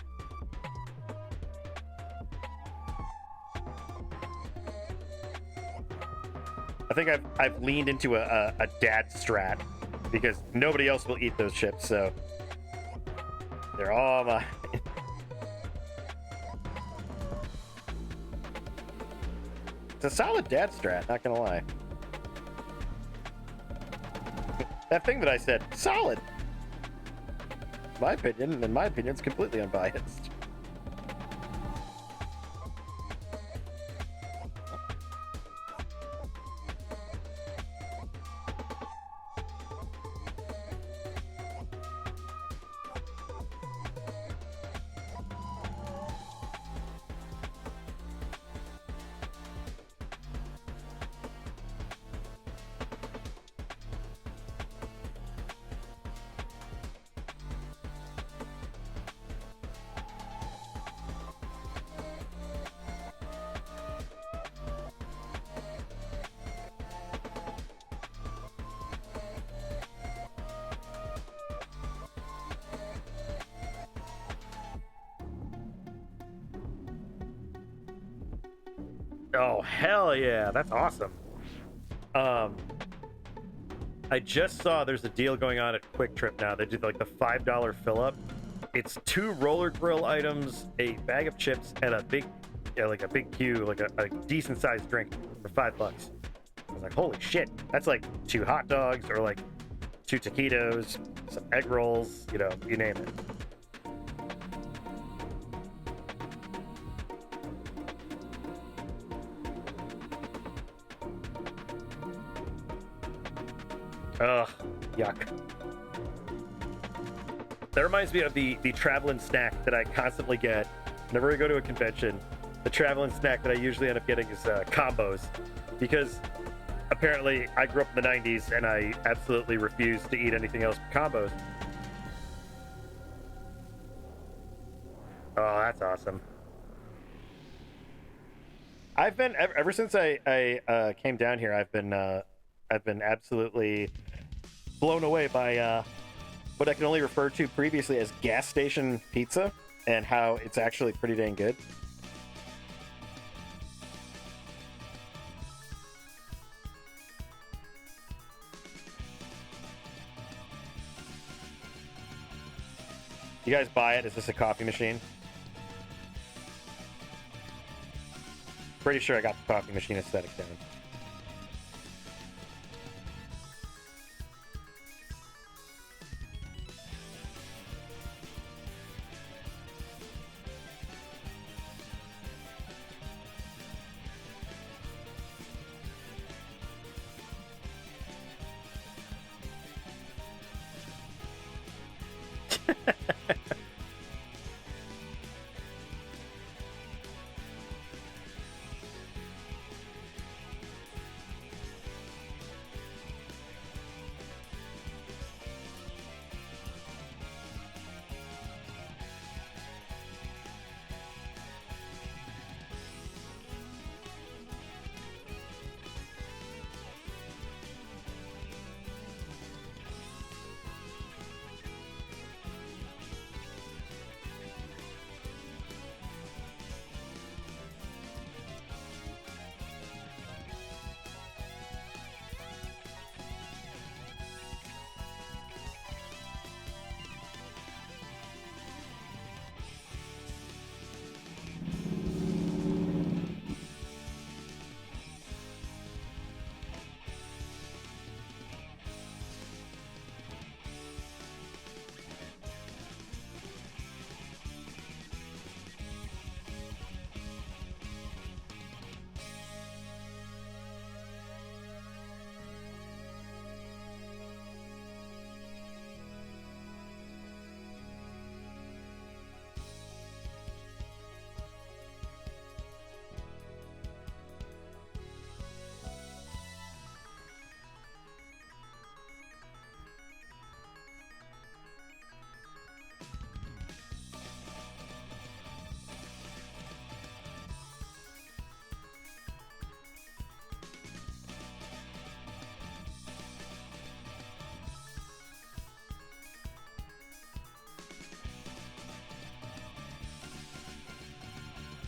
I think I've leaned into a dad strat because nobody else will eat those chips, so they're all mine. It's a solid dad strat, not gonna lie. That thing that I said, solid. My opinion, and in my opinion, it's completely unbiased. Oh, hell yeah. That's awesome. I just saw there's a deal going on at Quick Trip now. They did like the $5 fill up. It's 2 roller grill items, a bag of chips, and a big, like a big cue, like a decent sized drink for $5. I was like, holy shit. That's like 2 hot dogs or like 2 taquitos, some egg rolls, you know, you name it. Ugh, yuck. That reminds me of the traveling snack that I constantly get whenever I go to a convention. The traveling snack that I usually end up getting is combos, because apparently I grew up in the 90s and I absolutely refuse to eat anything else but combos. Oh, that's awesome. I've been ever since I came down here. I've been absolutely blown away by what I can only refer to previously as gas station pizza, and how it's actually pretty dang good. You guys buy it? Is this a coffee machine? Pretty sure I got the coffee machine aesthetic down.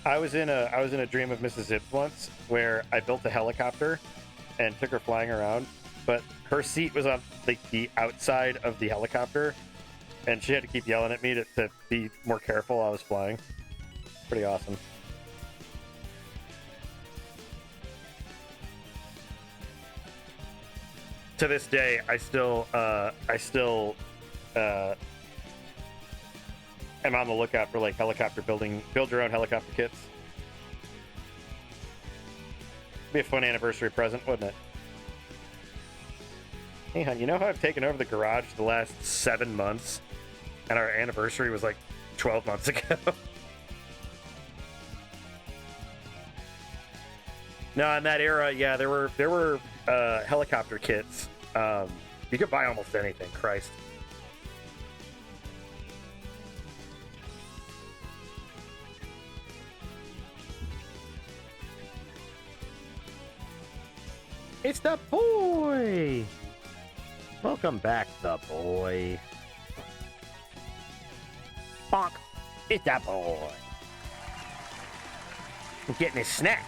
I was in a dream of Mrs. Zibb once where I built a helicopter and took her flying around, but her seat was on like the outside of the helicopter, and she had to keep yelling at me to be more careful while I was flying. Pretty awesome. To this day, I still am on the lookout for like helicopter build your own helicopter kits. Be a fun anniversary present, wouldn't it? Hey, hon, you know how I've taken over the garage the last 7 months, and our anniversary was like 12 months ago? No, in that era, yeah, there were helicopter kits. You could buy almost anything. Christ. It's the boy. Welcome back, the boy. Bonk. It's the boy. I'm getting his snack.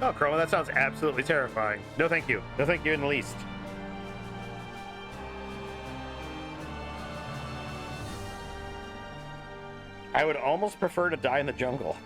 Oh, Chroma, that sounds absolutely terrifying. No, thank you. No, thank you in the least. I would almost prefer to die in the jungle.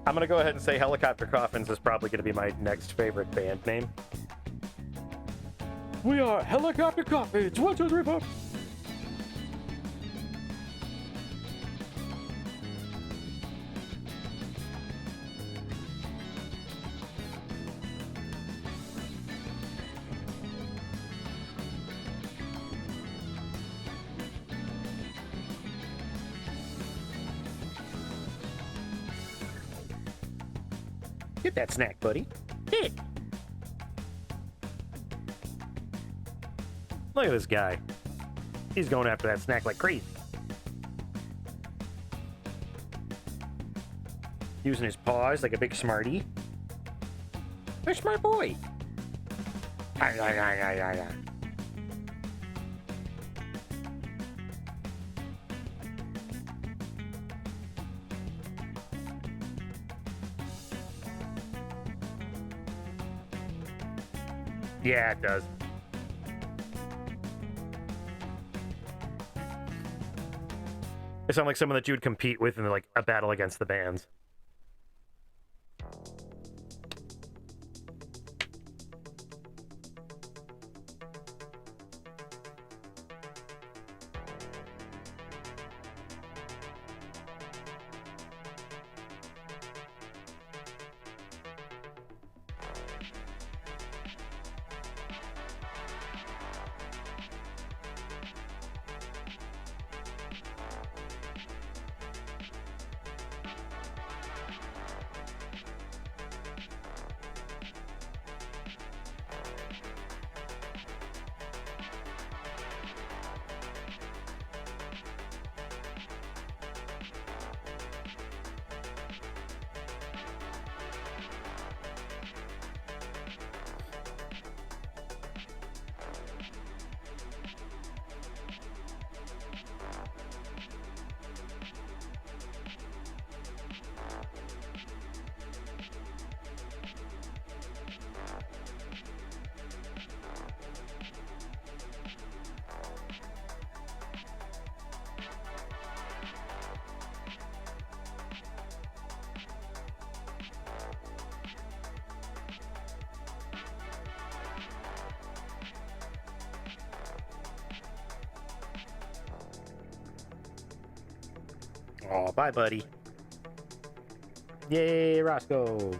I'm going to go ahead and say Helicopter Coffins is probably going to be my next favorite band name. We are Helicopter Coffins. 1, 2, 3, 4. Get that snack, buddy. Get it. Look at this guy. He's going after that snack like crazy. Using his paws like a big smarty. A smart boy. Yeah, it does. They sound like someone that you would compete with in like a battle against the bands. Oh, bye, buddy. Yay, Roscoe.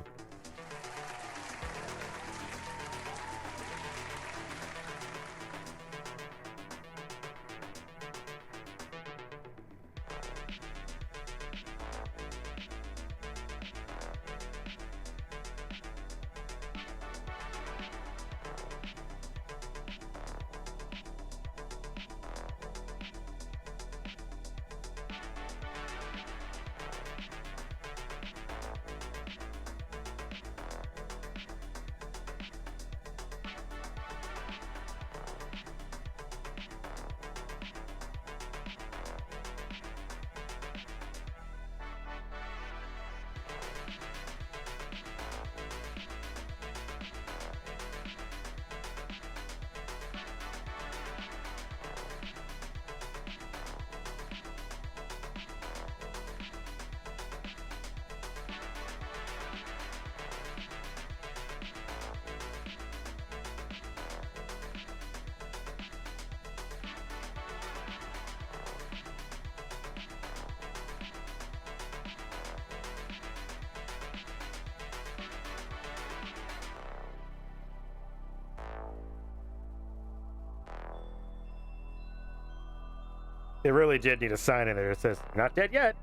They really did need a sign in there that says, not dead yet.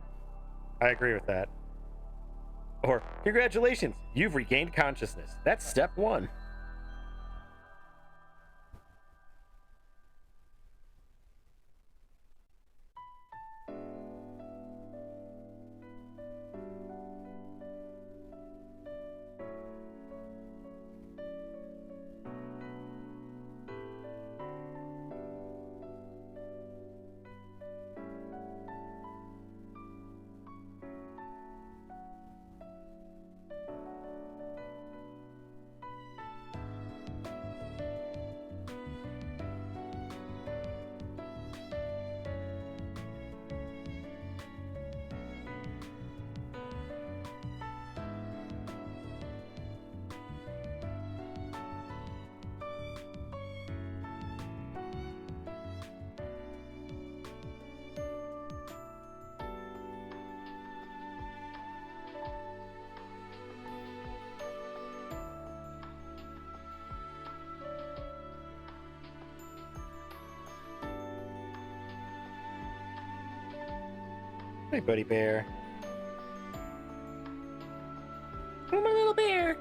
I agree with that. Or, congratulations, you've regained consciousness. That's step 1. Hey, buddy bear. Oh, my little bear.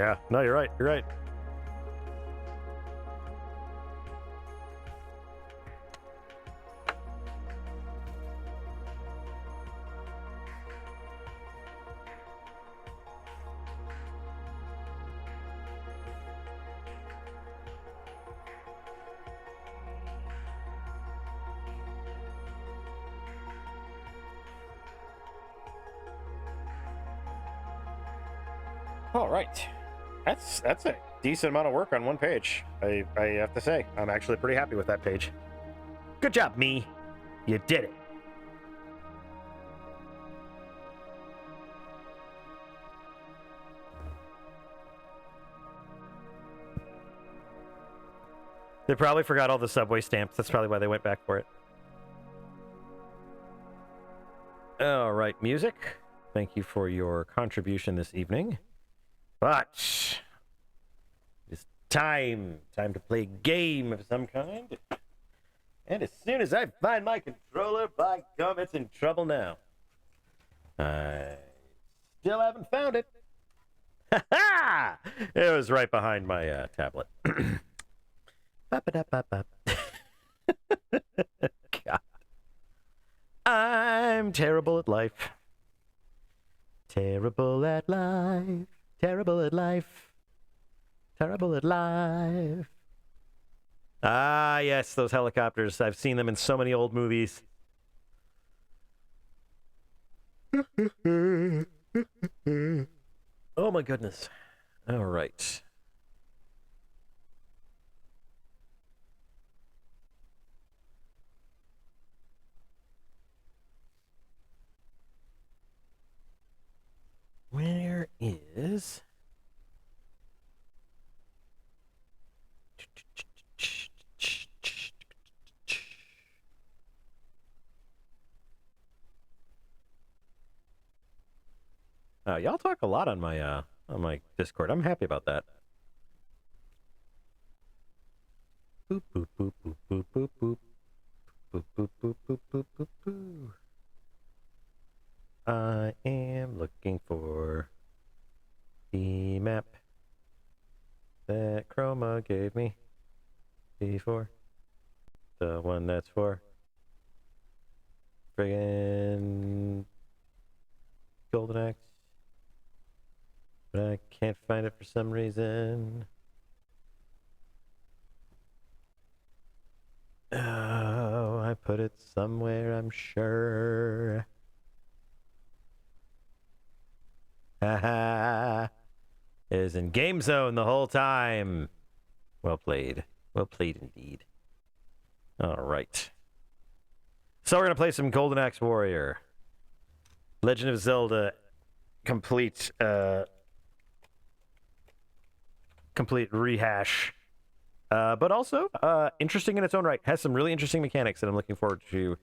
Yeah, no, you're right. You're right. All right. That's a decent amount of work on one page. I have to say, I'm actually pretty happy with that page. Good job, me. You did it. They probably forgot all the subway stamps. That's probably why they went back for it. All right, music. Thank you for your contribution this evening. But it's time to play a game of some kind. And as soon as I find my controller, by gum, it's in trouble now. I still haven't found it. Ha ha! It was right behind my tablet. God. I'm terrible at life. Terrible at life. Terrible at life. Terrible at life. Ah, yes, those helicopters. I've seen them in so many old movies. Oh, my goodness. All right. Where is... y'all talk a lot on my Discord. I'm happy about that. Boop boop boop boop boop boop boop boop boop boop boop boop boop boop. I am looking for the map that Chroma gave me before. The one that's for friggin' Golden Axe. But I can't find it for some reason. Oh, I put it somewhere, I'm sure. Haha. It is in Game Zone the whole time. Well played. Well played indeed. All right. So we're going to play some Golden Axe Warrior. Legend of Zelda complete rehash. But also interesting in its own right. Has some really interesting mechanics that I'm looking forward to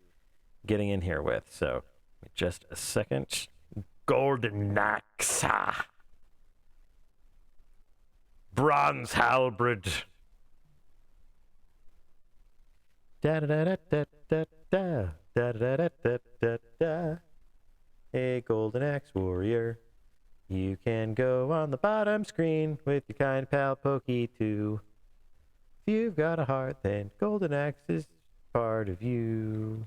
getting in here with. So just a second. Golden Axe. Bronze Halberd. Da da da da da da da da da da da da. A Golden Axe Warrior. You can go on the bottom screen with your kind pal Pokey too. If you've got a heart, then Golden Axe is part of you.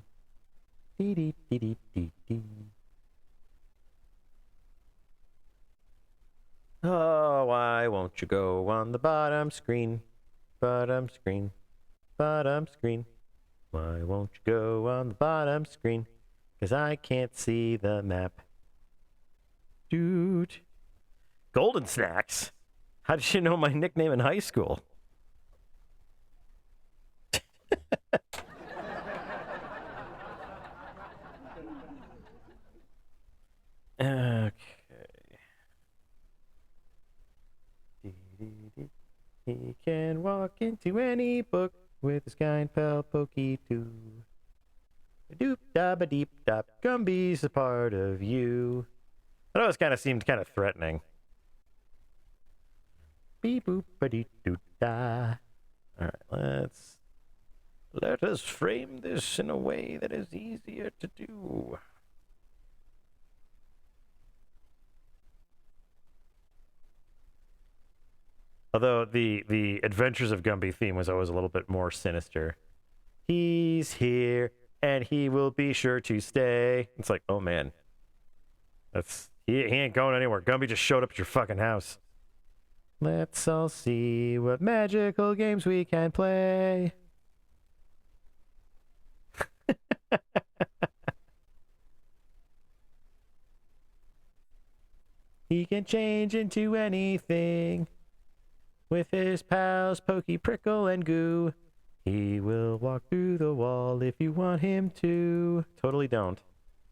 Dee dee dee dee dee dee. Oh, why won't you go on the bottom screen? Bottom screen. Bottom screen. Why won't you go on the bottom screen? 'Cause I can't see the map. Dude. Golden Snacks? How did you know my nickname in high school? Okay. He can walk into any book with his kind pal Pokey too. Doop dabba deep dop, Gumby's a part of you. That always kind of seemed kind of threatening. Beep boop ba dee doo da. Alright, let us frame this in a way that is easier to do. Although the Adventures of Gumby theme was always a little bit more sinister. He's here, and he will be sure to stay. It's like, oh man. He ain't going anywhere. Gumby just showed up at your fucking house. Let's all see what magical games we can play. He can change into anything. With his pals Pokey, Prickle, and Goo. He will walk through the wall if you want him to. Totally don't.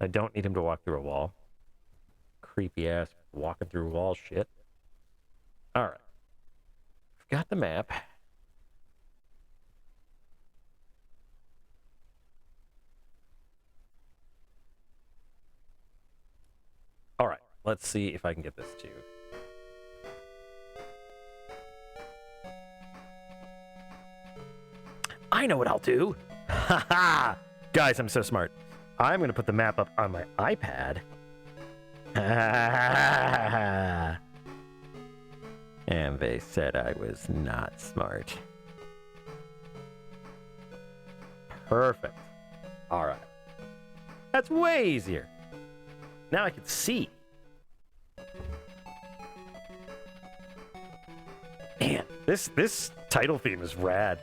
I don't need him to walk through a wall. Creepy ass walking through wall shit. Alright. I've got the map. Alright, let's see if I can get this too. I know what I'll do. Haha! Guys, I'm so smart. I'm going to put the map up on my iPad. And they said I was not smart. Perfect. All right. That's way easier. Now I can see. Man, this title theme is rad.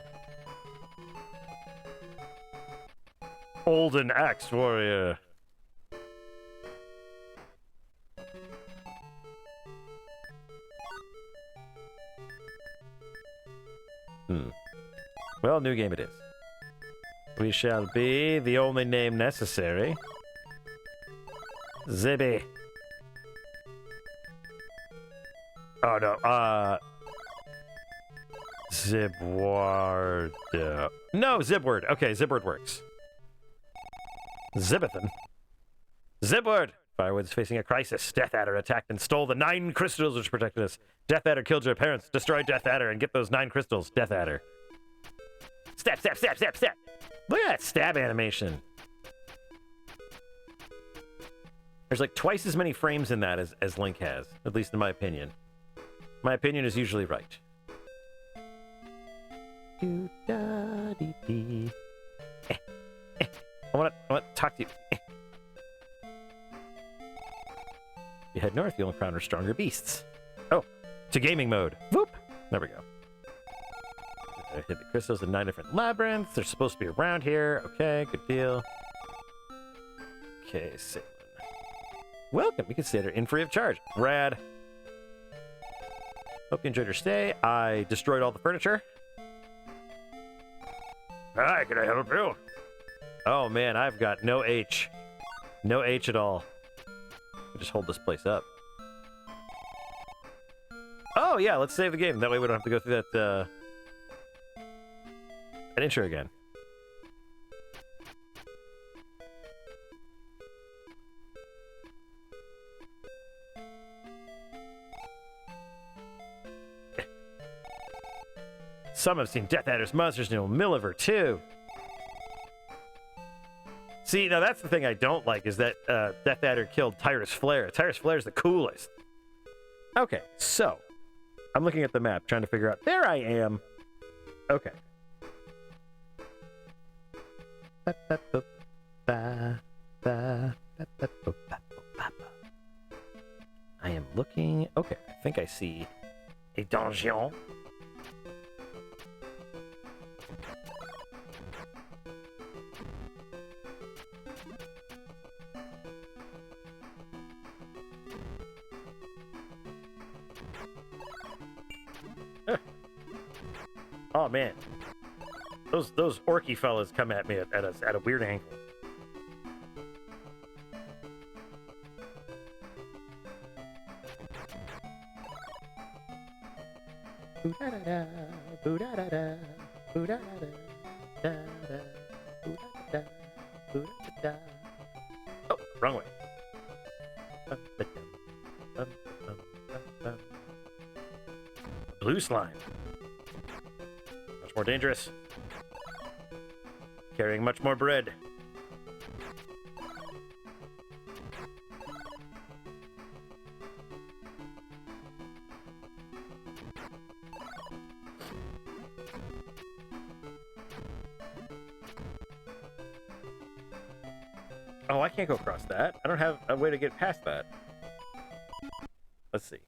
Olden Axe Warrior. Well, new game it is. We shall be the only name necessary. Zibby. Oh no, Zibward. No, Zibward. Okay, Zibward works. Zibbithan. Zibward! Firewood's facing a crisis. Death Adder attacked and stole the 9 crystals which protected us. Death Adder killed your parents. Destroy Death Adder and get those 9 crystals. Death Adder. Stab, stab, stab, stab, stab! Look at that stab animation. There's like twice as many frames in that as Link has, at least in my opinion. My opinion is usually right. Do-da-dee-dee. I want to talk to you. You head north, you'll encounter stronger beasts. Oh, to gaming mode. Whoop! There we go. I hit the crystals in 9 different labyrinths. They're supposed to be around here. Okay, good deal. Okay, Salem. Welcome. You can stay there in free of charge. Rad. Hope you enjoyed your stay. I destroyed all the furniture. Hi, can I help you? Oh man, I've got no H. No H at all. I'll just hold this place up. Oh yeah, let's save the game. That way we don't have to go through that intro again. Some have seen Death Adder's monsters in Milliver too. See, now that's the thing I don't like, is that Death Adder killed Tyrus Flare. Tyrus Flare's the coolest. Okay, so I'm looking at the map, trying to figure out. There I am. Okay. I am looking. Okay, I think I see a donjon. Oh man, those orky fellas come at me at a weird angle. Oh, wrong way. Blue slime. Much more dangerous. Carrying much more bread. Oh, I can't go across that. I don't have a way to get past that. Let's see.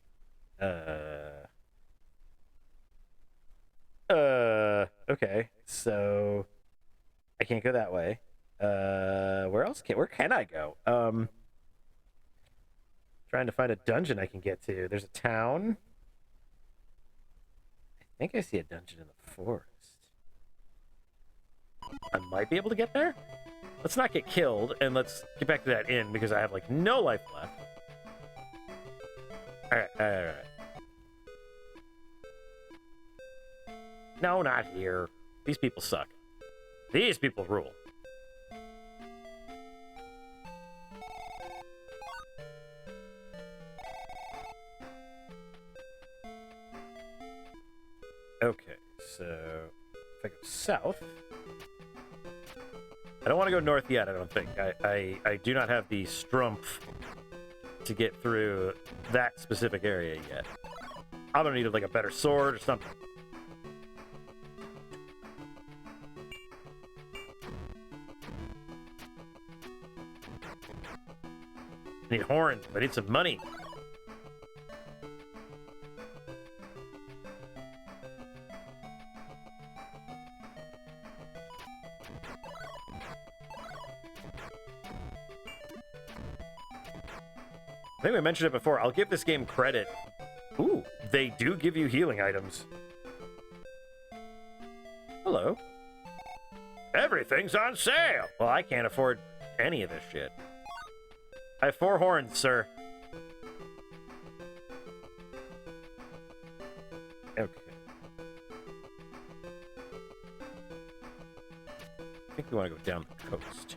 Okay. So I can't go that way. Where can I go? Trying to find a dungeon I can get to. There's a town. I think I see a dungeon in the forest. I might be able to get there. Let's not get killed, and let's get back to that inn because I have like no life left. All right. No, not here. These people suck. These people rule. Okay, so if I go south, I don't want to go north yet. I don't think. I do not have the strumpf to get through that specific area yet. I'm gonna need like a better sword or something. I need horns. I need some money. I think we mentioned it before. I'll give this game credit. Ooh, they do give you healing items. Hello. Everything's on sale. Well, I can't afford any of this shit. I have 4 horns, sir. Okay. I think we want to go down the coast.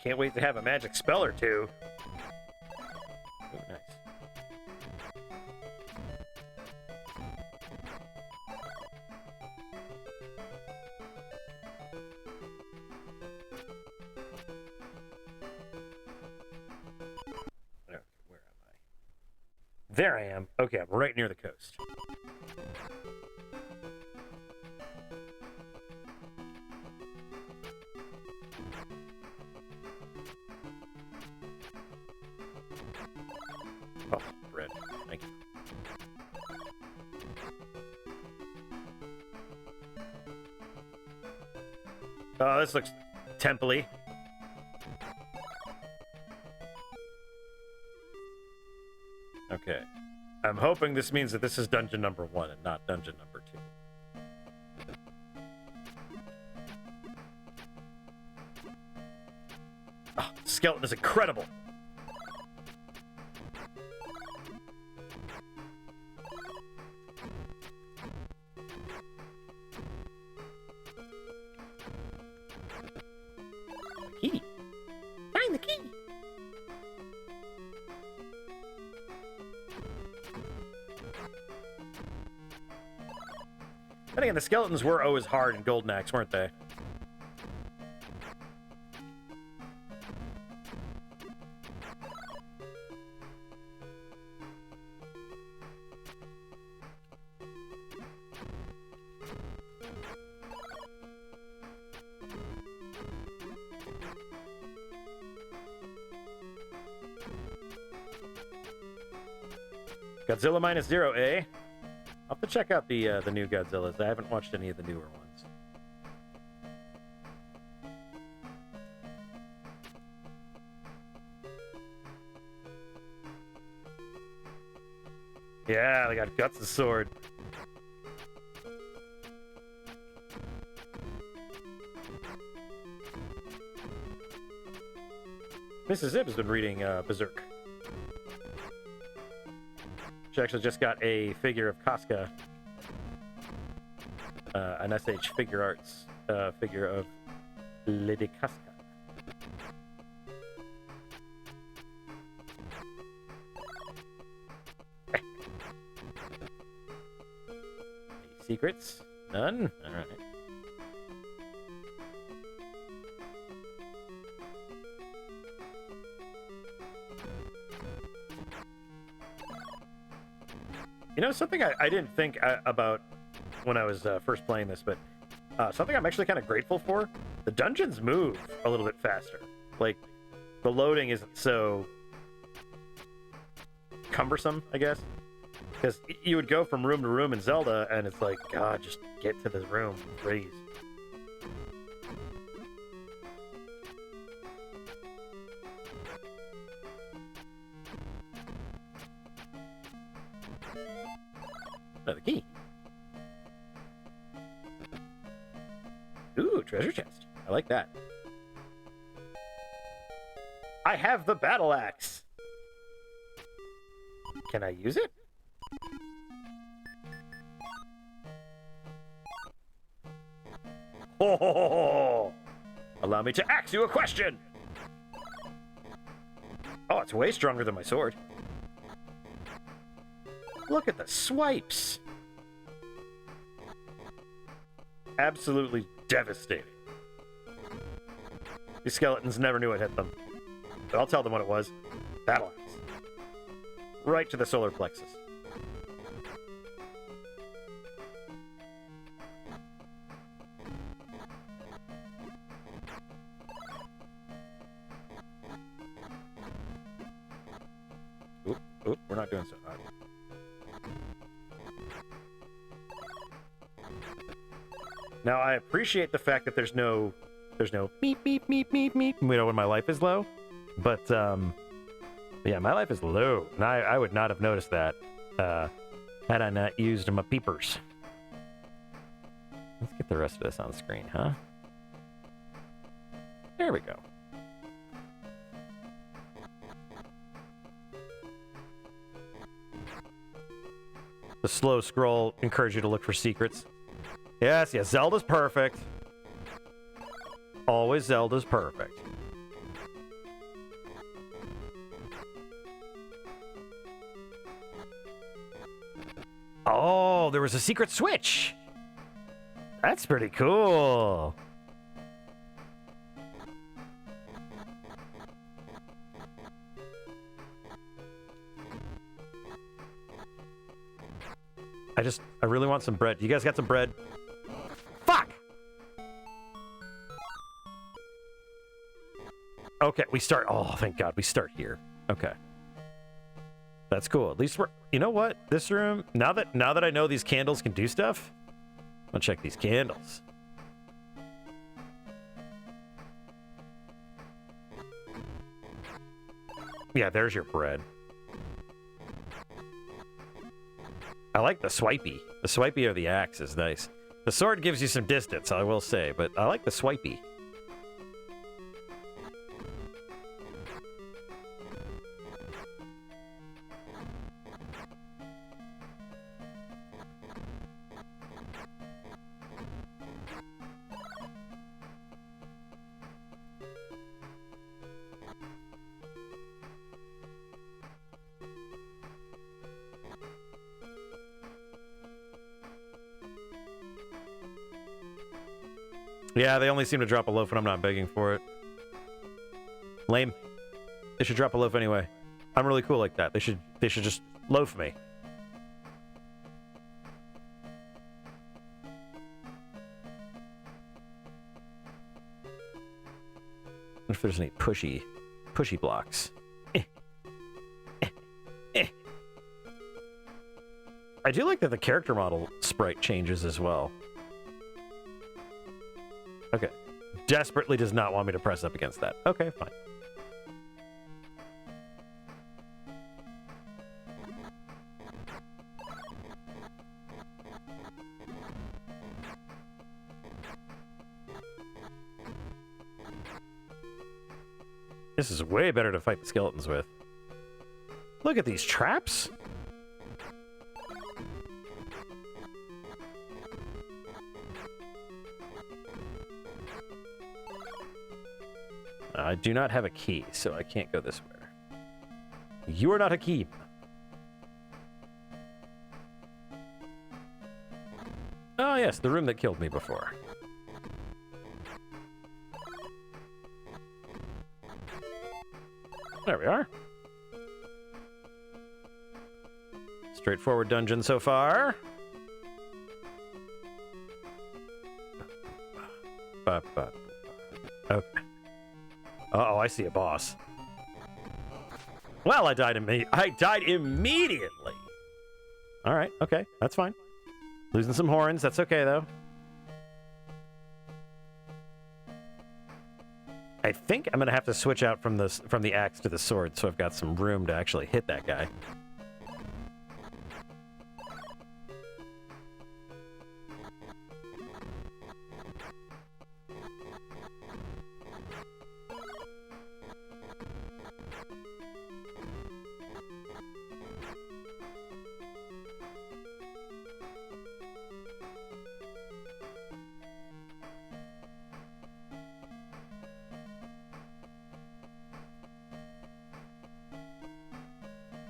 Can't wait to have a magic spell or two. Ooh, nice. Okay, where am I? There I am. Okay, I'm right near the coast. Oh, bread. Thank you. Oh, this looks temple-y. Okay. I'm hoping this means that this is dungeon number 1 and not dungeon number 2. Oh, the skeleton is incredible. Key. Find the key. Then again, the skeletons were always hard in Golden Axe, weren't they? Godzilla -0, eh? I'll have to check out the new Godzillas. I haven't watched any of the newer ones. Yeah, they got Guts' sword. Mrs. Zibb has been reading Berserk. She actually just got a figure of Casca, an SH Figure Arts figure of Lady Casca. Any secrets? None? Alright. You know, something I didn't think about when I was first playing this, but something I'm actually kind of grateful for, the dungeons move a little bit faster. Like, the loading isn't so cumbersome, I guess. Because you would go from room to room in Zelda, and it's like, God, just get to this room, please. Another key. Ooh, treasure chest. I like that. I have the battle axe. Can I use it? Oh, allow me to ask you a question. Oh, it's way stronger than my sword. Look at the swipes. Absolutely devastating. These skeletons never knew it hit them. But I'll tell them what it was. Battle axe. Right to the solar plexus. Oop, we're not doing so hard. Now, I appreciate the fact that there's no meep, meep, meep, meep, meep, you know, when my life is low. But, yeah, my life is low. And I would not have noticed that, had I not used my peepers. Let's get the rest of this on screen, huh? There we go. The slow scroll encourages you to look for secrets. Yes, Zelda's perfect. Always Zelda's perfect. Oh, there was a secret switch. That's pretty cool. I really want some bread. You guys got some bread? Fuck! Okay, we start. Oh, thank God, we start here. Okay. That's cool. At least we're. You know what? This room. Now that I know these candles can do stuff, I'm gonna check these candles. Yeah, there's your bread. I like the swipey. The swipey or the axe is nice. The sword gives you some distance, I will say, but I like the swipey. Yeah, they only seem to drop a loaf when I'm not begging for it. Lame. They should drop a loaf anyway. I'm really cool like that. They should just loaf me. I wonder if there's any pushy blocks. I do like that the character model sprite changes as well. Okay. Desperately does not want me to press up against that. Okay, fine. This is way better to fight the skeletons with. Look at these traps. I do not have a key, so I can't go this way. You are not a key. Oh, yes, the room that killed me before. There we are. Let's straightforward dungeon so far. Okay. Uh-oh, I see a boss. Well, I died immediately. All right, okay, that's fine. Losing some horns, that's okay, though. I think I'm going to have to switch out from the axe to the sword, so I've got some room to actually hit that guy.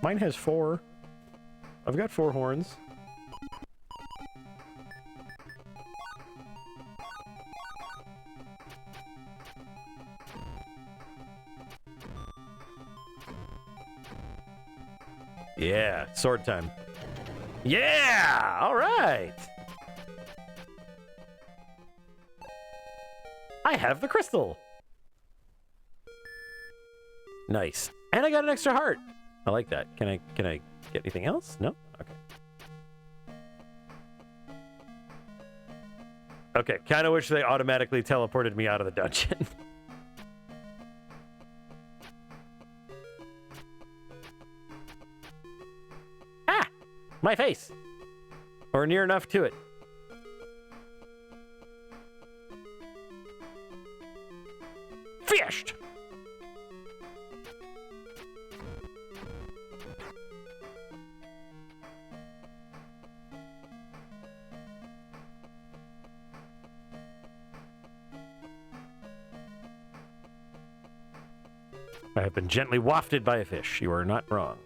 Mine has 4. I've got 4 horns. Yeah, sword time. Yeah! All right! I have the crystal! Nice. And I got an extra heart! I like that. Can I get anything else? No? Okay. Okay, kind of wish they automatically teleported me out of the dungeon. Ah! My face! Or near enough to it. Fished! I have been gently wafted by a fish. You are not wrong.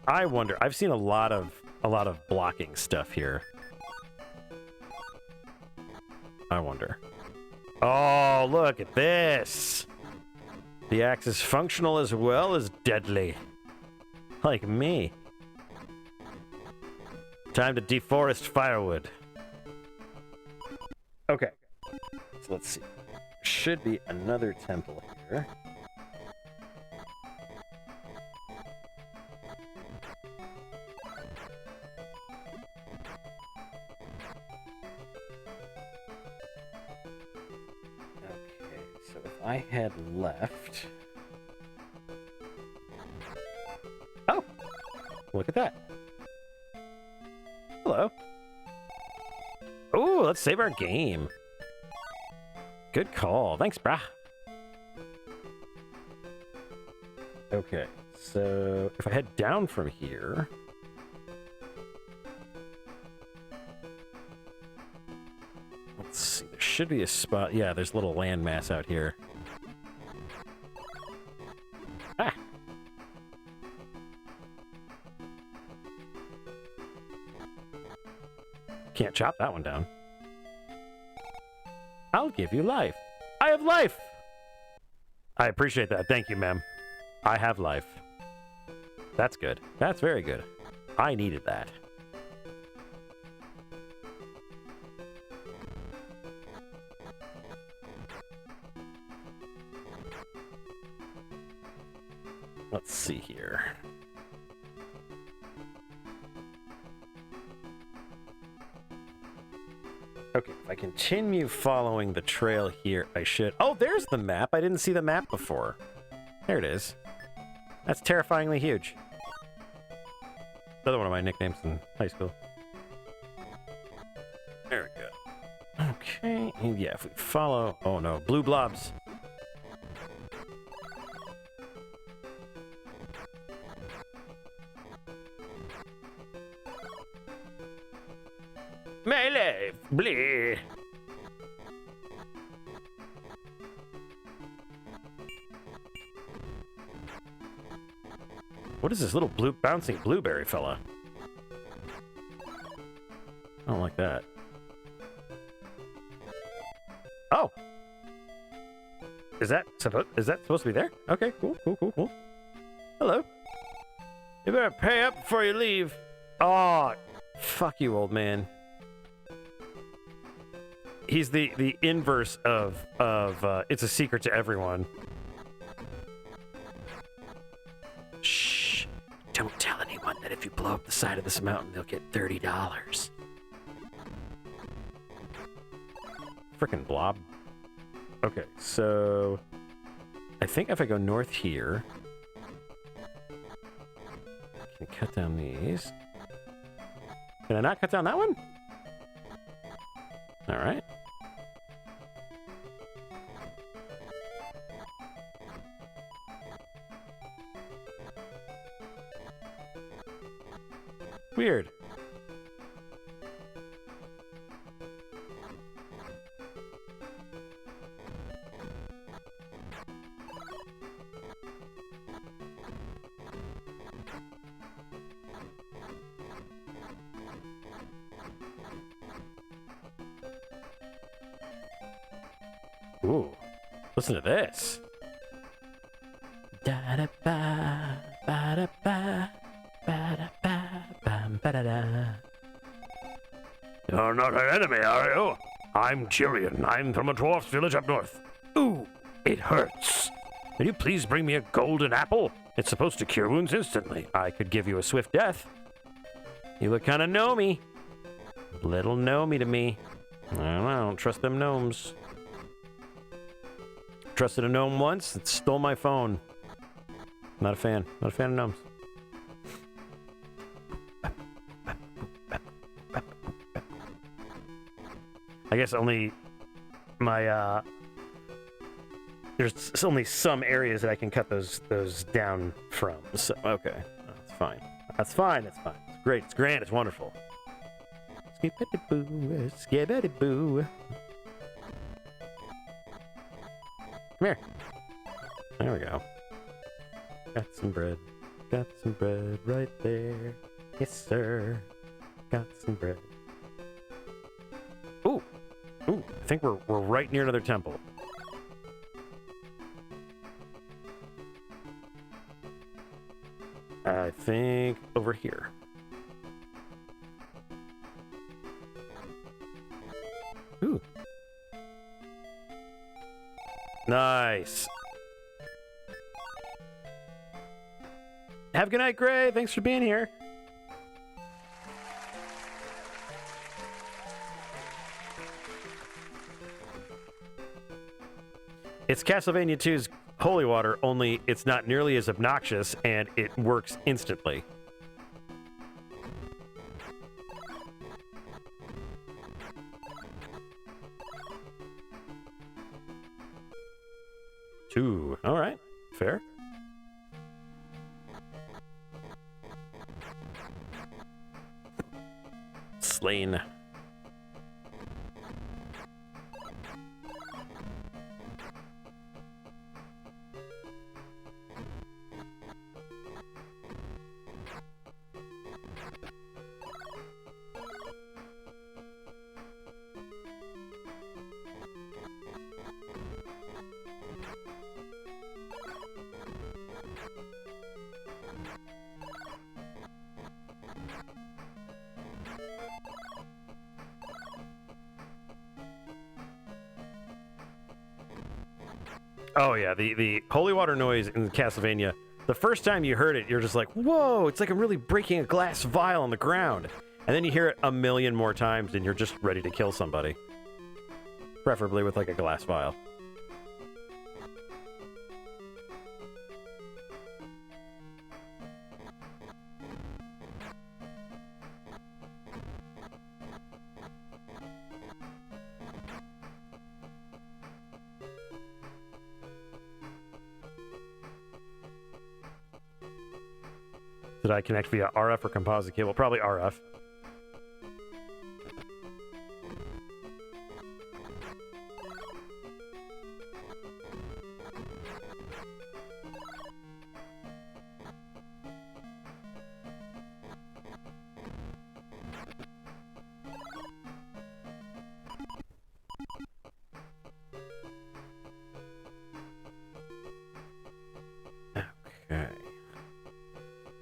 I wonder. I've seen a lot of blocking stuff here. I wonder. Oh, look at this. The axe is functional as well as deadly. Like me. Time to deforest firewood. Okay. So let's see. Should be another temple here. I had left. Oh! Look at that. Hello. Oh, let's save our game. Good call. Thanks, brah. Okay, so if I head down from here... Let's see, there should be a spot... Yeah, there's a little landmass out here. Ah! Can't chop that one down. I'll give you life. I have life! I appreciate that. Thank you, ma'am. I have life. That's good. That's very good. I needed that. Let's see here. Okay, if I continue following the trail here, I should... Oh, there's the map. I didn't see the map before. There it is. That's terrifyingly huge. Another one of my nicknames in high school. There we go. Okay, and yeah, if we follow... Oh no, blue blobs. My life, bleh. What is this little blue bouncing blueberry fella? like that. Oh! Is that supposed to be there? Okay, cool. Hello. You better pay up before you leave. Oh, fuck you, old man. He's the inverse of It's a Secret to Everyone. Shh. Don't tell anyone that if you blow up the side of this mountain, they'll get $30. Frickin' blob. Okay, so I think if I go north here, I can cut down these. Can I not cut down that one? All right. Weird. Ooh, listen to this. Da-da-ba, ba-da-ba, ba-da-ba, bam, ba-da-da. You're not an enemy, are you? I'm Jillian. I'm from a dwarf's village up north. Ooh, it hurts. Will you please bring me a golden apple? It's supposed to cure wounds instantly. I could give you a swift death. You look kind of gnomey. Little gnomey to me. I don't trust them gnomes. Trusted a gnome once, it stole my phone. Not a fan. Not a fan of gnomes. I guess only my there's only some areas that I can cut those down from. So okay, that's fine. That's fine. That's fine. It's great. It's grand. It's wonderful. Skibbity-boo, skibbity-boo. Come here. There we go. Got some bread. Got some bread right there. Yes, sir. Got some bread. Ooh. Ooh. I think we're right near another temple. I think over here. Ooh. Nice. Have a good night, Gray. Thanks for being here. It's Castlevania 2's Holy Water, only it's not nearly as obnoxious and it works instantly. Two. All right. Fair. Slain. Oh yeah, the holy water noise in Castlevania. The first time you heard it, you're just like, whoa, it's like I'm really breaking a glass vial on the ground. And then you hear it a million more times and you're just ready to kill somebody. Preferably with like a glass vial. Did I connect via RF or composite cable? Probably RF.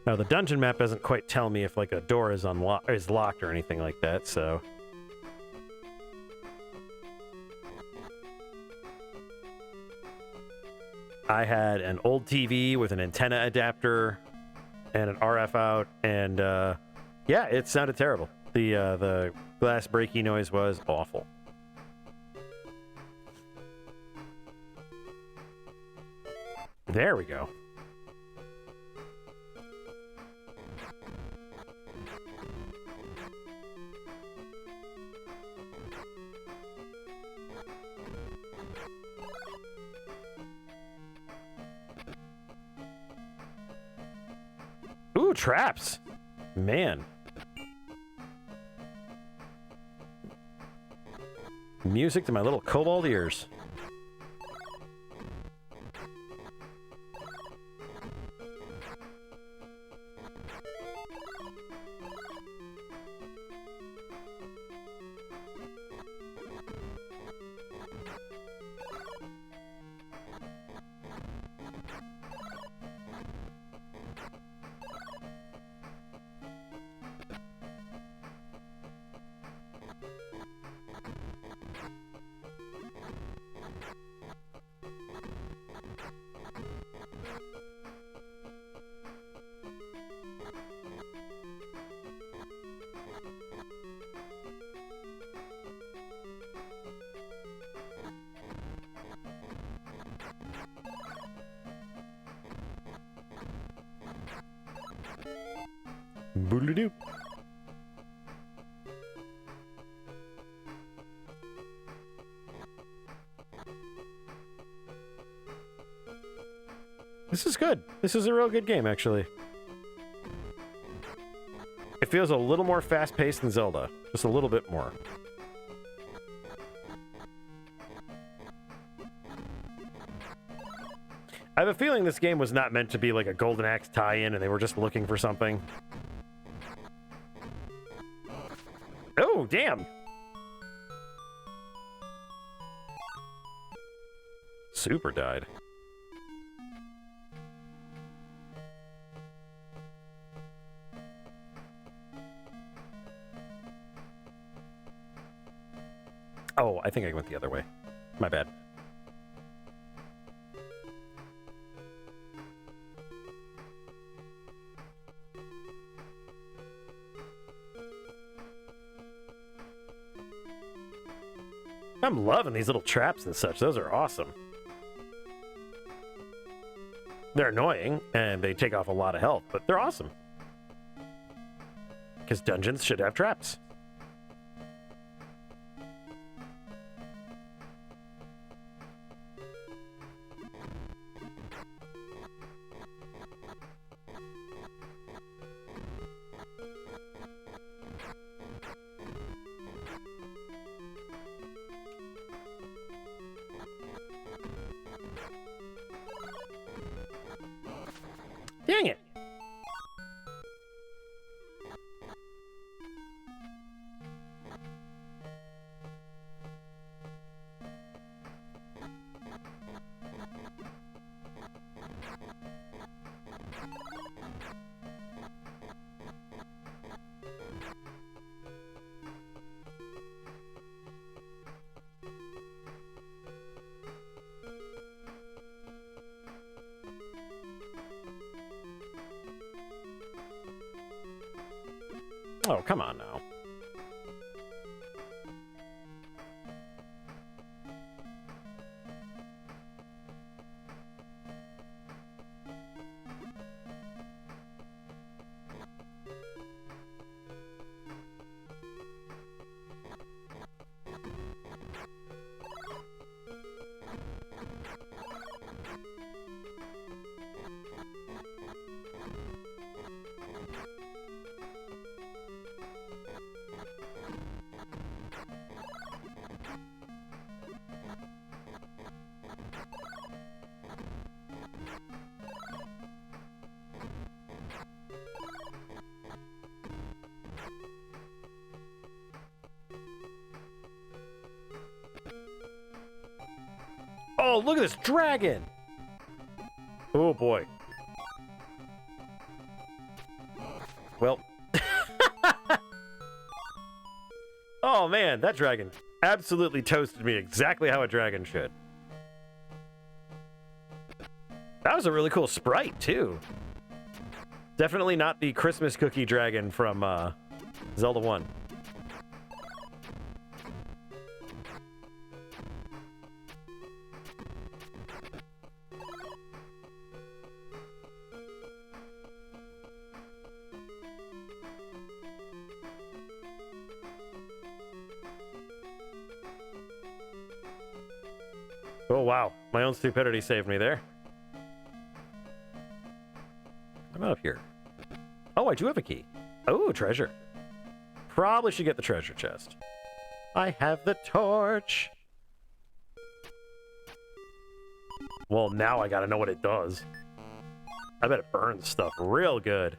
Now, the dungeon map doesn't quite tell me if, like, a door is locked or anything like that, so... I had an old TV with an antenna adapter and an RF out, and, yeah, it sounded terrible. The glass breaking noise was awful. There we go. Ooh, traps. Man. Music to my little cobalt ears. Boodle-doo. This is good. This is a real good game, actually. It feels a little more fast-paced than Zelda. Just a little bit more. I have a feeling this game was not meant to be like a Golden Axe tie-in, and they were just looking for something. Oh, damn! Super died. Oh, I think I went the other way. My bad. I'm loving these little traps and such. Those are awesome. They're annoying, and they take off a lot of health, but they're awesome. Because dungeons should have traps. Dang it! Oh, come on now. Oh, look at this dragon! Oh boy. Oh, man, that dragon absolutely toasted me exactly how a dragon should. That was a really cool sprite, too. Definitely not the Christmas cookie dragon from Zelda 1. Oh, wow. My own stupidity saved me there. I'm up here. Oh, I do have a key. Oh, treasure. Probably should get the treasure chest. I have the torch. Well, now I gotta know what it does. I bet it burns stuff real good.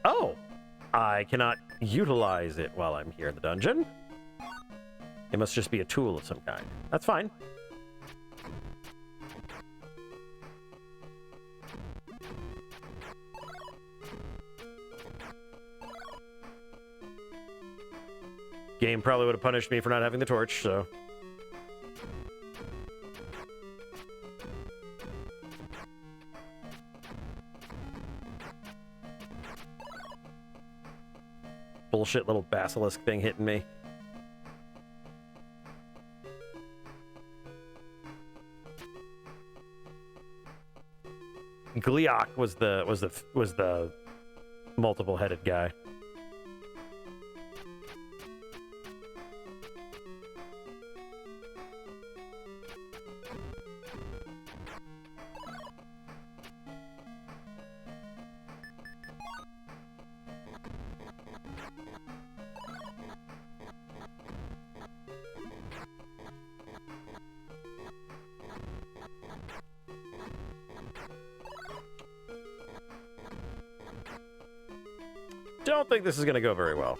Oh! I cannot utilize it while I'm here in the dungeon. It must just be a tool of some kind. That's fine. Game probably would have punished me for not having the torch, so... Bullshit little basilisk thing hitting me. Gliok was the multiple-headed guy. Don't think this is going to go very well.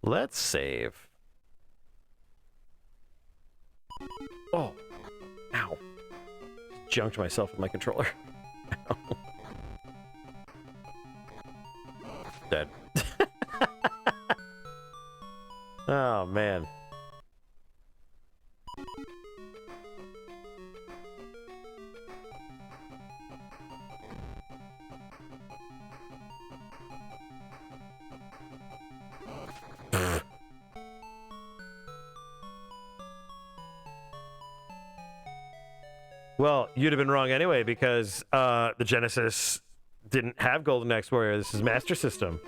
Let's save. Oh. Ow. Junked myself with my controller. Dead. Oh, man. Well, you'd have been wrong anyway, because the Genesis didn't have Golden Axe Warrior. This is Master System.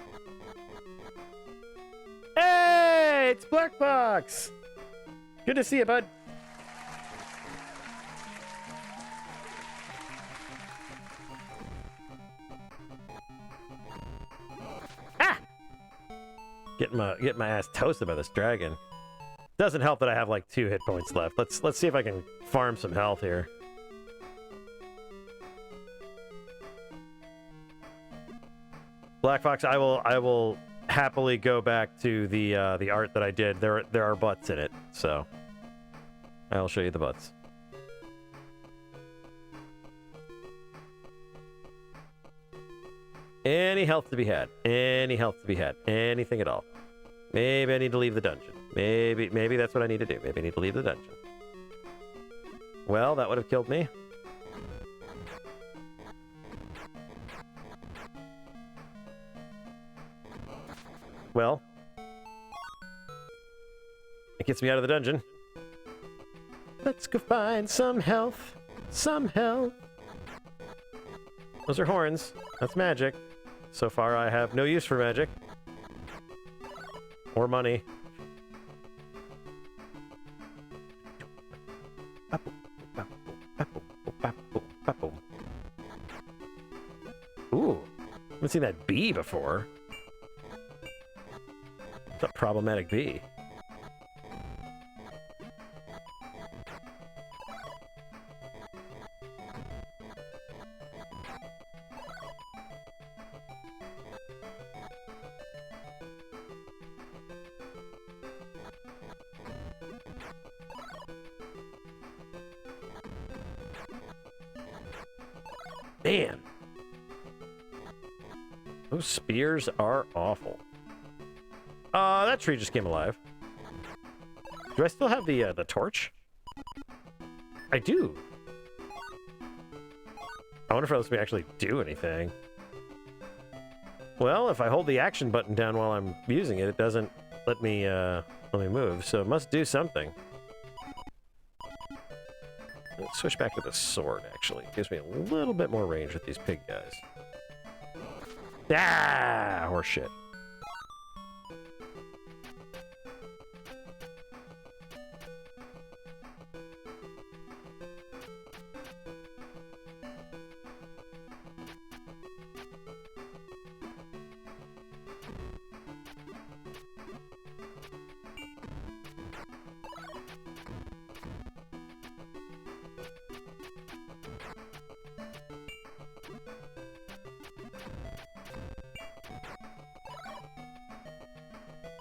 Hey, it's Black Box! Good to see you, bud. Ah! Getting my ass toasted by this dragon. Doesn't help that I have like 2 hit points left. Let's see if I can farm some health here. Black Fox, I will happily go back to the art that I did. There are butts in it, so I'll show you the butts. Any health to be had. Any health to be had. Anything at all. Maybe I need to leave the dungeon. Maybe that's what I need to do. Maybe I need to leave the dungeon. Well, that would have killed me. Well, it gets me out of the dungeon. Let's go find some health. Some health. Those are horns. That's magic. So far, I have no use for magic. Or money. Ooh. I haven't seen that bee before. What's a problematic bee? Man. Those spears are awful. That tree just came alive. Do I still have the torch? I do. I wonder if it lets me actually do anything. Well, if I hold the action button down while I'm using it, it doesn't let me move, so it must do something. Let's switch back to the sword, actually. It gives me a little bit more range with these pig guys. Ah! Horse shit.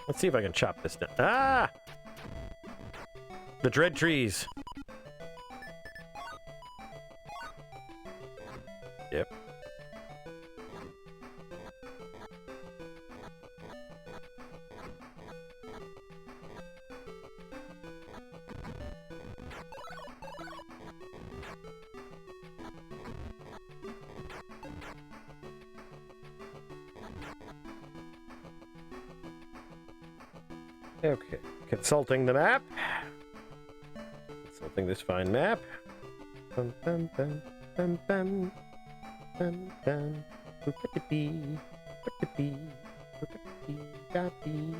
Let's see if I can chop this down. Ah! The dread trees. Yep. Okay, consulting the map. Consulting this fine map. Bum, bum, bum, bum, bum, bum, bum. Boop-a-dee-bee, boop-a-dee, boop-a-dee, da-dee,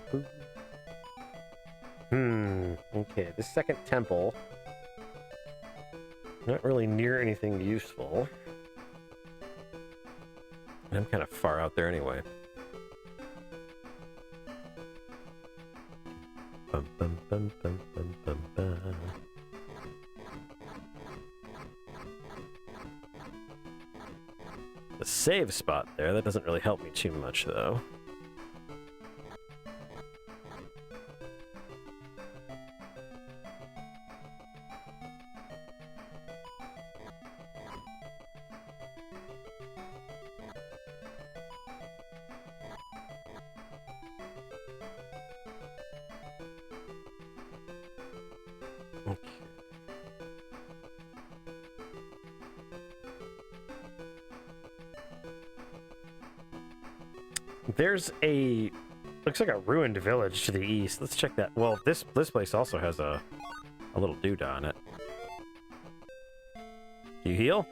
boo. Okay, the second temple. Not really near anything useful. I'm kind of far out there anyway. Bum, bum, bum, bum, bum, bum, bum. The save spot there, that doesn't really help me too much, though. There's a... looks like a ruined village to the east. Let's check that. Well, this place also has a little doodah on it. Do you heal?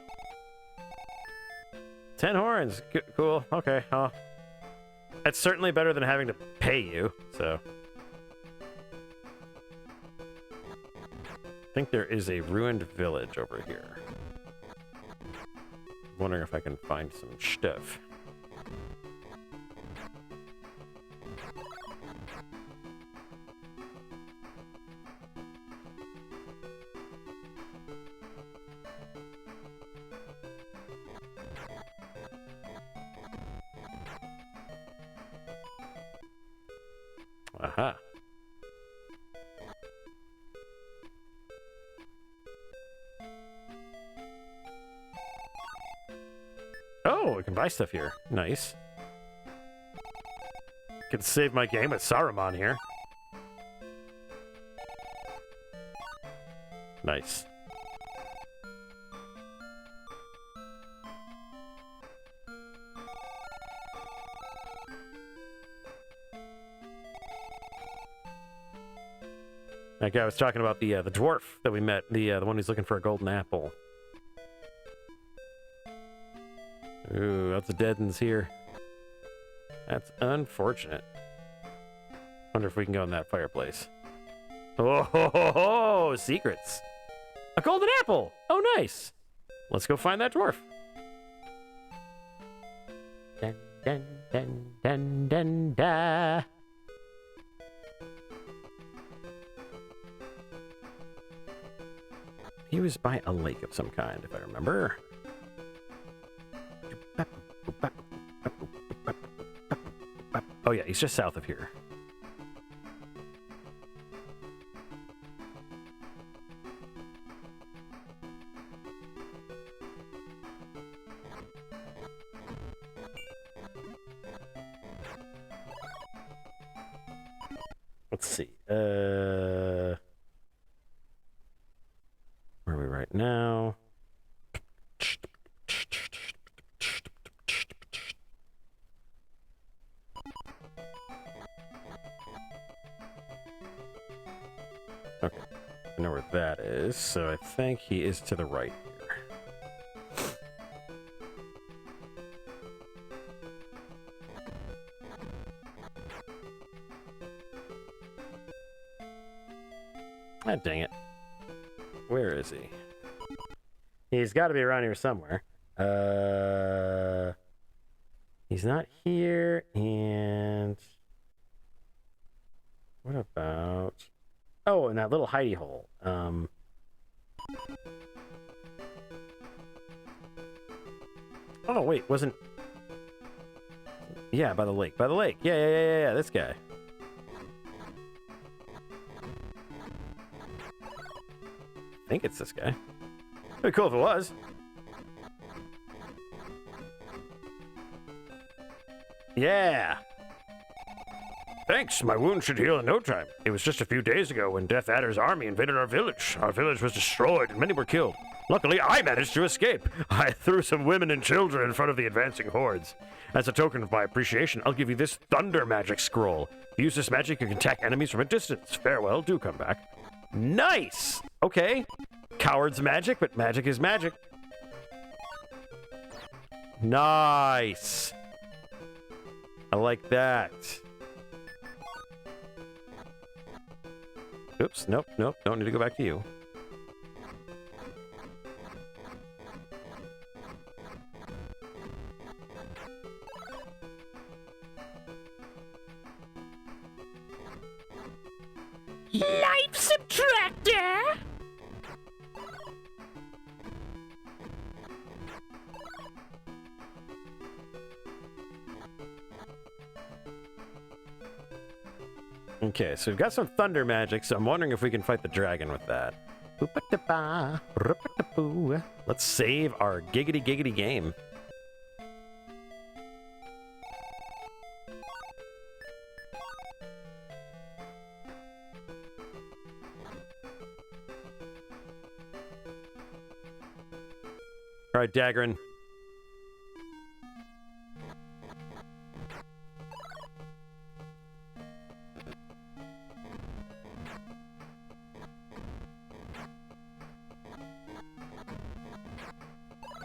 10 horns. Cool. Okay. That's certainly better than having to pay you, so... I think there is a ruined village over here. I'm wondering if I can find some stuff. Aha. Oh, we can buy stuff here. Nice. Can save my game with Saruman here. Nice. That guy was talking about the dwarf that we met, the one who's looking for a golden apple. Ooh, that's the dead ones here. That's unfortunate. Wonder if we can go in that fireplace. Oh, ho, ho, ho, secrets. A golden apple. Oh, nice. Let's go find that dwarf. Dun, dun, dun, dun, dun, da. He was by a lake of some kind, if I remember. Oh yeah, he's just south of here. let's see. Where are we right now? Okay, I know where that is, so I think he is to the right here. Ah, dang it. Where is he? He's got to be around here somewhere. He's not here, and... What about... Oh, in that little hidey hole. Oh, wait, wasn't... Yeah, by the lake. By the lake. Yeah, this guy. I think it's this guy. It'd be cool if it was. Yeah. Thanks, my wound should heal in no time. It was just a few days ago when Death Adder's army invaded our village. Our village was destroyed and many were killed. Luckily, I managed to escape. I threw some women and children in front of the advancing hordes. As a token of my appreciation, I'll give you this Thunder Magic Scroll. If you use this magic, you can attack enemies from a distance. Farewell, do come back. Nice! Okay. Coward's magic, but magic is magic. Nice! I like that. Oops, nope, don't need to go back to you. Life subtractor! Okay, so we've got some thunder magic, so I'm wondering if we can fight the dragon with that. Let's save our giggity game. All right, Daggerin.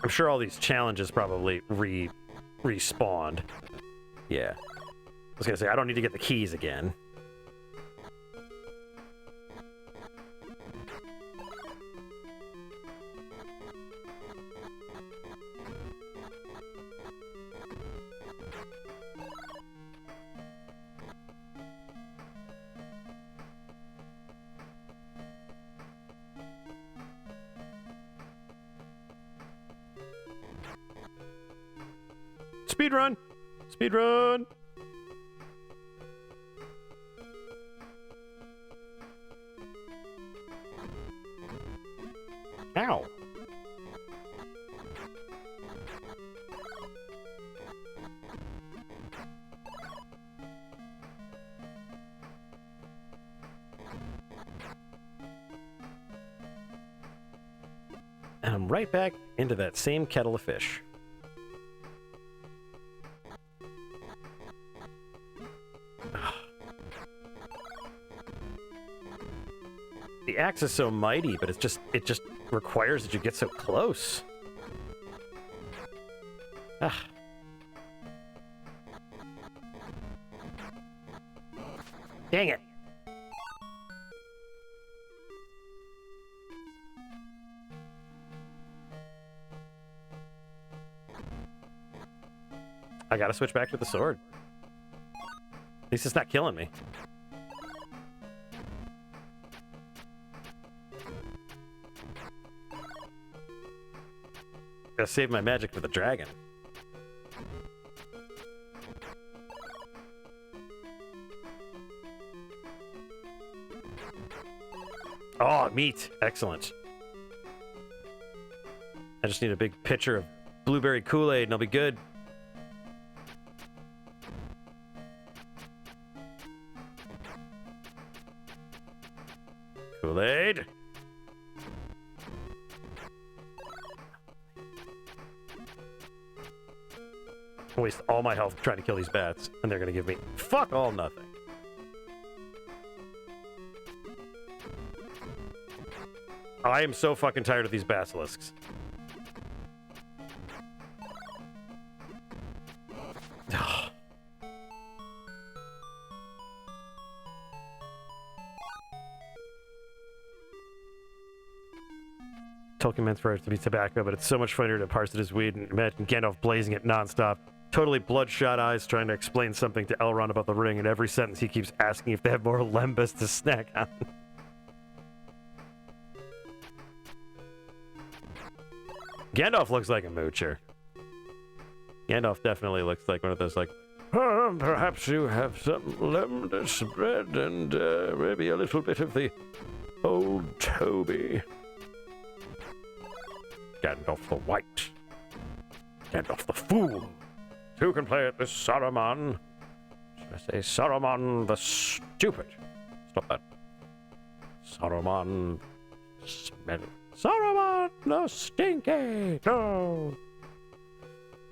I'm sure all these challenges probably respawned. Yeah. I was gonna say, I don't need to get the keys again. Speedrun! Speedrun! Ow! And I'm right back into that same kettle of fish. The axe is so mighty, but it just requires that you get so close. Ah. Dang it. I gotta switch back to the sword. At least it's not killing me. Gotta save my magic for the dragon. Oh, meat. Excellent. I just need a big pitcher of blueberry Kool-Aid and I'll be good. Kool-Aid. Waste all my health trying to kill these bats, and they're gonna give me fuck all nothing. I am so fucking tired of these basilisks. Tolkien meant for it to be tobacco, but it's so much funnier to parse it as weed, and imagine Gandalf blazing it nonstop. Totally bloodshot eyes trying to explain something to Elrond about the ring, and every sentence he keeps asking if they have more lembas to snack on. Gandalf looks like a moocher. Gandalf definitely looks like one of those, like, perhaps you have some lemon bread and maybe a little bit of the old Toby. Gandalf the White. Gandalf the Fool. Who can play it? This Saruman. Should I say Saruman the Stupid? Stop that. Saruman Smelly. Saruman the Stinky. No.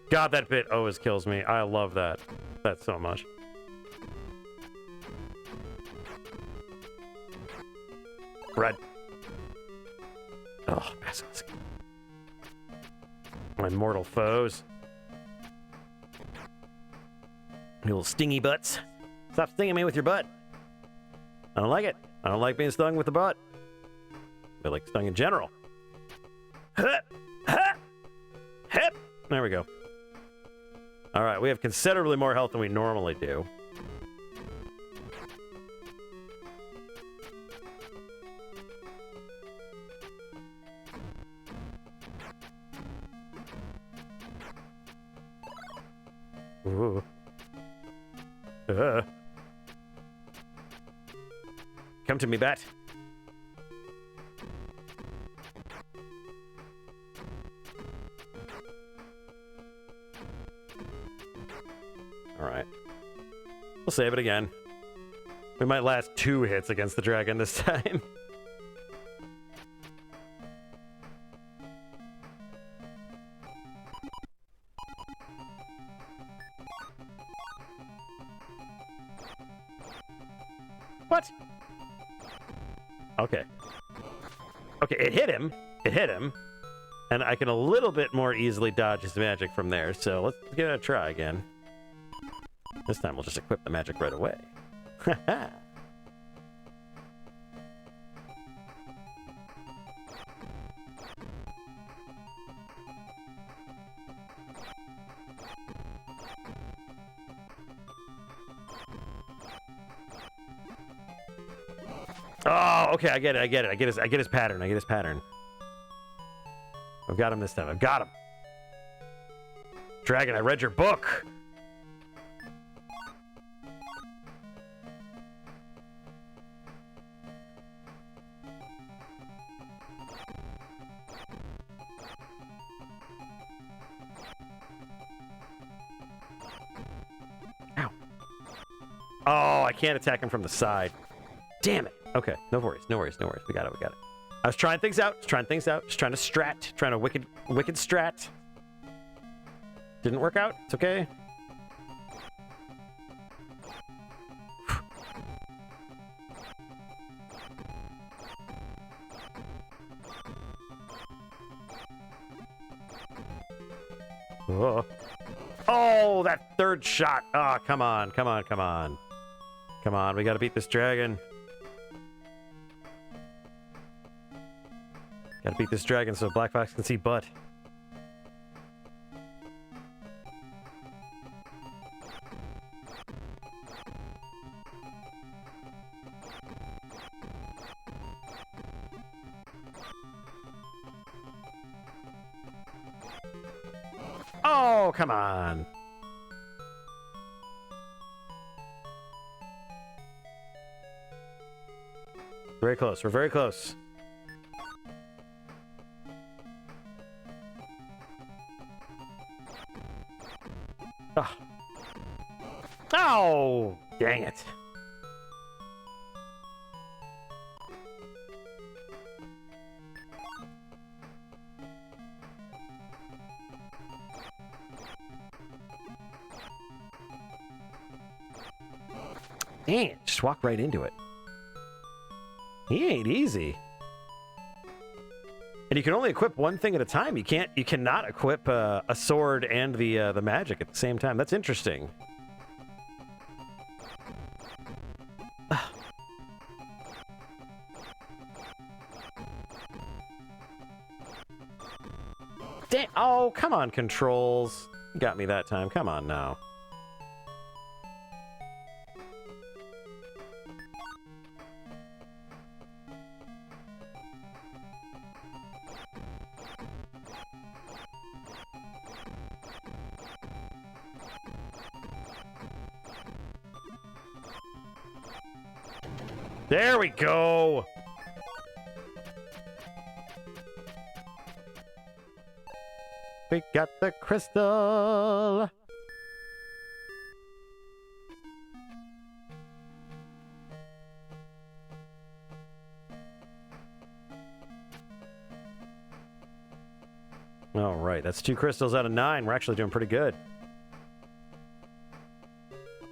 God, that bit always kills me. I love that. That so much. Bread. Oh, basilisk. My mortal foes. You little stingy butts. Stop stinging me with your butt. I don't like it. I don't like being stung with the butt. I like stung in general. Hup, hup, hup. There we go. All right, we have considerably more health than we normally do. Ooh. Come to me, bat. All right. We'll save it again. We might last 2 hits against the dragon this time. What? Okay. Okay, it hit him. It hit him. And I can a little bit more easily dodge his magic from there. So let's give it a try again. This time we'll just equip the magic right away. Haha. Oh, okay, I get it, I get it. I get his pattern. I get his pattern. I've got him this time. I've got him. Dragon, I read your book. Ow. Oh, I can't attack him from the side. Damn it. Okay, no worries, no worries, no worries. We got it, we got it. I was trying things out, just trying to strat, trying to wicked strat. Didn't work out, it's okay. Oh. Oh, that third shot. Oh, come on, come on, come on. Come on, we gotta beat this dragon. Gotta beat this dragon so Black Fox can see butt. Oh, come on. Very close. We're very close. Oh. Oh, dang it. Dang it, just walk right into it. He ain't easy. And you can only equip one thing at a time. You cannot equip a sword and the magic at the same time. That's interesting. Damn. Oh, come on, controls. You got me that time. Come on now. There we go. We got the crystal. All right, that's 2 crystals out of 9. We're actually doing pretty good.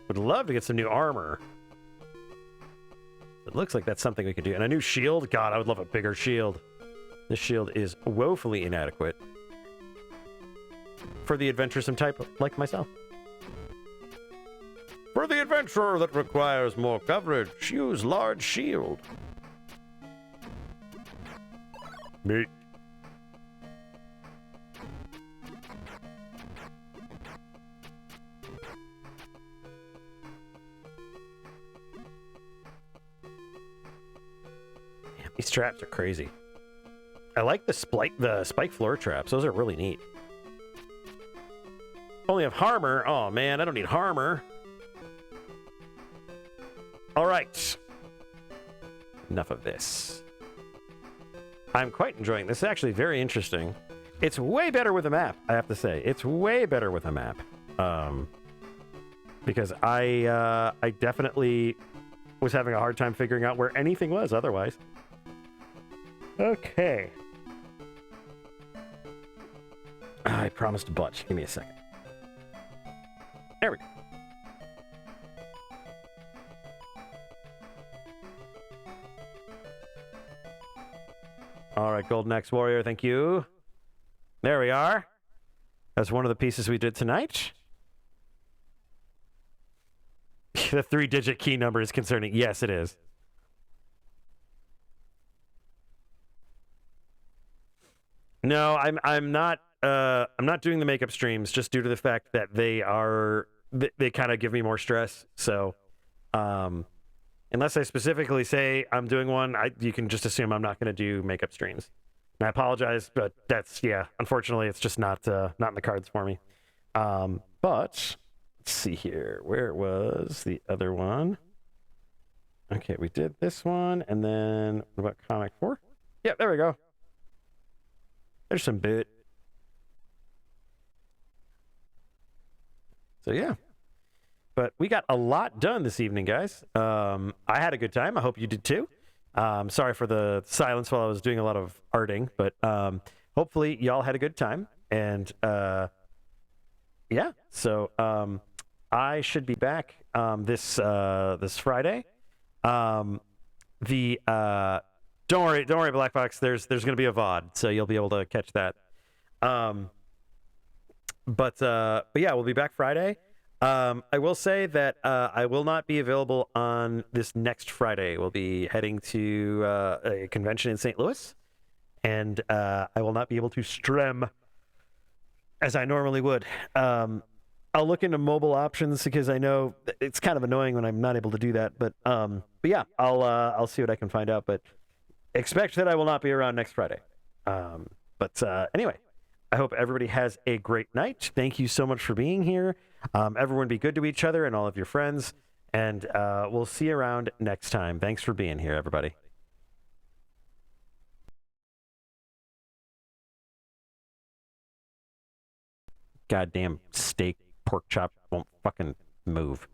Would love to get some new armor. It looks like that's something we could do. And a new shield? God, I would love a bigger shield. This shield is woefully inadequate for the adventuresome type like myself. For the adventurer that requires more coverage, use large shield. Meat. Damn, these traps are crazy. I like the spike floor traps. Those are really neat. Only have Harmer. Oh, man, I don't need Harmer. All right. Enough of this. I'm quite enjoying this. It's actually very interesting. It's way better with a map, I have to say. It's way better with a map. Because I definitely was having a hard time figuring out where anything was otherwise. Okay. I promised a bunch. Give me a second. There we go. All right, Golden Axe Warrior, thank you. There we are. That's one of the pieces we did tonight. The 3-digit key number is concerning. Yes, it is. No, I'm not doing the makeup streams just due to the fact that they kind of give me more stress. So, unless I specifically say I'm doing one, you can just assume I'm not going to do makeup streams. And I apologize, but unfortunately, it's just not in the cards for me. But let's see here. Where was the other one? Okay, we did this one, and then what about Comic 4? Yeah, there we go. There's some bit. So yeah. But we got a lot done this evening, guys. I had a good time. I hope you did too. Sorry for the silence while I was doing a lot of arting, but hopefully y'all had a good time. And yeah, so I should be back this Friday. Don't worry, Black Fox. There's going to be a VOD, so you'll be able to catch that. But yeah, we'll be back Friday. I will say that I will not be available on this next Friday. We'll be heading to a convention in St. Louis, and I will not be able to stream as I normally would. I'll look into mobile options because I know it's kind of annoying when I'm not able to do that. But yeah, I'll see what I can find out. But expect that I will not be around next Friday. But anyway, I hope everybody has a great night. Thank you so much for being here. Everyone be good to each other and all of your friends. And we'll see you around next time. Thanks for being here, everybody. Goddamn steak pork chop won't fucking move.